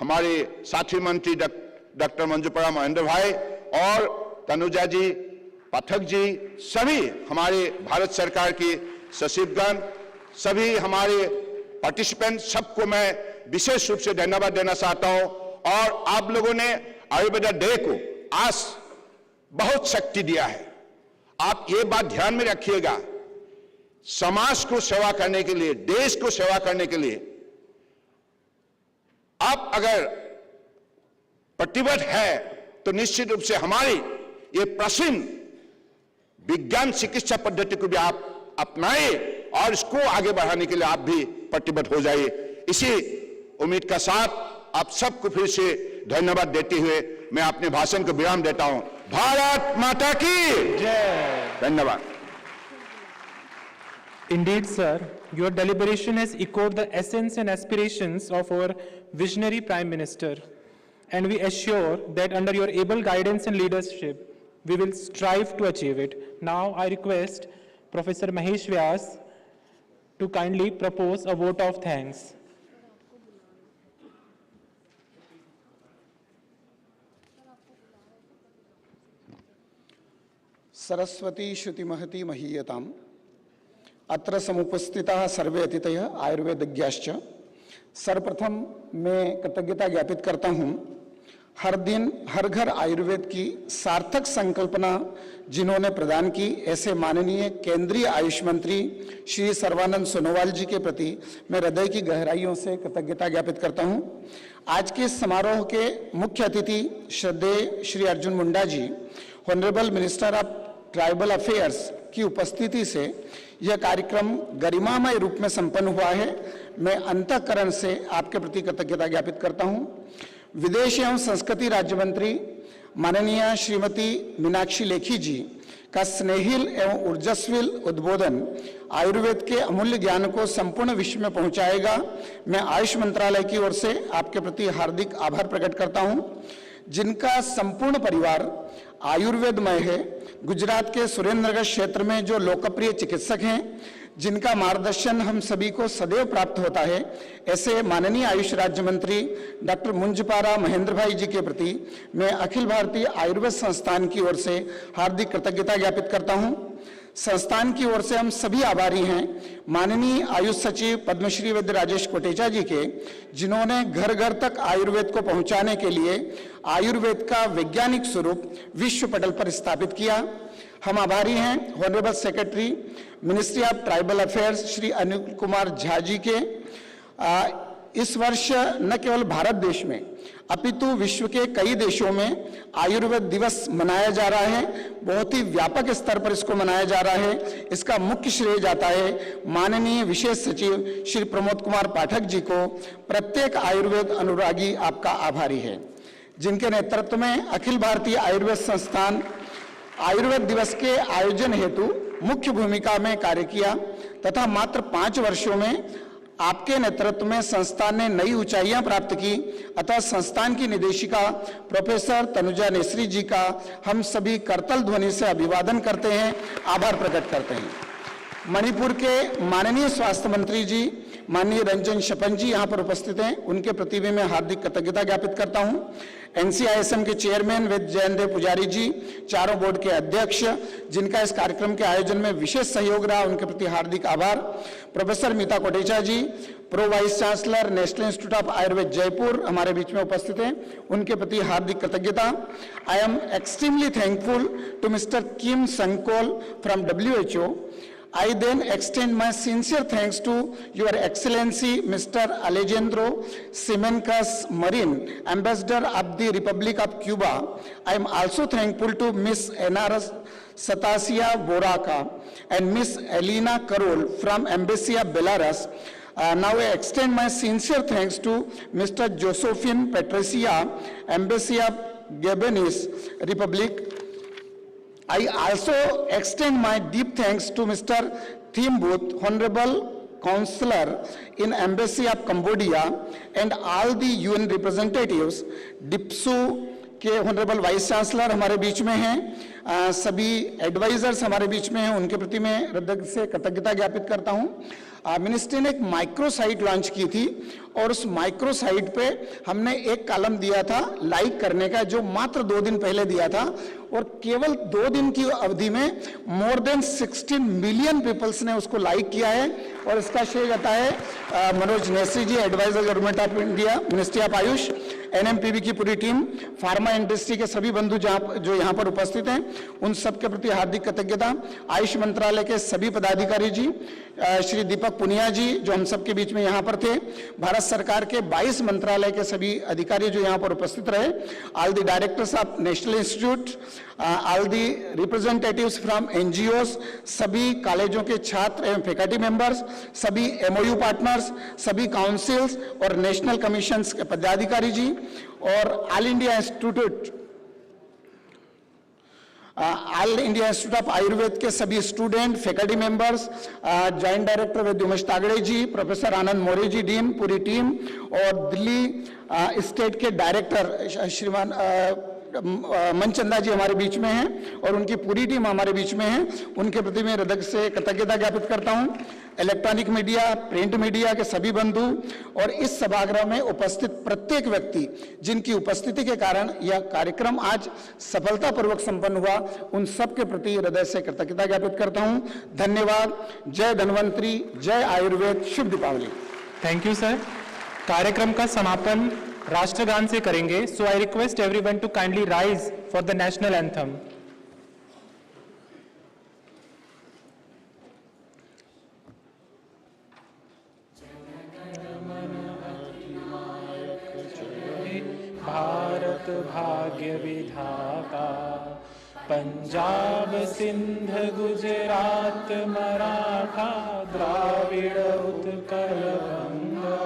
हमारे साथी मंत्री डॉक्टर मंजूपरा महेंद्र भाई और तनुजा जी, पाठक जी, सभी हमारे भारत सरकार की सचिवगण, सभी हमारे पार्टिसिपेंट, सबको मैं विशेष रूप से धन्यवाद देना चाहता हूं। और आप लोगों ने आयुर्वेदा डे को आज बहुत शक्ति दिया है। आप ये बात ध्यान में रखिएगा, समाज को सेवा करने के लिए, देश को सेवा करने के लिए आप अगर प्रतिबद्ध है तो निश्चित रूप से हमारी ये प्राचीन विज्ञान चिकित्सा पद्धति को भी आप अपनाए और इसको आगे बढ़ाने के लिए आप भी प्रतिबद्ध हो जाइए। इसी उम्मीद का साथ आप सबको फिर से धन्यवाद देते हुए मैं अपने भाषण को विराम देता हूं। भारत माता की जय। धन्यवाद। Indeed, sir, your deliberation has echoed the essence and aspirations of our visionary Prime Minister, and we assure that under your able guidance and leadership, we will strive to achieve it. Now, I request Professor Mahesh Vyas to kindly propose a vote of thanks. Saraswati श्रुति महती महीयताम अत्र समुपस्थिताः सर्वे अतिथयः आयुर्वेदज्ञाश्च। सर्वप्रथम मैं कृतज्ञता ज्ञापित करता हूँ हर दिन हर घर आयुर्वेद की सार्थक संकल्पना जिन्होंने प्रदान की, ऐसे माननीय केंद्रीय आयुष मंत्री श्री सर्वानंद सोनोवाल जी के प्रति मैं हृदय की गहराइयों से कृतज्ञता ज्ञापित करता हूँ। आज के इस समारोह के मुख्य अतिथि श्रद्धेय Shri Arjun Munda ji, honourable minister of tribal affairs की उपस्थिति से यह कार्यक्रम गरिमामय रूप में संपन्न हुआ है। मैं अंतःकरण से आपके प्रति कृतज्ञता ज्ञापित करता हूं। विदेश एवं संस्कृति राज्य मंत्री माननीय श्रीमती मीनाक्षी लेखी जी का स्नेहिल एवं ऊर्जस्विल उद्बोधन आयुर्वेद के अमूल्य ज्ञान को संपूर्ण विश्व में पहुंचाएगा। मैं आयुष मंत्रालय की ओर से आपके प्रति हार्दिक आभार प्रकट करता हूं, जिनका संपूर्ण परिवार आयुर्वेदमय है। गुजरात के सुरेंद्रनगर क्षेत्र में जो लोकप्रिय चिकित्सक हैं, जिनका मार्गदर्शन हम सभी को सदैव प्राप्त होता है, ऐसे माननीय आयुष राज्य मंत्री डॉक्टर मुंजपारा महेंद्र भाई जी के प्रति मैं अखिल भारतीय आयुर्वेद संस्थान की ओर से हार्दिक कृतज्ञता ज्ञापित करता हूं। संस्थान की ओर से हम सभी आभारी हैं माननीय आयुष सचिव पद्मश्री वैद्य राजेश कोटेचा जी के, जिन्होंने घर घर तक आयुर्वेद को पहुंचाने के लिए आयुर्वेद का वैज्ञानिक स्वरूप विश्व पटल पर स्थापित किया। हम आभारी हैं honourable secretary ministry of tribal affairs Shri Anil Kumar Jha ji के। इस वर्ष न केवल भारत देश में अपितु विश्व के कई देशों में आयुर्वेद दिवस मनाया जा रहा है। बहुत ही व्यापक स्तर पर इसको मनाया जा रहा है। इसका मुख्य श्रेय जाता है माननीय विशेष सचिव श्री प्रमोद कुमार पाठक जी को। प्रत्येक आयुर्वेद अनुरागी आपका आभारी है, जिनके नेतृत्व में अखिल भारतीय आयुर्वेद संस्थान आयुर्वेद दिवस के आयोजन हेतु मुख्य भूमिका में कार्य किया तथा मात्र 5 वर्षों में आपके नेतृत्व में संस्थान ने नई ऊंचाइयां प्राप्त की। अतः संस्थान की निदेशिका प्रोफेसर तनुजा नेसरी जी का हम सभी करतल ध्वनि से अभिवादन करते हैं, आभार प्रकट करते हैं। मणिपुर के माननीय स्वास्थ्य मंत्री जी माननीय रंजन शपन जी यहाँ पर उपस्थित हैं, उनके प्रति भी मैं हार्दिक कृतज्ञता ज्ञापित करता हूँ। NCISM के चेयरमैन वेद जयंत देव पुजारी जी, चारों बोर्ड के अध्यक्ष, जिनका इस कार्यक्रम के आयोजन में विशेष सहयोग रहा, उनके प्रति हार्दिक आभार। Professor Meeta Kotecha ji, pro vice chancellor national institute of Ayurveda Jaipur हमारे बीच में उपस्थित हैं, उनके प्रति हार्दिक कृतज्ञता। I am extremely thankful to mister Kim Sankol from WHO. I then extend my sincere thanks to Your Excellency Mr. Alejandro Simancas Marin, Ambassador of the Republic of Cuba. I am also thankful to Miss Enaras Satasia Boraca and Miss Elena Karol from Embassy of Belarus. Now I extend my sincere thanks to Mr. Josephine Patricia, Embassy of Gabonese Republic. I also extend my deep thanks to Mr. Thimbooth, Honorable counselor in Embassy of Cambodia, and all the UN representatives. डिप्सू के honourable vice chancellor हमारे बीच में हैं, सभी advisers हमारे बीच में हैं, उनके प्रति मैं हृदय से कृतज्ञता ज्ञापित करता हूं। मिनिस्ट्री ने एक माइक्रो साइट लॉन्च की थी और उस माइक्रो साइट पे हमने एक कॉलम दिया था लाइक करने का, जो मात्र 2 दिन पहले दिया था, और केवल 2 दिन की अवधि में मोर देन 16 मिलियन पीपल्स ने उसको लाइक किया है। और इसका श्रेय जाता है Manoj Nesi ji, advisor government of India, ministry of Ayush, NMPV की पूरी टीम, फार्मा इंडस्ट्री के सभी बंधु जो यहाँ पर उपस्थित हैं, उन सब के प्रति हार्दिक कृतज्ञता। आयुष मंत्रालय के सभी पदाधिकारी जी, श्री दीपक पुनिया जी जो हम सब के बीच में यहाँ पर थे, भारत सरकार के 22 मंत्रालय के सभी अधिकारी जो यहाँ पर उपस्थित रहे, all the directors of national institute, all the representatives from NGOs, सभी कॉलेजों के छात्र एवं फैकल्टी मेंबर्स, सभी एमओयू पार्टनर्स, सभी काउंसिल्स और नेशनल कमीशंस के पदाधिकारी जी, और all India institute of Ayurveda के सभी student, faculty members, joint director वैद्य उमेश तागड़े जी, प्रोफेसर आनंद मौर्य जी, डीन, पूरी टीम, और दिल्ली स्टेट के डायरेक्टर श्रीमान मनचंदा जी हमारे बीच में हैं और उनकी पूरी टीम हमारे बीच में है, उनके प्रति मैं हृदय से कृतज्ञता ज्ञापित करता हूं। इलेक्ट्रॉनिक मीडिया, प्रिंट मीडिया के सभी बंधु और इस सभागृह में उपस्थित प्रत्येक व्यक्ति जिनकी उपस्थिति के कारण यह कार्यक्रम आज सफलतापूर्वक संपन्न हुआ, उन सब के प्रति हृदय से कृतज्ञता ज्ञापित करता हूं। धन्यवाद। जय धन्वंतरी, जय आयुर्वेद, शुभ दीपावली। Thank you sir. कार्यक्रम का समापन राष्ट्रगान से करेंगे, so I request everyone to kindly rise for the national anthem. Bharat भाग्य विधाता, पंजाब सिंध गुजरात मराठा द्राविड़ उत्कल गंगा,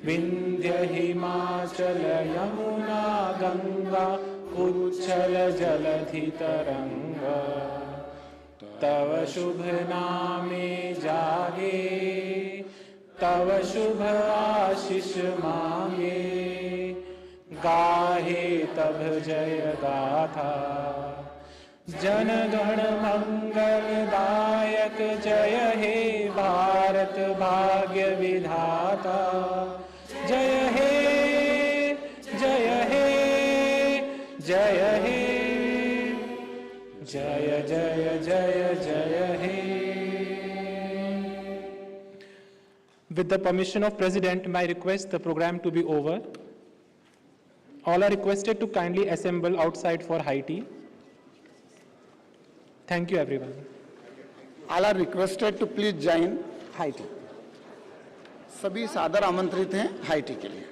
विंध्य हिमाचल यमुना गंगा उच्छल जलधि तरंगा, तव शुभ नामे जागे, तव शुभ आशीष मांगे, गाहे तब जय गाथा, जन गण मंगल दायक जय हे भारत भाग्य विधाता, जय हे जय हे जय हे जय जय जय जय हे। With the permission of President, may I request the program to be over. All are requested to kindly assemble outside for high tea. Thank you everyone. All are requested to please join high tea. सभी सादर आमंत्रित हैं high tea के लिए।